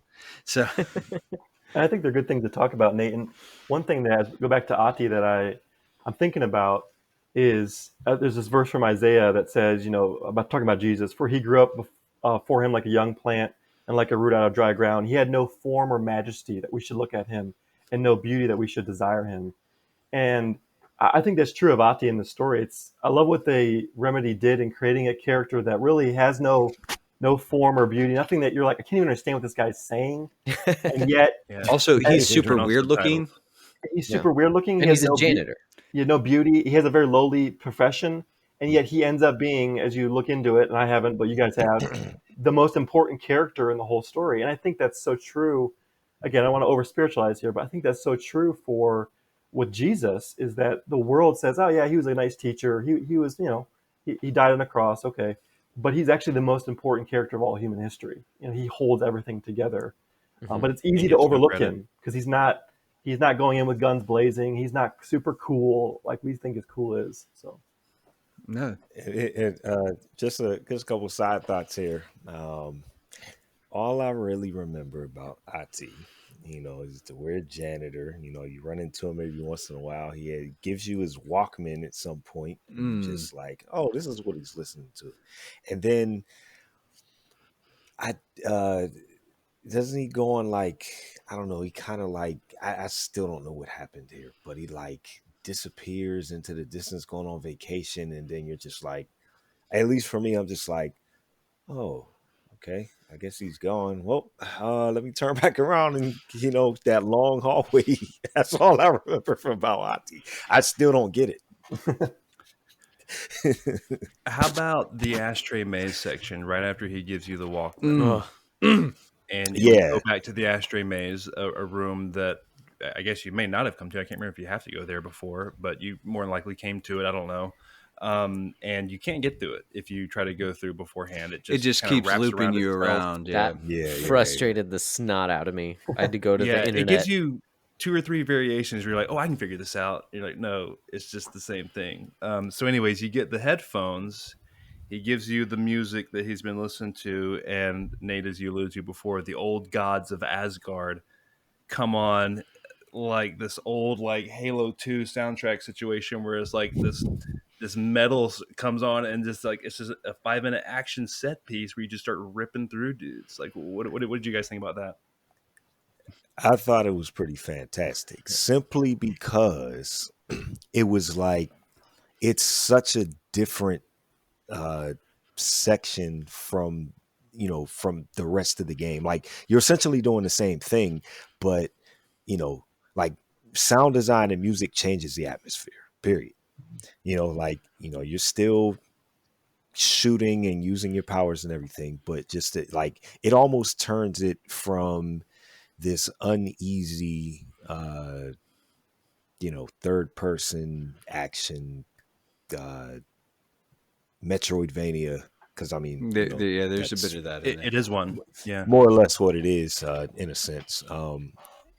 So, And I think they're good things to talk about, Nate. And one thing that go back to Ati that I'm thinking about is there's this verse from Isaiah that says, you know, about talking about Jesus, for he grew up for him like a young plant and like a root out of dry ground. He had no form or majesty that we should look at him, and no beauty that we should desire him. And I think that's true of Ati in the story. I love what the Remedy did in creating a character that really has no form or beauty, nothing that you're like, I can't even understand what this guy's saying, and yet Yeah. also, You he's can super turn on weird looking. subtitles. he's Yeah. super weird looking. And he's a janitor. He had no beauty. He has a very lowly profession, and yet he ends up being, as you look into it, and I haven't, but you guys have, the most important character in the whole story. And I think that's so true. Again, I don't want to over spiritualize here, but I think that's so true for with Jesus, is that the world says, oh yeah, he was a nice teacher. He was, you know, he died on a cross, okay, but he's actually the most important character of all human history. You know, he holds everything together. But it's He easy to gets no overlook credit. him because he's not going in with guns blazing. He's not super cool like we think his cool is. So No, Just a couple side thoughts here. All I really remember about Ati, you know, is the weird janitor. You know, you run into him every once in a while. Gives you his Walkman at some point, and you're just like, oh, this is what he's listening to. And then I doesn't he go on like, I don't know, he kind of like, I still don't know what happened here, but he like disappears into the distance going on vacation, and then you're just like, at least for me, I'm just like, oh, okay, I guess he's gone. Well, let me turn back around, and you know, that long hallway. That's all I remember from Bawati. I still don't get it. How about the ashtray maze section right after he gives you the Walkman? Ugh. And you Yeah. go back to the ashtray maze, a room that I guess you may not have come to. I can't remember if you have to go there before, but you more than likely came to it. I don't know. And you can't get through it if you try to go through beforehand. It just kind of keeps wraps looping around you itself. around. Yeah. That Yeah. frustrated the snot out of me. I had to go to Yeah, the it internet. gives you 2 or 3 variations where you're like, oh, I can figure this out. You're like, no, it's just the same thing. So anyways, you get the headphones. He gives you the music that he's been listening to, and Nate, as you alluded to before, the old gods of Asgard come on, like this old like Halo 2 soundtrack situation where it's like this metal comes on, and just like it's just a 5-minute action set piece where you just start ripping through dudes. Like, what did you guys think about that? I thought it was pretty fantastic, simply because it was like, it's such a different section from, you know, from the rest of the game. Like, you're essentially doing the same thing, but you know, like, sound design and music changes the atmosphere, period. You know, like, you know, you're still shooting and using your powers and everything, but just like, it almost turns it from this uneasy you know, third person action uh Metroidvania because I mean, yeah, there's a bit of that in there. It is one, yeah, more or less what it is, in a sense.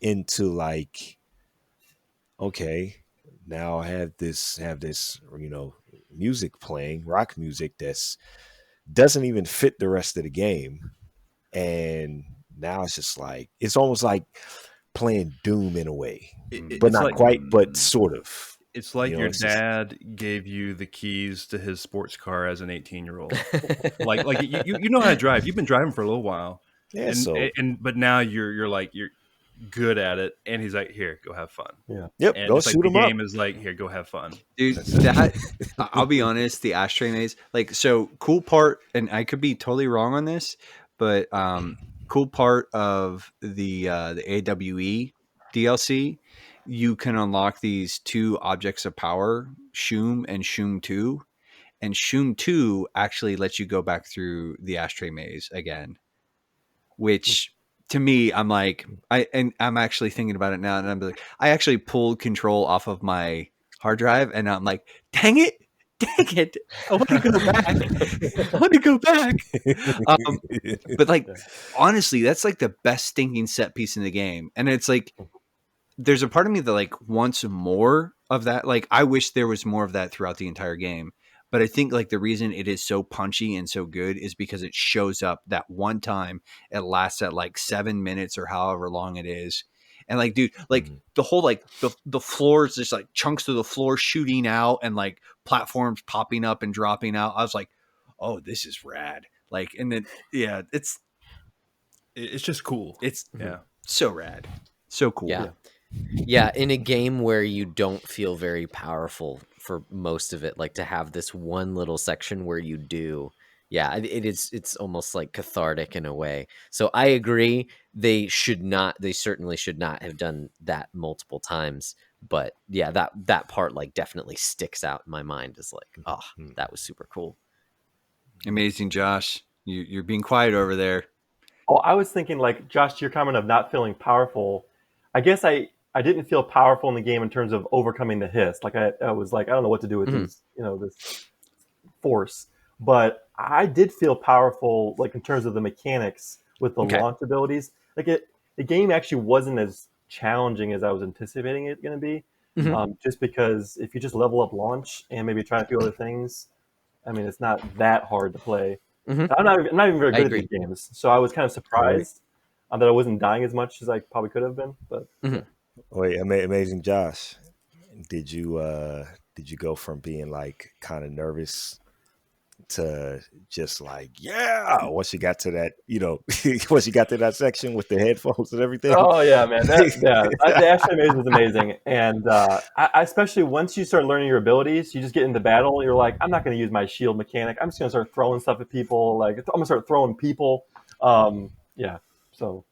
Into like, okay, now I have this music playing, rock music that's doesn't even fit the rest of the game, and now it's just like it's almost like playing Doom in a way, but it's not like quite, but sort of. it's like your It's just, dad gave you the keys to his sports car as an 18-year-old. like you know how to drive. You've been driving for a little while, yeah. and but now you're good at it, and he's like, here, go have fun. Yeah. Yep, And go it's like shoot the him up. game is like, here, go have fun. Dude, that I'll be honest, the ashtray maze, like, so cool part, and I could be totally wrong on this, but cool part of the AWE DLC, you can unlock these 2 objects of power, Shoom and Shoom 2, and Shoom 2 actually lets you go back through the ashtray maze again, which to me, I'm like, I'm actually thinking about it now, and I'm like, I actually pulled control off of my hard drive, and I'm like, dang it, I want to go back, I want to go back. But like, honestly, that's like the best stinking set piece in the game, and it's like, there's a part of me that like wants more of that. Like, I wish there was more of that throughout the entire game. But I think like the reason it is so punchy and so good is because it shows up that one time. It lasts at like 7 minutes or however long it is. And like, dude, like the whole, like the floors, just like chunks of the floor shooting out and like platforms popping up and dropping out. I was like, oh, this is rad. Like, and then, yeah, it's just cool. It's yeah, so rad. So cool. Yeah. Yeah, in a game where you don't feel very powerful for most of it, like to have this one little section where you do, yeah, it's almost like cathartic in a way. So I agree, they certainly should not have done that multiple times. But yeah, that part like definitely sticks out in my mind as like, oh, that was super cool. Amazing, Josh. You're being quiet over there. Oh, I was thinking, like, Josh, to your comment of not feeling powerful, I guess I didn't feel powerful in the game in terms of overcoming the hiss. Like, I was like, I don't know what to do with these, this force. But I did feel powerful, like, in terms of the mechanics with the launch abilities. Like, the game actually wasn't as challenging as I was anticipating it going to be. Just because if you just level up launch and maybe try a few other things, I mean, it's not that hard to play. I'm not even very good at these games, so I was kind of surprised that I wasn't dying as much as I probably could have been. But wait, amazing, Josh. Did you go from being like kind of nervous to just like, yeah, once you got to that, once you got to that section with the headphones and everything? Oh yeah, man, the Ashtray Maze was amazing, and I especially once you start learning your abilities, you just get into battle. You're like, I'm not going to use my shield mechanic. I'm just going to start throwing stuff at people. Like, I'm going to start throwing people. Yeah, so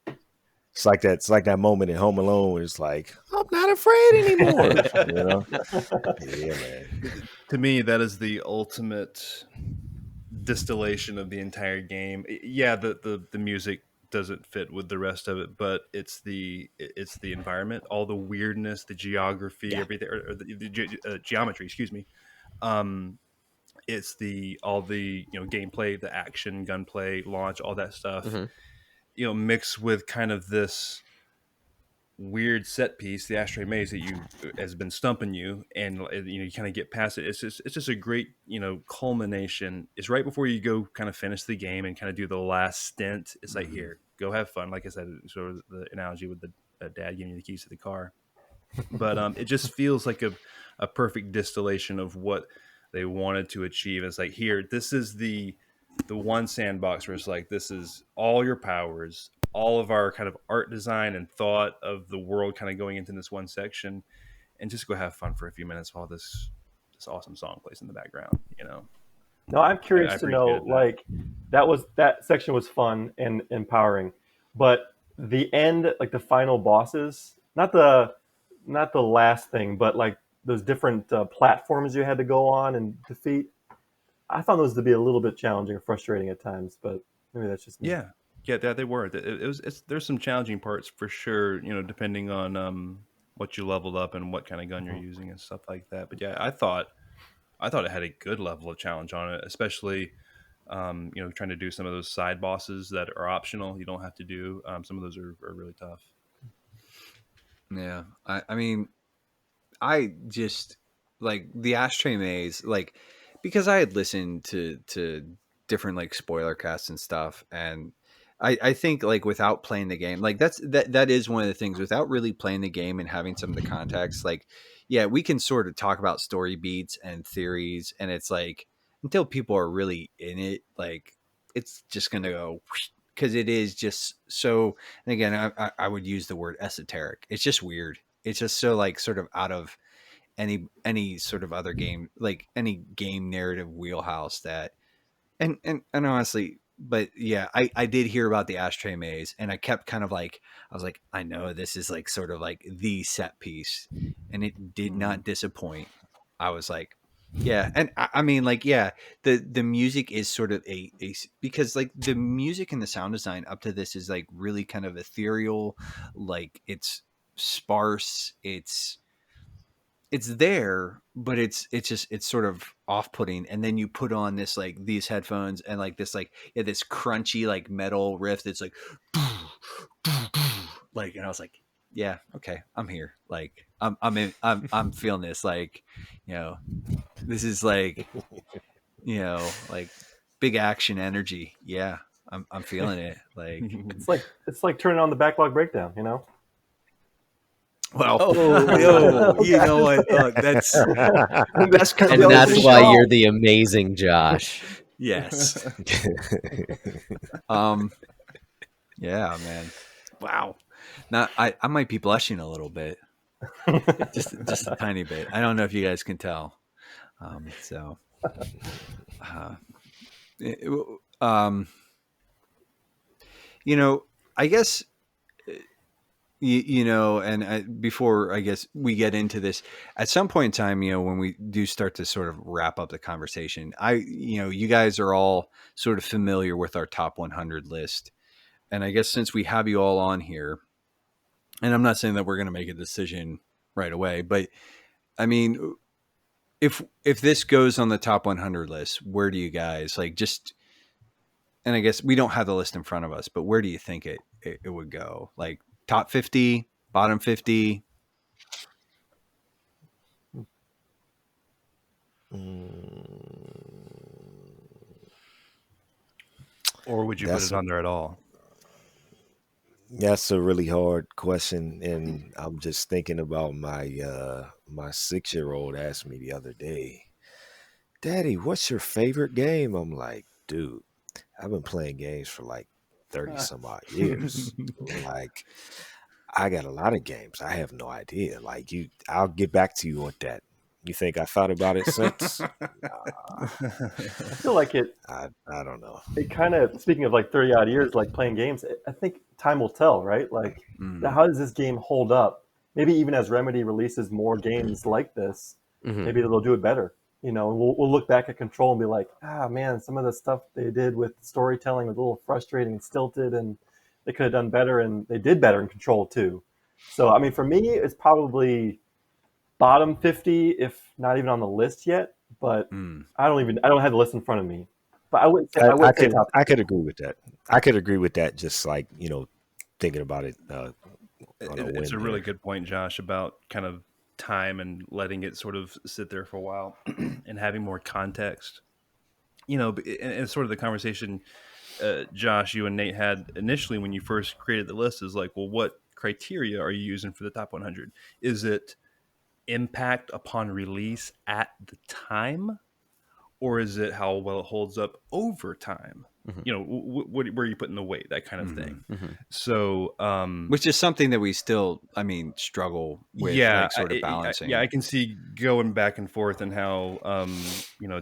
it's like that. It's like that moment in Home Alone where it's like, I'm not afraid anymore. Yeah, man. To me, that is the ultimate distillation of the entire game. Yeah, the music doesn't fit with the rest of it, but it's the environment, all the weirdness, the geography, everything, or the geometry. Excuse me. It's all the gameplay, the action, gunplay, launch, all that stuff. Mixed with kind of this weird set piece, the Ashtray Maze, that has been stumping you, and you kind of get past it. It's just a great culmination. It's right before you go kind of finish the game and kind of do the last stint. It's like, here, go have fun. Like I said, sort of the analogy with the dad giving you the keys to the car. But it just feels like a perfect distillation of what they wanted to achieve. It's like, here, this is the one sandbox where it's like, this is all your powers, all of our kind of art design and thought of the world kind of going into this one section, and just go have fun for a few minutes while this awesome song plays in the background. No, I'm curious to know, like, that section was fun and empowering, but the end, like the final bosses, not the last thing, but like those different platforms you had to go on and defeat, I found those to be a little bit challenging or frustrating at times, but maybe that's just me. Yeah, they were. There's some challenging parts for sure, depending on what you leveled up and what kind of gun you're using and stuff like that. But yeah, I thought it had a good level of challenge on it, especially Trying to do some of those side bosses that are optional. You don't have to do. Some of those are really tough. Yeah. I mean, I just like the Ashtray Maze, like, because I had listened to different like spoiler casts and stuff, and I think like without playing the game, like that is one of the things, without really playing the game and having some of the context, like, yeah, we can sort of talk about story beats and theories, and it's like until people are really in it, like it's just gonna go, because it is just so. And again, I would use the word esoteric. It's just weird. It's just so like sort of out of any sort of other game, like any game narrative wheelhouse that. And honestly, but yeah, I did hear about the Ashtray Maze, and I kept kind of like, I was like, I know this is like sort of like the set piece, and it did not disappoint. I was like, yeah. And I mean, like, yeah, the music is sort of a because like the music and the sound design up to this is like really kind of ethereal, like it's sparse, it's there, but it's just it's sort of off-putting. And then you put on this like these headphones and like this like, yeah, this crunchy like metal riff that's like like, and I was like, yeah, okay, I'm here. Like I'm feeling this, like, this is like, like big action energy. Yeah, I'm feeling it. Like, It's like turning on the backlog breakdown, you know. well, Oh, you know what? That's kind and of that's why you're the amazing Josh. yes. Yeah, man. Wow. Now I might be blushing a little bit, just a tiny bit. I don't know if you guys can tell. So, it- um, I guess and before I guess we get into this, at some point in time, when we do start to sort of wrap up the conversation, you guys are all sort of familiar with our top 100 list, and I guess since we have you all on here, and I'm not saying that we're going to make a decision right away, but I mean, if this goes on the top 100 list, where do you guys like just? And I guess we don't have the list in front of us, but where do you think it would go? Like top 50, bottom 50? Or would you put it on there at all? That's a really hard question, and I'm just thinking about my 6-year-old asked me the other day, "Daddy, what's your favorite game?" I'm like, "Dude, I've been playing games for like 30 some odd years. Like, I got a lot of games. I have no idea. Like, I'll get back to you on that. You think I thought about it since? I feel like I don't know. it kind of, speaking of like 30 odd years, like playing games, I think time will tell, right? Like, how does this game hold up? Maybe even as Remedy releases more games like this, maybe they'll do it better. And we'll look back at Control and be like, man, some of the stuff they did with storytelling was a little frustrating and stilted, and they could have done better, and they did better in Control too. So, I mean, for me, it's probably bottom 50, if not even on the list yet. But I don't have the list in front of me. But I wouldn't say top. I could agree with that. I could agree with that. Just like thinking about it. It's a really good point, Josh, about kind of time and letting it sort of sit there for a while and having more context. And sort of the conversation, Josh, you and Nate had initially when you first created the list is like, well, what criteria are you using for the top 100? Is it impact upon release at the time, or is it how well it holds up over time? Where are you putting the weight, that kind of thing. So which is something that we still, I mean, struggle with, like sort of balancing. I can see going back and forth and how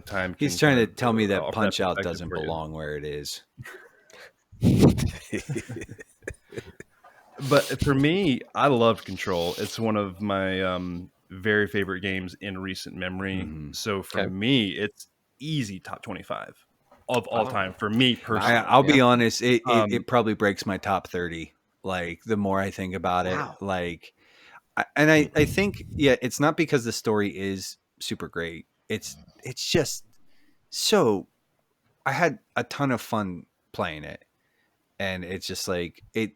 time he's trying to tell me that Punch Out doesn't belong where it is. But for me, I love Control. It's one of my very favorite games in recent memory. So for me, it's easy top 25 of all time for me personally. I'll be honest, it probably breaks my top 30. Like the more I think about it, like, I think, yeah, it's not because the story is super great. It's just so I had a ton of fun playing it, and it's just like it.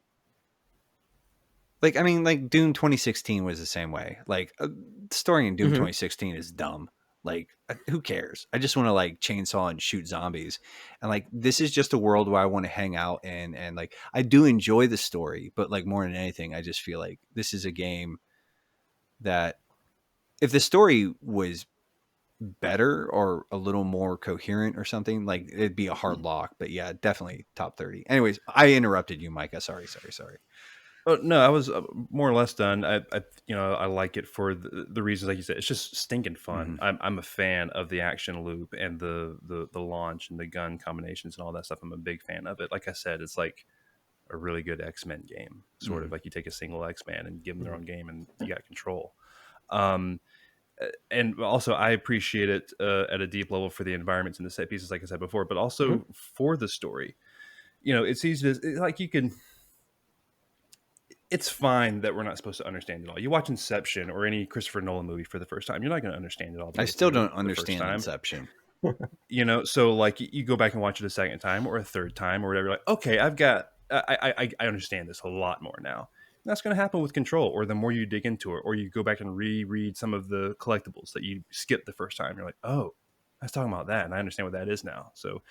Like, I mean, like Doom 2016 was the same way. Like, the story in Doom 2016 is dumb. Like, who cares? I just want to like chainsaw and shoot zombies. And like, this is just a world where I want to hang out in. And like, I do enjoy the story, but like more than anything, I just feel like this is a game that if the story was better or a little more coherent or something, like it'd be a hard lock. But yeah, definitely top 30. Anyways, I interrupted you, Micah. Sorry. Oh no, I was more or less done. I like it for the reasons like you said. It's just stinking fun. I'm a fan of the action loop and the launch and the gun combinations and all that stuff. I'm a big fan of it. Like I said, it's like a really good X-Men game. Sort of like you take a single X-Man and give them their own game, and you got control. And also, I appreciate it at a deep level for the environments and the set pieces, like I said before, but also for the story. It's easy to like you can. It's fine that we're not supposed to understand it all. You watch Inception or any Christopher Nolan movie for the first time, you're not going to understand it all. I still don't understand Inception. So like you go back and watch it a second time or a third time or whatever. Like, okay, I understand this a lot more now. And that's going to happen with Control, or the more you dig into it, or you go back and reread some of the collectibles that you skipped the first time. You're like, oh, I was talking about that, and I understand what that is now. So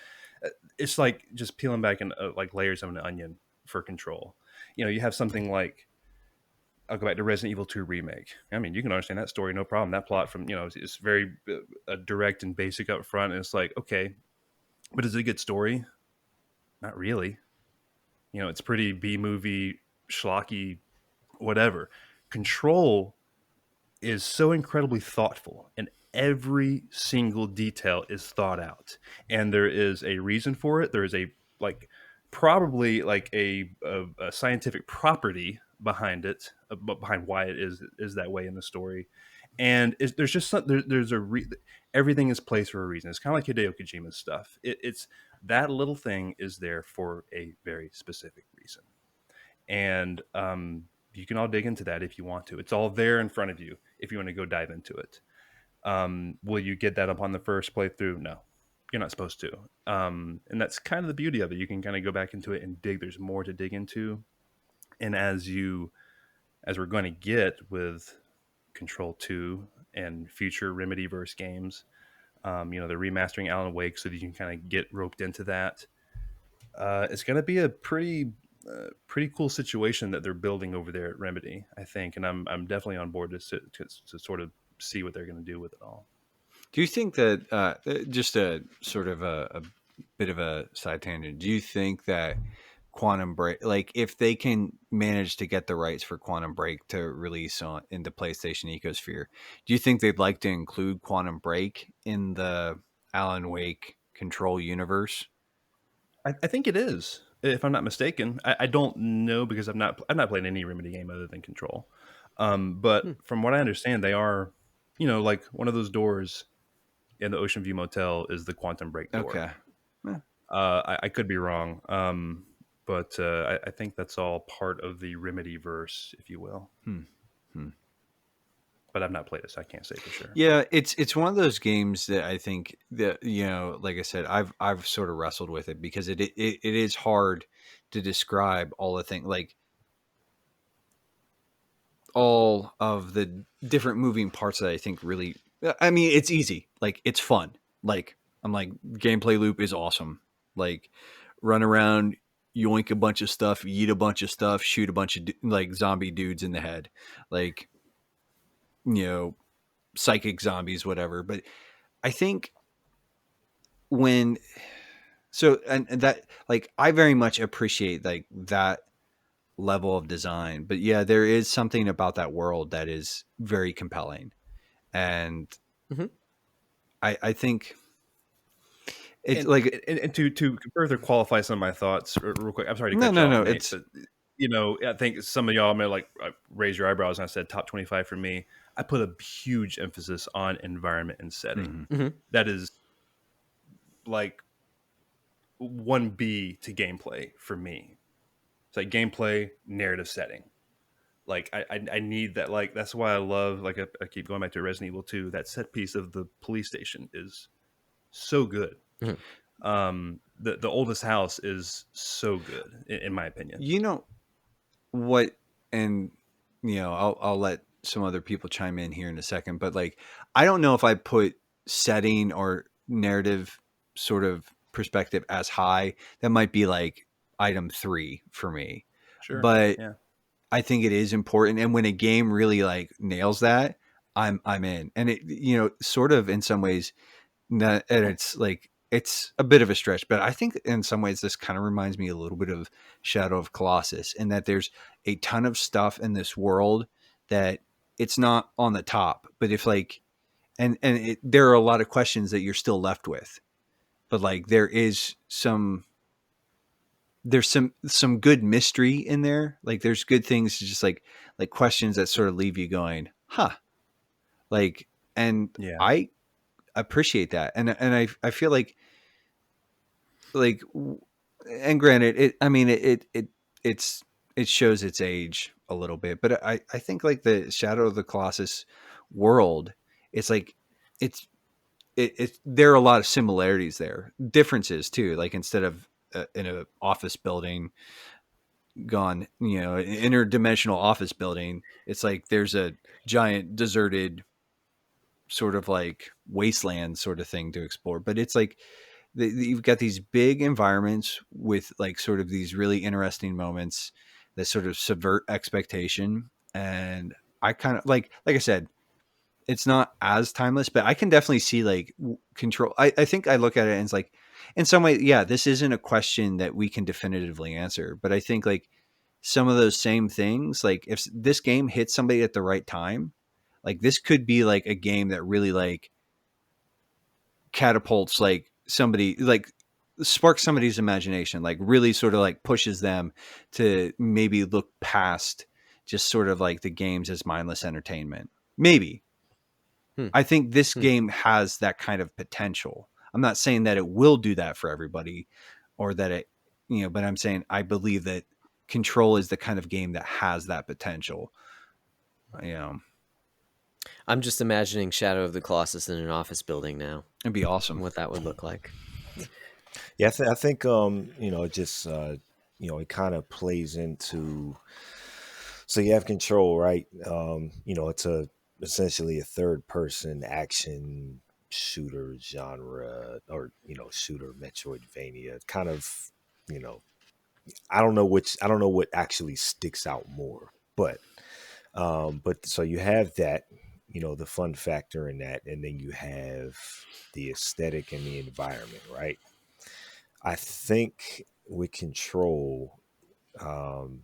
it's like just peeling back like layers of an onion for Control. You have something like, I'll go back to Resident Evil 2 Remake. I mean, you can understand that story, no problem. That plot it's very direct and basic up front. And it's like, okay, but is it a good story? Not really. It's pretty B-movie, schlocky, whatever. Control is so incredibly thoughtful, and every single detail is thought out. And there is a reason for it. There is probably a scientific property behind it, behind why it is that way in the story. And there's just there's everything is placed for a reason. It's kind of like Hideo Kojima's stuff. It's that little thing is there for a very specific reason, and you can all dig into that if you want to. It's all there in front of you if you want to go dive into it. Will you get that up on the first playthrough? No, you're not supposed to. And that's kind of the beauty of it. You can kind of go back into it and dig. There's more to dig into. And as we're going to get with Control 2 and future Remedyverse games, they're remastering Alan Wake so that you can kind of get roped into that. It's going to be a pretty cool situation that they're building over there at Remedy, I think. And I'm definitely on board to sort of see what they're going to do with it all. Do you think that just a sort of a bit of a side tangent? Do you think that Quantum Break, like if they can manage to get the rights for Quantum Break to release into PlayStation Ecosphere, do you think they'd like to include Quantum Break in the Alan Wake Control universe? I think it is, if I'm not mistaken. I don't know because I've not played any Remedy game other than Control. But from what I understand, they are, like one of those doors in the Ocean View Motel is the Quantum Break door. Okay. Yeah. I could be wrong. But I think that's all part of the Remedyverse, if you will. But I've not played it, so I can't say for sure. Yeah, it's one of those games that I think that, like I said, I've sort of wrestled with it because it is hard to describe all the things, like all of the different moving parts that I think really. I mean, it's easy, like it's fun. Like I'm like, gameplay loop is awesome. Like run around, yoink a bunch of stuff, eat a bunch of stuff, shoot a bunch of like zombie dudes in the head, like psychic zombies, whatever. But I think and that, like, I very much appreciate like that level of design. But yeah, there is something about that world that is very compelling, and I think it's and to further qualify some of my thoughts real quick. I'm sorry to cut you off, Nate, but I think some of y'all may raise your eyebrows when I said top 25 for me. I put a huge emphasis on environment and setting. That is like 1B to gameplay for me. It's like gameplay, narrative setting. Like I need that. Like that's why I love. Like I keep going back to Resident Evil 2. That set piece of the police station is so good. The oldest house is so good in my opinion. You know what? And I'll let some other people chime in here in a second, but like, I don't know if I put setting or narrative sort of perspective as high. That might be like item 3 for me, Sure. but Yeah. I think it is important. And when a game really like nails that, I'm in. And it, sort of in some ways, and it's like, it's a bit of a stretch, but I think in some ways this kind of reminds me a little bit of Shadow of Colossus, in that there's a ton of stuff in this world that it's not on the top, but if like, there are a lot of questions that you're still left with, but like there's some good mystery in there. Like there's good things, just like questions that sort of leave you going, huh? Like, and Yeah. I appreciate that, and I feel like, and granted, it's it shows its age a little bit, but I think like the Shadow of the Colossus world, it's like it's there are a lot of similarities there, differences too. Like instead of in a office building gone, interdimensional office building, it's like there's a giant deserted sort of like wasteland sort of thing to explore. But it's like you've got these big environments with like sort of these really interesting moments that sort of subvert expectation. And I kind of like I said, it's not as timeless, but I can definitely see like control. I think I look at it and it's like, in some way, yeah, this isn't a question that we can definitively answer, but I think like some of those same things, like if this game hits somebody at the right time, like this could be like a game that really like catapults like somebody, like sparks somebody's imagination, like really sort of like pushes them to maybe look past just sort of like the games as mindless entertainment. Maybe. Hmm. I think this game has that kind of potential. I'm not saying that it will do that for everybody, or that it, but I'm saying I believe that Control is the kind of game that has that potential. I'm just imagining Shadow of the Colossus in an office building now. It'd be awesome. What that would look like. Yeah, I think it just it kind of plays into. So you have Control, right? It's essentially a third person action shooter genre, or shooter Metroidvania kind of. You know, I don't know what actually sticks out more, but so you have that, the fun factor in that, and then you have the aesthetic and the environment, right? I think with Control, um,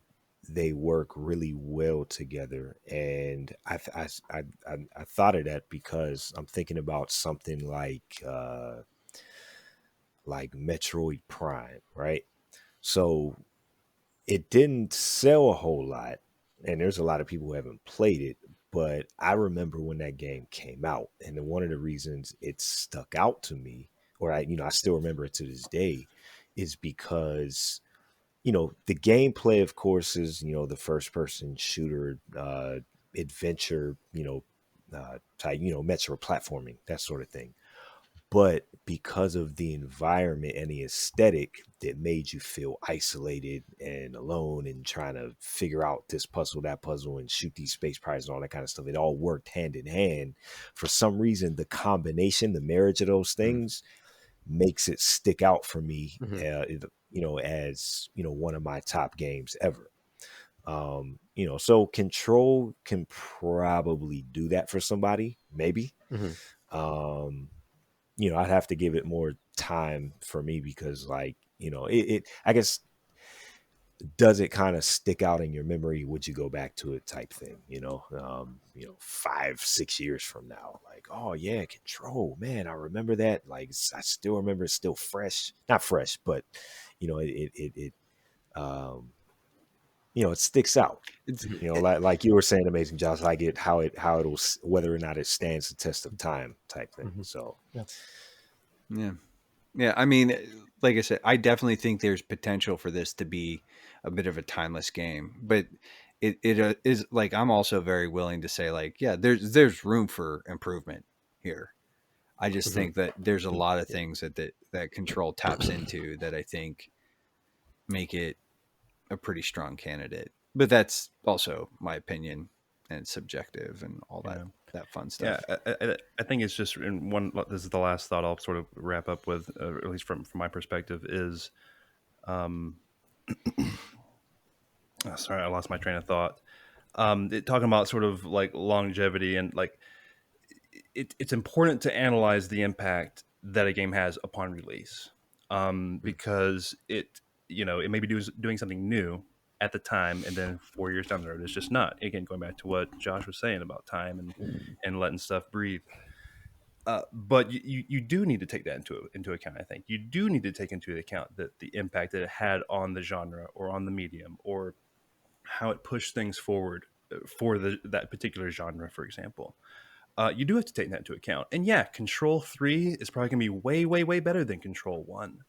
they work really well together, and I thought of that because I'm thinking about something like Metroid Prime, right? So it didn't sell a whole lot, and there's a lot of people who haven't played it. But I remember when that game came out, and then one of the reasons it stuck out to me, or I still remember it to this day, is because the gameplay, of course, is the first person shooter adventure, type, metro platforming, that sort of thing. But because of the environment and the aesthetic that made you feel isolated and alone and trying to figure out this puzzle, that puzzle, and shoot these space prizes and all that kind of stuff, it all worked hand in hand. For some reason, the combination, the marriage of those things makes it stick out for me, as one of my top games ever. So Control can probably do that for somebody, maybe. Um, I'd have to give it more time for me because, like, I guess, does it kind of stick out in your memory? Would you go back to it, type thing? 5-6 years from now, like, oh yeah, Control, man, I remember that. Like, I still remember it's still fresh, not fresh, but um, it sticks out. Like you were saying, Amazing Josh, like how it'll, whether or not it stands the test of time, type thing. So Yeah. Yeah. I mean, like I said, I definitely think there's potential for this to be a bit of a timeless game, but it is like, I'm also very willing to say like, yeah, there's room for improvement here. I just Mhm. think that there's a lot of things that Control taps into that I think make it a pretty strong candidate. But that's also my opinion and subjective and all Yeah. that fun Yeah, stuff. I think it's just in one. This is the last thought I'll sort of wrap up with, at least from my perspective, is, oh, sorry, I lost my train of thought. Talking about sort of like longevity and like it's important to analyze the impact that a game has upon release, because it may be doing something new at the time, and then 4 years down the road it's just not. Again, going back to what Josh was saying about time and letting stuff breathe. But you do need to take that into account. I think you do need to take into account that the impact that it had on the genre or on the medium, or how it pushed things forward for that particular genre, for example. You do have to take that into account. And yeah, Control 3 is probably going to be way, way, way better than Control 1.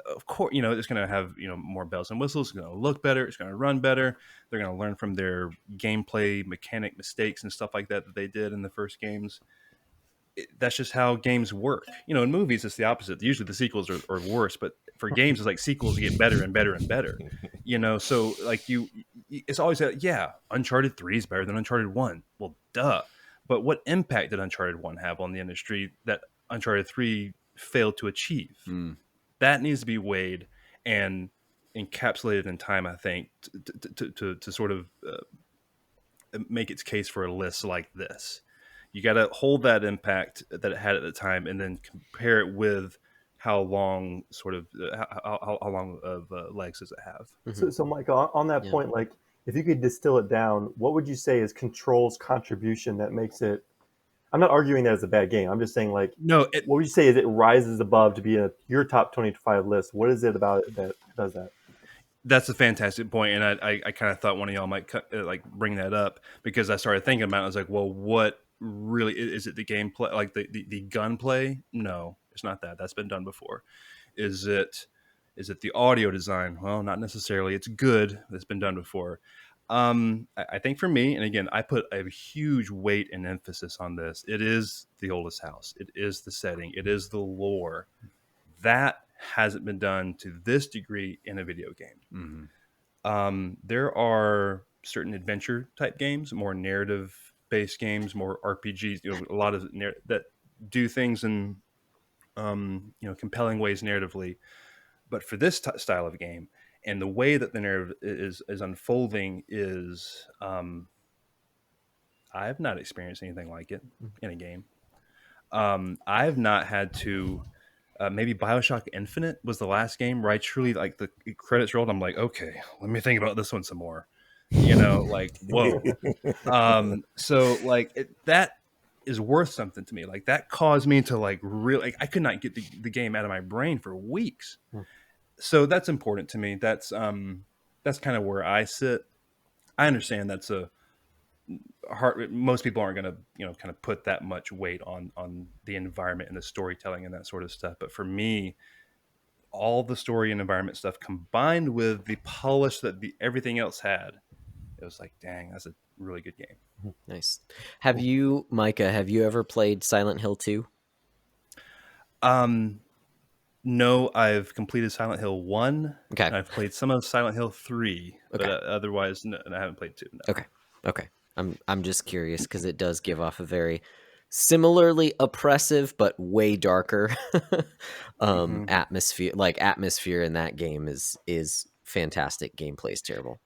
Of course, it's going to have, more bells and whistles. It's going to look better. It's going to run better. They're going to learn from their gameplay mechanic mistakes and stuff like that they did in the first games. That's just how games work. In movies, it's the opposite. Usually the sequels are worse, but for games, it's like sequels get better and better and better. So like it's always yeah, Uncharted 3 is better than Uncharted 1. Well, duh. But what impact did Uncharted 1 have on the industry that Uncharted 3 failed to achieve? That needs to be weighed and encapsulated in time, I think, to sort of make its case for a list like this. You got to hold that impact that it had at the time, and then compare it with how long how long of legs does it have. So Micah, on that Yeah. point, like if you could distill it down, what would you say is Control's contribution that makes it? I'm not arguing that it's a bad game. I'm just saying, like, No, what would you say is it rises above to be in your top 25 list? What is it about it that does that? that's a fantastic point, and I kind of thought one of y'all might like bring that up, because I started thinking about it. I was like, well, what really is it? The gameplay, like the gunplay? No, it's not that. That's been done before. Is it the audio design? Well, not necessarily. It's good. That's been done before. I think for me, and again, I put a huge weight and emphasis on this. It is the oldest house. It is the setting. It is the lore. That hasn't been done to this degree in a video game. There are certain adventure type games, more narrative based games, more RPGs. A lot of that do things in compelling ways narratively. But for this style of game, and the way that the narrative is unfolding is, I have not experienced anything like it in a game. I have not had to. Maybe BioShock Infinite was the last game where I truly, like, the credits rolled. I'm like, okay, let me think about this one some more. Like, whoa. So like that is worth something to me. Like that caused me to like really, like, I could not get the game out of my brain for weeks. So that's important to me. That's kind of where I sit. I understand that's a hard. Most people aren't going to kind of put that much weight on the environment and the storytelling and that sort of stuff. But for me, all the story and environment stuff combined with the polish that everything else had, it was like, dang, that's a really good game. Nice. Micah, have you ever played Silent Hill 2? No, I've completed Silent Hill 1. Okay. I've played some of Silent Hill 3, Okay. but otherwise, no, I haven't played 2. No. Okay. I'm just curious because it does give off a very similarly oppressive but way darker atmosphere. Like, atmosphere in that game is fantastic. Gameplay is terrible.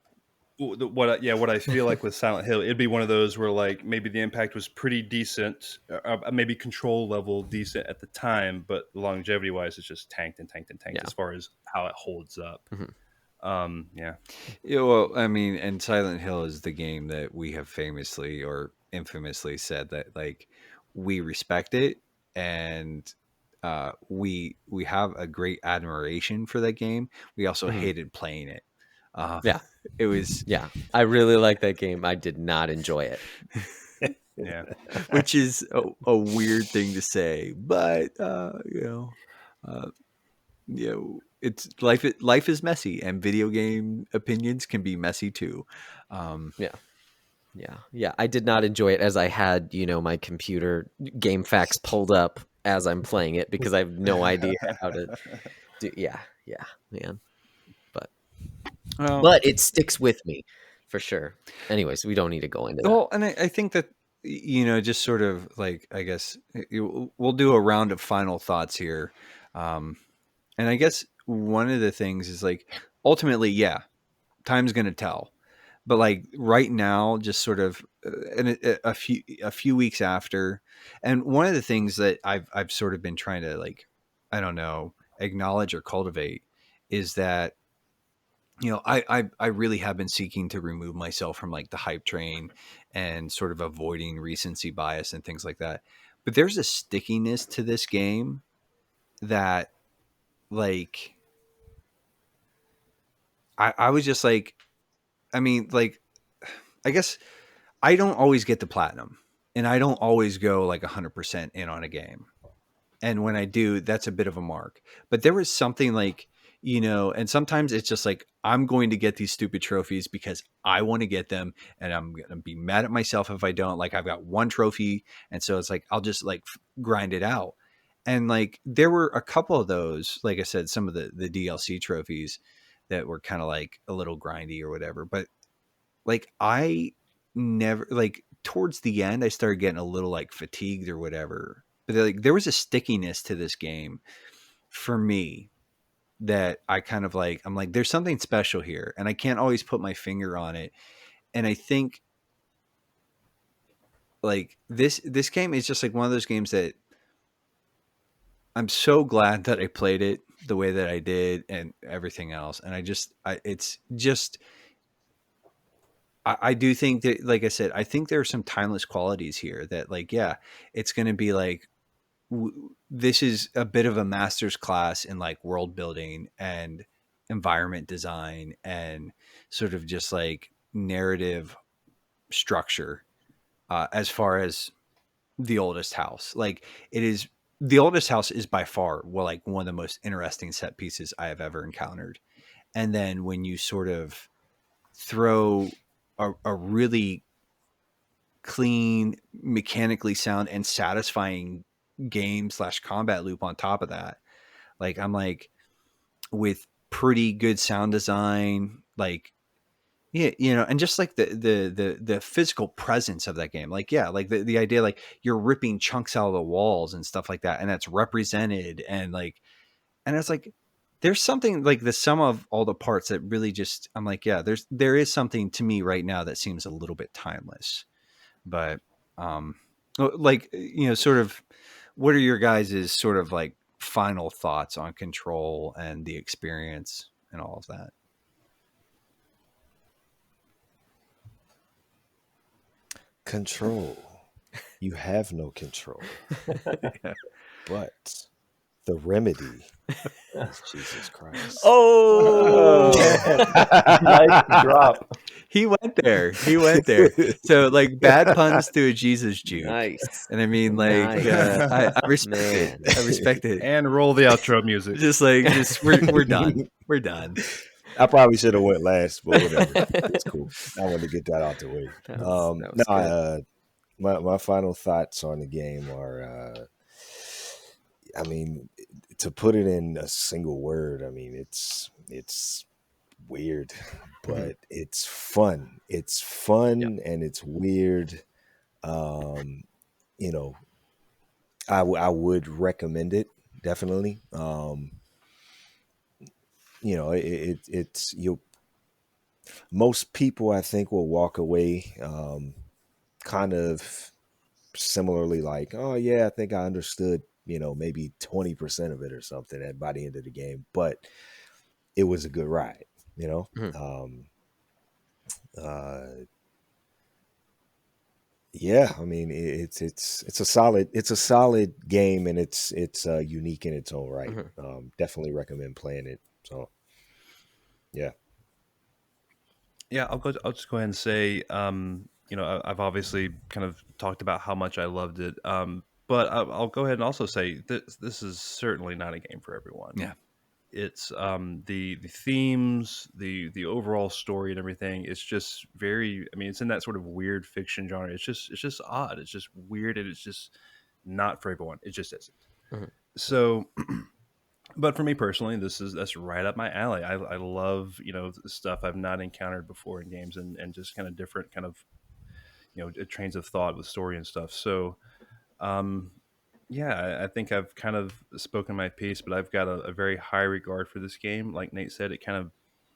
What I feel like with Silent Hill, it'd be one of those where like maybe the impact was pretty decent, maybe control level decent at the time, but longevity wise, it's just tanked as far as how it holds up. Yeah. Well, I mean, and Silent Hill is the game that we have famously or infamously said that like we respect it, and we have a great admiration for that game. We also hated playing it. It was I really like that game. I did not enjoy it. Yeah. which is a weird thing to say, but it's life is messy, and video game opinions can be messy too. Yeah. I did not enjoy it, as I had my computer game facts pulled up as I'm playing it because I have no idea how to do. Yeah, man. But it sticks with me for sure. Anyways, we don't need to go into that. Well, and I think that, just sort of like, I guess we'll do a round of final thoughts here. And I guess one of the things is like, ultimately, yeah, time's going to tell. But like right now, just sort of a few weeks after, and one of the things that I've sort of been trying to, like, I don't know, acknowledge or cultivate is that, I really have been seeking to remove myself from like the hype train and sort of avoiding recency bias and things like that. But there's a stickiness to this game that, like, I was just like, I mean, like, I guess I don't always get the platinum, and I don't always go like 100% in on a game. And when I do, that's a bit of a mark. But there was something like, and sometimes it's just like, I'm going to get these stupid trophies because I want to get them, and I'm going to be mad at myself if I don't. Like, I've got one trophy, and so it's like, I'll just like grind it out. And like, there were a couple of those, like I said, some of the DLC trophies that were kind of like a little grindy or whatever. But like, I never, like, towards the end, I started getting a little like fatigued or whatever. But like, there was a stickiness to this game for me that I kind of like, I'm like, there's something special here, and I can't always put my finger on it. And I think like this game is just like one of those games that I'm so glad that I played it the way that I did and everything else. And it's just, I do think that, like I said, I think there are some timeless qualities here that, like, yeah, it's going to be like, this is a bit of a master's class in like world building and environment design and sort of just like narrative structure, as far as the oldest house. Like, the oldest house is by far, well, like one of the most interesting set pieces I have ever encountered. And then when you sort of throw a really clean, mechanically sound, and satisfying game/combat loop on top of that, like, I'm like, with pretty good sound design, like, yeah, and just like the physical presence of that game, like, yeah, like the idea, like, you're ripping chunks out of the walls and stuff like that, and that's represented, and like, and it's like, there's something like the sum of all the parts that really just, I'm like, yeah, there is something to me right now that seems a little bit timeless. But like, sort of, what are your guys' sort of like final thoughts on Control and the experience and all of that? Control. You have no control. But the remedy is Jesus Christ. Oh, Nice drop. He went there. So like, bad puns to a Jesus juke. nice. And I mean, like, Nice. I respect it. I respect it. And roll the outro music. Just like, we're done. We're done. I probably should have went last, but whatever. It's cool. I wanted to get that out the way. That was good. My final thoughts on the game are, I mean, to put it in a single word, I mean, it's weird, but it's fun. It's fun and it's weird. You know, I would recommend it definitely. It's you. Most people, I think, will walk away kind of similarly, like, oh yeah, I think I understood, maybe 20% of it or something by the end of the game, but it was a good ride, yeah, I mean, it's a solid game, and it's unique in its own right. Definitely recommend playing it. So yeah. I'll just go ahead and say, I've obviously kind of talked about how much I loved it, but I'll go ahead and also say this is certainly not a game for everyone. Yeah. It's the themes, the overall story and everything. It's just very. I mean, it's in that sort of weird fiction genre. It's just odd. It's just weird, and it's just not for everyone. It just isn't. Mhm. So, but for me personally, that's right up my alley. I love, stuff I've not encountered before in games, and just kind of different kind of, trains of thought with story and stuff. So, um, yeah, I think I've kind of spoken my piece, but I've got a very high regard for this game. Like Nate said, it kind of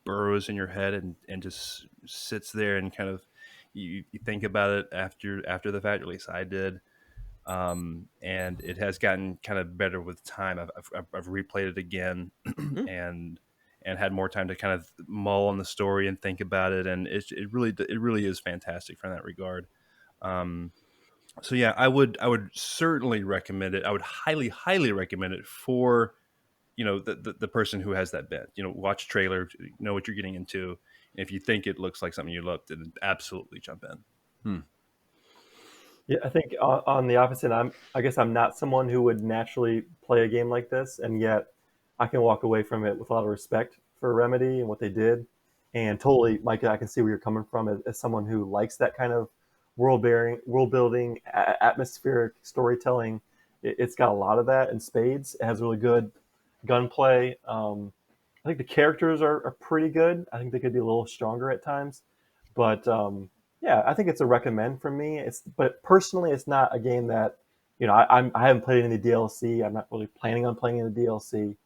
burrows in your head and just sits there, and kind of you think about it after the fact. At least I did. And it has gotten kind of better with time. I've replayed it again, Mm. and had more time to kind of mull on the story and think about it, and it really is fantastic from that regard. Um, so yeah, I would certainly recommend it. I would highly recommend it for the person who has that bent. Watch a trailer, know what you're getting into, and if you think it looks like something you love, then absolutely jump in. Hmm. Yeah, I think on the opposite, I guess I'm not someone who would naturally play a game like this, and yet I can walk away from it with a lot of respect for Remedy and what they did. And totally, Micah, I can see where you're coming from as someone who likes that kind of world building, atmospheric storytelling. It's got a lot of that in spades. It has really good gunplay. I think the characters are pretty good. I think they could be a little stronger at times, but yeah, I think it's a recommend from me. But personally, it's not a game that I haven't played any DLC. I'm not really planning on playing any DLC,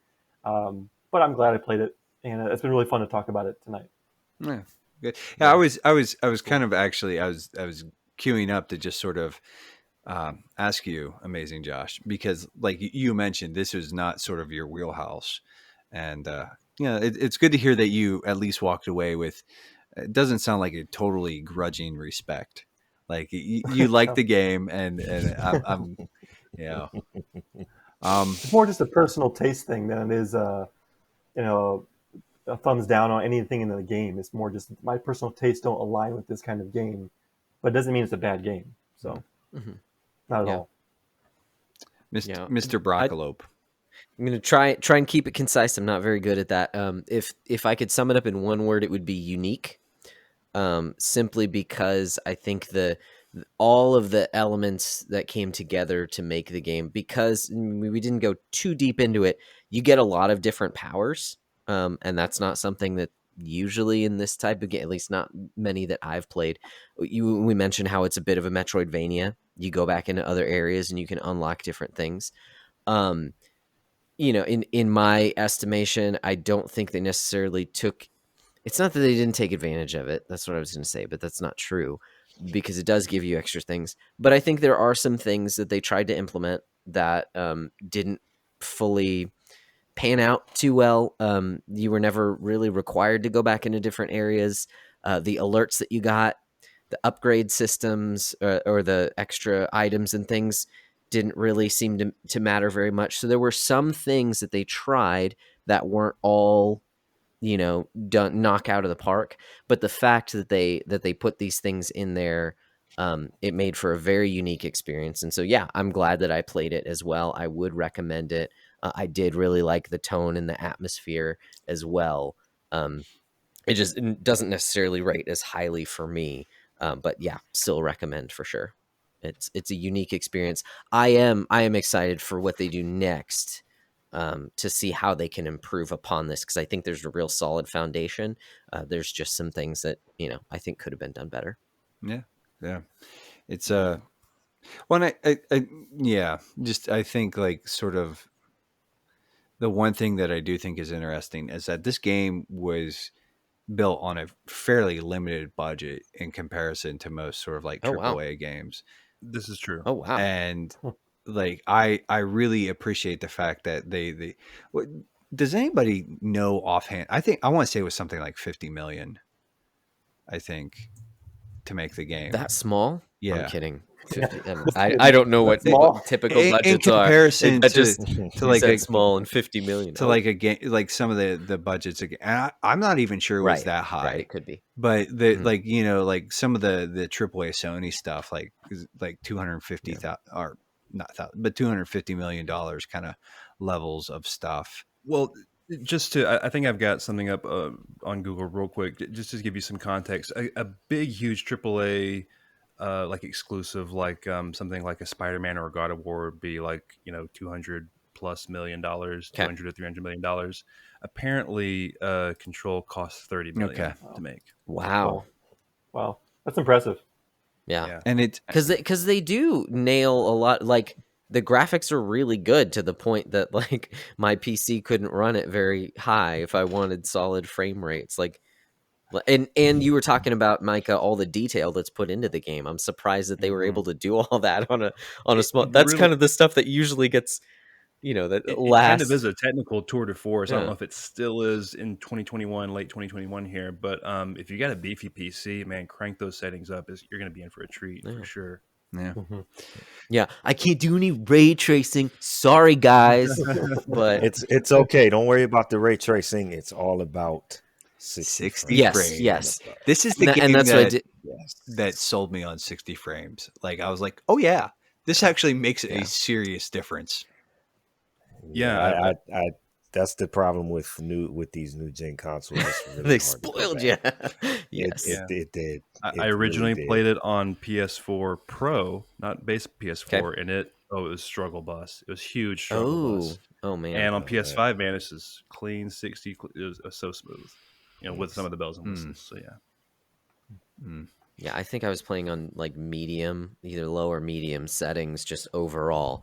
but I'm glad I played it, and it's been really fun to talk about it tonight. Yeah, good. Yeah, I was kind of actually I was queuing up to just sort of ask you, Amazing Josh, because like you mentioned, this is not sort of your wheelhouse, and it's good to hear that you at least walked away with. It doesn't sound like a totally grudging respect. Like you like the game, and I'm you know It's more just a personal taste thing than it is, you know, a thumbs down on anything in the game. It's more just my personal tastes don't align with this kind of game, but it doesn't mean it's a bad game. So Mhm. not at Yeah. all. Yeah. Mr. Broccolope. I'm gonna try and keep it concise. I'm not very good at that. If I could sum it up in one word, it would be unique. Simply because I think all of the elements that came together to make the game, because we didn't go too deep into it, you get a lot of different powers, and that's not something that usually in this type of game, at least not many that I've played. We mentioned how it's a bit of a Metroidvania. You go back into other areas and you can unlock different things. Um, in my estimation, I don't think they necessarily took. It's not that they didn't take advantage of it. That's what I was going to say, but that's not true because it does give you extra things. But I think there are some things that they tried to implement that didn't fully pan out too well. You were never really required to go back into different areas. The alerts that you got, the upgrade systems, or the extra items and things didn't really seem to matter very much. So there were some things that they tried that weren't all done knock out of the park, but the fact that they put these things in there, it made for a very unique experience. And so yeah, I'm glad that I played it as well. I would recommend it. I did really like the tone and the atmosphere as well. It just doesn't necessarily rate as highly for me, but yeah, still recommend for sure. It's a unique experience. I am excited for what they do next, to see how they can improve upon this, because I think there's a real solid foundation. There's just some things that I think could have been done better. Yeah, yeah. It's Well, yeah, just I think like sort of the one thing that I do think is interesting is that this game was built on a fairly limited budget in comparison to most sort of like Oh wow. AAA games. This is true. Oh wow. And like I really appreciate the fact that they what, does anybody know offhand? I think I want to say it was something like 50 million, I think, to make the game. That small? I'm Yeah. kidding. Yeah, 50. that's I don't know that's what small. typical In budgets are. comparison I just to you like said a small and 50 million. to Oh, like a game like some of the budgets again. And I'm not even sure it was right. that Right. high. It could be. But the Mhm. like like some of the AAA Sony stuff like 250,000 or not thousand, but $250 million kind of levels of stuff. Well, just to, I think I've got something up on Google real quick, just to give you some context. A big, huge AAA, like exclusive, like something like a Spider-Man or a God of War would be like 200 plus $1 million, Okay. 200 to $300 million. Apparently, Control costs $30 million to make. Wow. Wow, that's impressive. Yeah. And it's because they do nail a lot. Like the graphics are really good to the point that like my PC couldn't run it very high if I wanted solid frame rates. Like, and you were talking about, Micah, all the detail that's put into the game. I'm surprised that they were able to do all that on a small. That's really, kind of the stuff that usually gets, that it last. kind of is a technical tour de force. I don't Yeah. know if it still is in 2021, late 2021 here, but if you got a beefy PC, man, crank those settings up. You're going to be in for a treat for sure. yeah. Yeah, I can't do any ray tracing. Sorry, guys, but It's okay. Don't worry about the ray tracing. It's all about 60 frames. Yes, yes. This is the game and that's what I did. that sold me on 60 frames. Like I was like, oh yeah, this actually makes a serious difference. Yeah, I that's the problem with these new gen consoles. It's really They hard to go spoiled you. back. Yes. It did. I originally played it on PS4 Pro, not base PS4, and it was struggle bus. It was huge struggle bus. Oh man. And on PS5, man, this is clean 60. It was so smooth, with some of the bells and whistles. So yeah. Yeah, I think I was playing on like medium, either low or medium settings, just overall,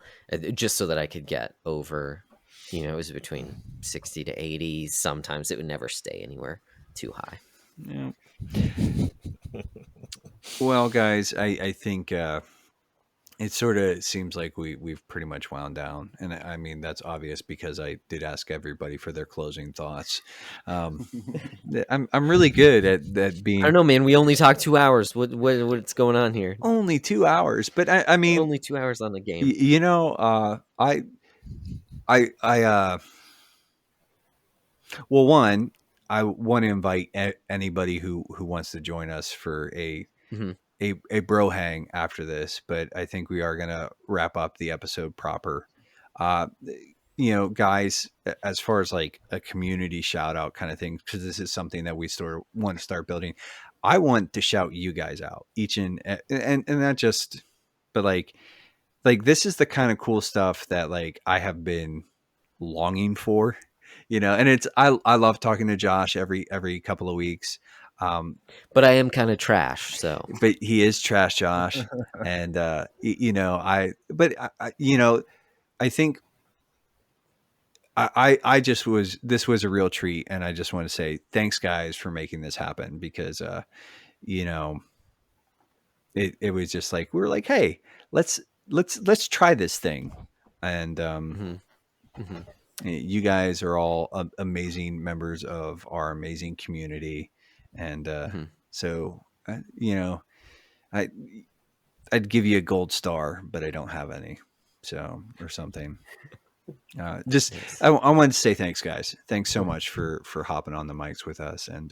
just so that I could get over. It was between 60 to 80. Sometimes it would never stay anywhere too high. Yeah. Well, guys, I think it sort of seems like we've pretty much wound down, and I mean that's obvious because I did ask everybody for their closing thoughts. I'm really good at being. I don't know, man. We only talked 2 hours. What's going on here? Only 2 hours, but I mean only 2 hours on the game. Well, one, I want to invite anybody who wants to join us for a bro hang after this, but I think we are going to wrap up the episode proper. Guys, as far as like a community shout out kind of thing, because this is something that we want to start building. I want to shout you guys out each and not just, but like this is the kind of cool stuff that like I have been longing for, and it's, I love talking to Josh every couple of weeks. But I am kind of trash, so. But he is trash, Josh. And, I think this was a real treat. And I just want to say thanks guys for making this happen because, it was just like, we were like, hey, let's try this thing. And, you guys are all amazing members of our amazing community. And, so, I'd give you a gold star, but I don't have any, or something. I wanted to say thanks, guys. Thanks so much for hopping on the mics with us. And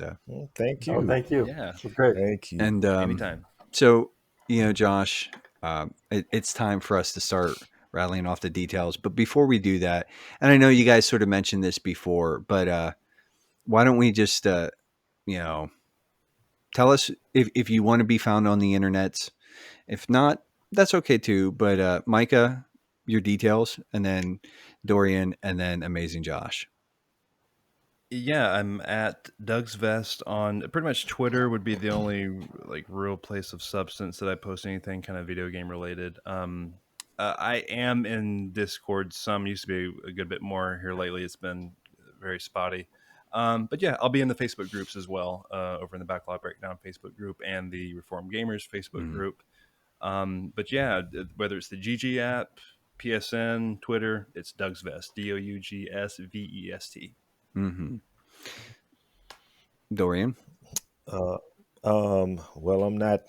thank you. Oh, thank you. Yeah, it was great. Thank you. And anytime. So, Josh, it's time for us to start rattling off the details. But before we do that, and I know you guys sort of mentioned this before, but why don't we just, tell us if you want to be found on the internet. If not, that's okay too. But Micah, your details, and then Dorian, and then Amazing Josh. Yeah, I'm at Doug's Vest on pretty much Twitter would be the only like real place of substance that I post anything kind of video game related. I am in Discord. Some used to be a good bit more here lately. It's been very spotty. But yeah, I'll be in the Facebook groups as well, over in the Backlog Breakdown Facebook group and the Reformed Gamers Facebook group. But yeah, whether it's the GG app, PSN, Twitter, it's Doug's Vest, DOUGSVEST. Dorian. Well, I'm not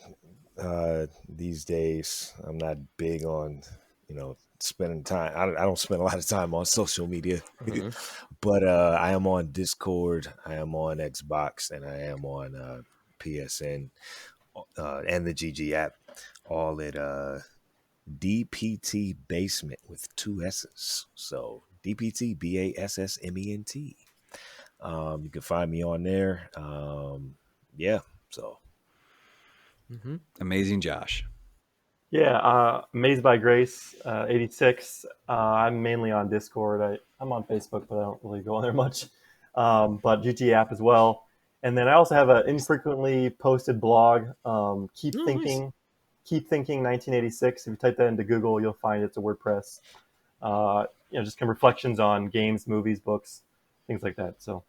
these days. I'm not big on spending time. I don't spend a lot of time on social media, but I am on Discord. I am on Xbox, and I am on PSN and the GG app. All at DPT Basement with 2 S's. So DPT BASSMENT. You can find me on there. Yeah. So Amazing Josh. Yeah, Amazed by Grace, 86. I'm mainly on Discord. I'm on Facebook, but I don't really go on there much. But GT app as well. And then I also have an infrequently posted blog, Oh, nice. Keep Thinking 1986. If you type that into Google, you'll find it's a WordPress. Just kind of reflections on games, movies, books, things like that. So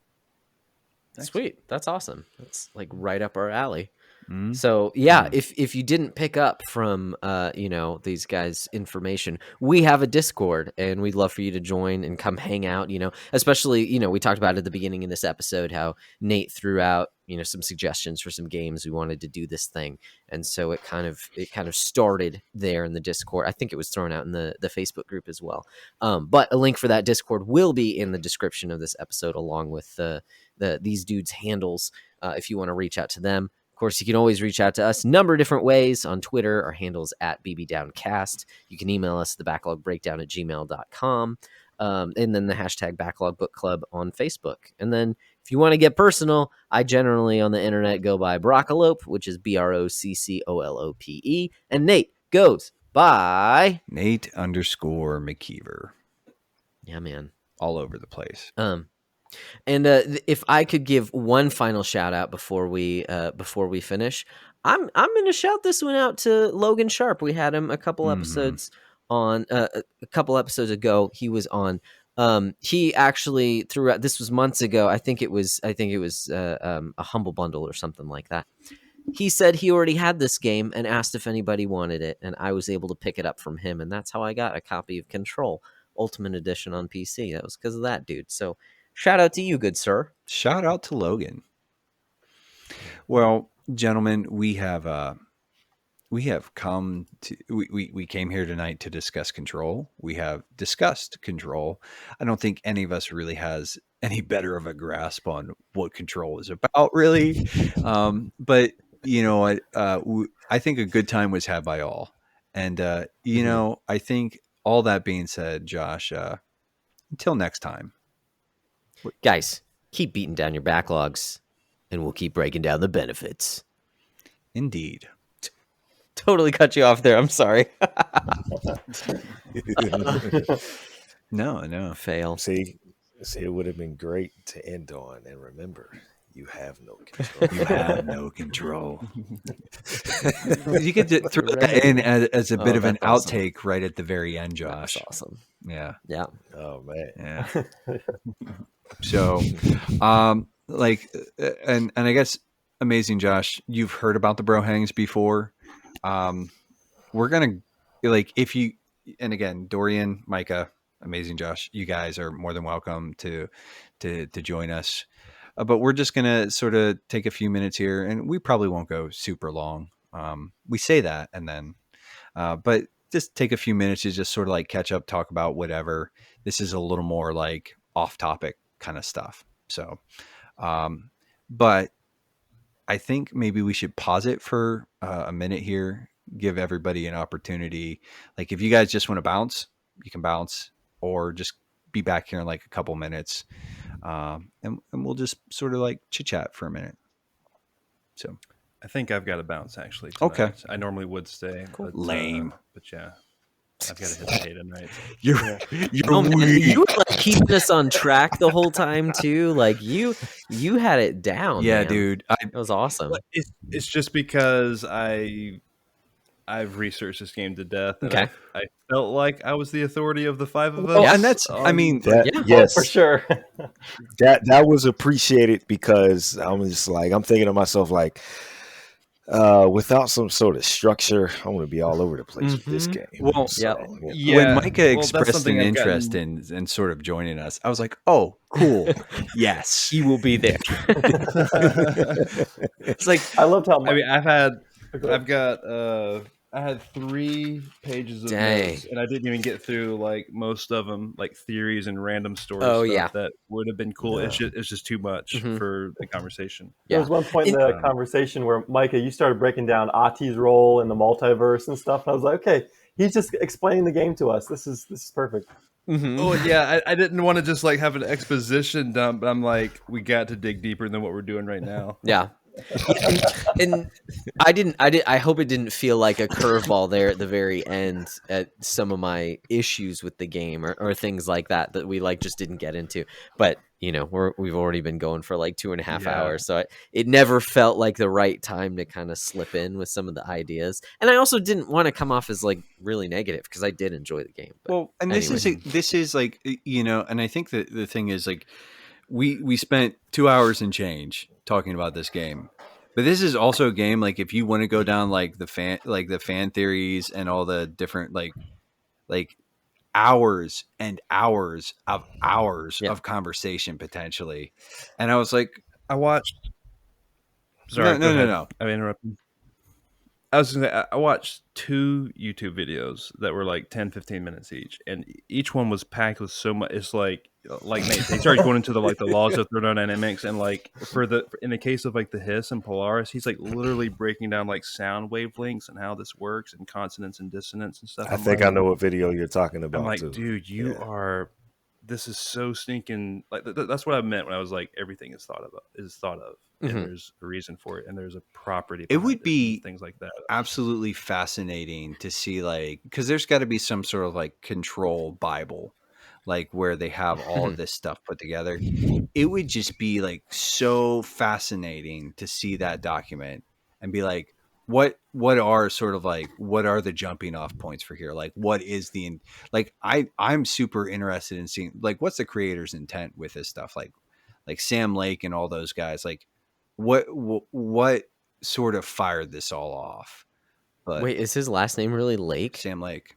Sweet. That's awesome. That's like right up our alley. Mm. So yeah, if you didn't pick up from these guys' information, we have a Discord, and we'd love for you to join and come hang out. Especially we talked about at the beginning of this episode how Nate threw out some suggestions for some games we wanted to do this thing, and so it kind of started there in the Discord. I think it was thrown out in the Facebook group as well. But a link for that Discord will be in the description of this episode, along with these dudes' handles if you want to reach out to them. Of course, you can always reach out to us a number of different ways. On Twitter, our handle's at @BBDownCast. You can email us, thebacklogBreakdown@gmail.com. And then the hashtag Backlog Book Club on Facebook. And then if you want to get personal, I generally on the internet go by Broccolope, which is BROCCOLOPE. And Nate goes by Nate_McKeever. Yeah, man. All over the place. And if I could give one final shout out before we finish, I'm going to shout this one out to Logan Sharp. We had him a couple episodes on a couple episodes ago. He was on. He actually throughout. This was months ago. I think it was a Humble Bundle or something like that. He said he already had this game and asked if anybody wanted it, and I was able to pick it up from him, and that's how I got a copy of Control Ultimate Edition on PC. That was because of that dude. So. Shout out to you, good sir. Shout out to Logan. Well, gentlemen, we came here tonight to discuss Control. We have discussed Control. I don't think any of us really has any better of a grasp on what Control is about, really. But you know what? I think a good time was had by all. And I think all that being said, Josh, until next time. Guys, keep beating down your backlogs, and we'll keep breaking down the benefits. Indeed. Totally cut you off there. I'm sorry. No. Fail. See, it would have been great to end on. And remember, you have no control. You have no control. You could throw that in as a bit of an outtake right at the very end, Josh. That's awesome. Yeah. Oh, man. Yeah. So, and I guess, amazing, Josh, you've heard about the bro hangs before. We're going to, if you, and again, Dorian, Micah, amazing, Josh, you guys are more than welcome to join us. But we're just going to sort of take a few minutes here, and we probably won't go super long. We say that, and then, but just take a few minutes to just sort of catch up, talk about whatever. This is a little more off topic kind of stuff. So, but I think maybe we should pause it for a minute here, give everybody an opportunity. If you guys just want to bounce, you can bounce, or just be back here in a couple minutes. And we'll just sort of chit chat for a minute. So I think I've got to bounce actually tonight. Okay. I normally would stay. Cool. But, Lame. But yeah, I've got to hit the hay tonight. You're you were keeping us on track the whole time too. You had it down. Yeah, man. dude. It was awesome. It's just because I've researched this game to death. And Okay. I felt like I was the authority of the five of us. Oh, and that's, yes, for sure. that was appreciated, because I'm just I'm thinking to myself, without some sort of structure, I'm going to be all over the place with this game. Well, when Micah expressed an interest in sort of joining us, I was like, oh, cool. Yes. He will be there. It's I loved how I had 3 pages of Dang. notes, and I didn't even get through most of them, theories and random stories. Oh, stuff yeah. that would have been cool. Yeah. It's just too much for the conversation. There was one point in the conversation where, Micah, you started breaking down Ati's role in the multiverse and stuff. And I was like, okay, he's just explaining the game to us. This is perfect. Oh yeah, I didn't want to just have an exposition dump, but I'm we got to dig deeper than what we're doing right now. Yeah. Yeah, and I hope it didn't feel like a curveball there at the very end at some of my issues with the game or things like that we like just didn't get into. But we've already been going for like 2.5 hours, so it never felt like the right time to kind of slip in with some of the ideas. And I also didn't want to come off as like really negative because I did enjoy the game. But well, and anyway. this is like, and I think that the thing is like we spent 2 hours and change talking about this game. But this is also a game like if you want to go down like the fan theories and all the different like hours and hours of conversation potentially. And I was like, I watched. no, Sorry, go ahead. no. I interrupted. I was gonna say, I watched 2 YouTube videos that were like 10, 15 minutes each, and each one was packed with so much. It's like Nate, they started going into the laws of thermodynamics, and like in the case of like the Hiss and Polaris, he's like literally breaking down like sound wavelengths and how this works and consonance and dissonance and stuff. I think I know what video you're talking about. I'm like, too. dude, you are. This is so stinking. Like that's what I meant when I was like, everything is thought of, Mm-hmm. and there's a reason for it, and there's a property. It would be things like that. Absolutely fascinating to see, like, because there's got to be some sort of like control Bible, like where they have all of this stuff put together. It would just be like so fascinating to see that document and be like, what are sort of like, what are the jumping off points for here? Like, what is the, like, I'm super interested in seeing like, what's the creator's intent with this stuff? Like Sam Lake and all those guys, like what sort of fired this all off? But Wait, is his last name really Lake? Sam Lake.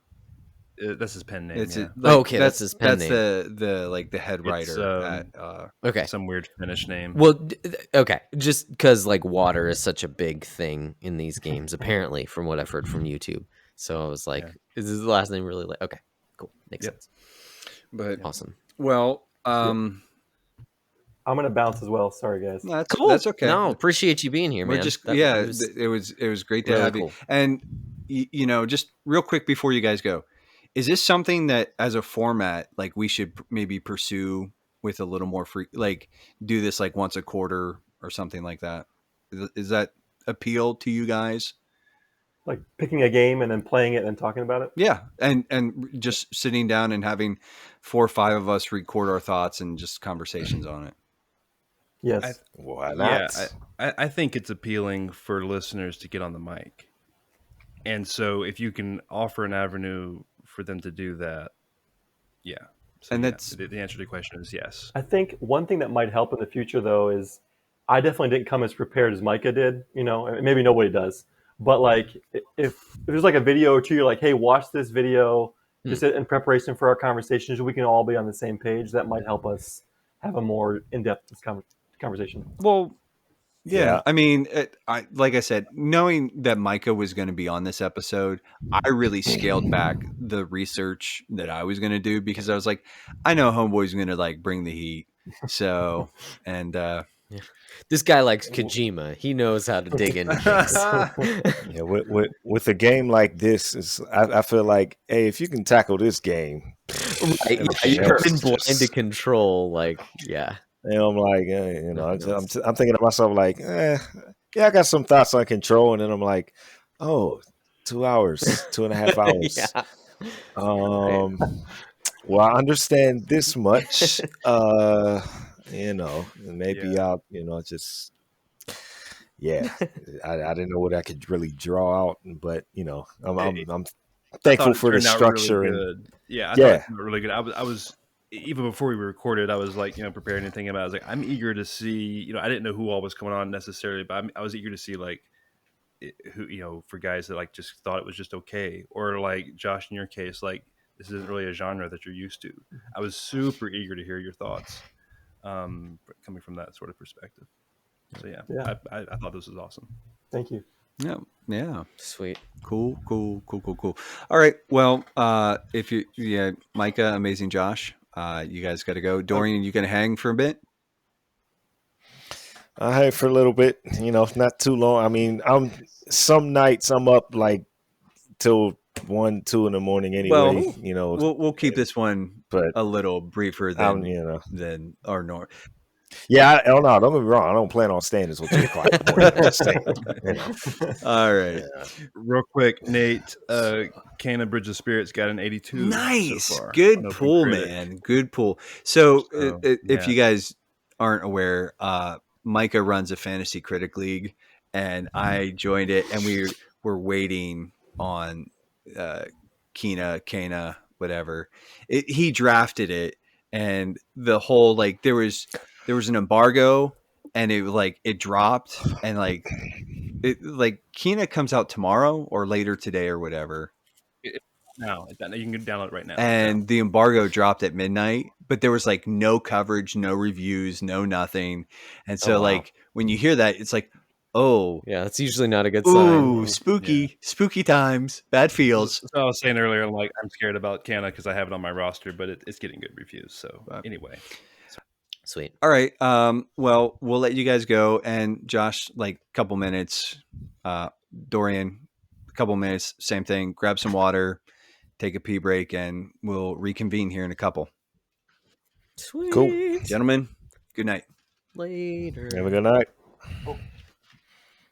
That's his pen name. It's yeah. Okay, that's his pen name. That's the like the head writer at Okay. Some weird Finnish name. Well, okay, just because like water is such a big thing in these games, apparently, from what I've heard from YouTube. So I was like, is his last name really Lake? Okay, cool, makes sense. But Awesome. well, I'm gonna bounce as well. Sorry, guys. no, Cool. That's okay. No, appreciate you being here, man. We're just It was it was great to really have you. cool. And just real quick before you guys go, is this something that as a format like we should maybe pursue with a little more free, like do this like once a quarter or something like that? Is that appeal to you guys? Like picking a game and then playing it and then talking about it. Yeah, and just sitting down and having 4 or 5 of us record our thoughts and just conversations on it. Yes. Why not? Yeah, I think it's appealing for listeners to get on the mic. And so if you can offer an avenue for them to do that, yeah. So And yeah, that's the answer to the question is yes. I think one thing that might help in the future, though, is I definitely didn't come as prepared as Micah did. Maybe nobody does. But like, if there's like a video or two, you're like, hey, watch this video just in preparation for our conversations. We can all be on the same page. That might help us have a more in-depth conversation. well, yeah. Yeah. I mean, like I said, knowing that Micah was going to be on this episode, I really scaled back the research that I was going to do because I was like, I know Homeboy's going to like bring the heat. So, and This guy likes Kojima. He knows how to dig into things. Yeah, with a game like this, I feel like, hey, if you can tackle this game, Right, yeah, you're in blind control. Like, yeah. and I'm like, I'm thinking to myself like, yeah, I got some thoughts on Control, and then I'm like, oh, 2 hours, 2.5 hours. Yeah. Well, I understand this much. Maybe I'll, just, yeah. I didn't know what I could really draw out, but I'm thankful for the structure. Really and I thought it turned out really good. I was even before we recorded, I was like, preparing and thinking about it. I was like, I'm eager to see, I didn't know who all was coming on necessarily, but I was eager to see like who, for guys that like just thought it was just okay, or like Josh, in your case, like this isn't really a genre that you're used to. I was super eager to hear your thoughts coming from that sort of perspective. So yeah. I thought this was awesome. Thank you. yeah. Sweet. Cool. All right. Well, Micah, amazing Josh, you guys got to go. Dorian, you going to hang for a bit? I hang for a little bit, not too long. I mean, some nights I'm up like till 1, 2 in the morning anyway. We'll keep this one but a little briefer than our norm. Yeah, I don't know. Don't get me wrong. I don't plan on staying until 2 o'clock in the morning. I'm just saying, you know. All right. Real quick, Nate, Cana Bridge of Spirits got an 82 Nice. so far. Good on Open pull, Critic. man. Good pull. So, if yeah. you guys aren't aware, Micah runs a fantasy critic league, and I joined it, and we were waiting on Kana, whatever. He drafted it, and the whole like there was an embargo, and it dropped, and Kina comes out tomorrow or later today or whatever. Now you can download it right now. And the embargo dropped at midnight, but there was like no coverage, no reviews, no nothing. And so when you hear that, it's like, oh yeah, that's usually not a good ooh, sign. spooky times, bad feels. So I was saying earlier, I'm scared about Cana because I have it on my roster, but it's getting good reviews. So anyway, sweet. All right. Well, we'll let you guys go, and Josh, couple minutes. Dorian, a couple minutes. Same thing. Grab some water. Take a pee break, and we'll reconvene here in a couple. Sweet. Cool. Gentlemen, good night. Later. Have a good night. Oh.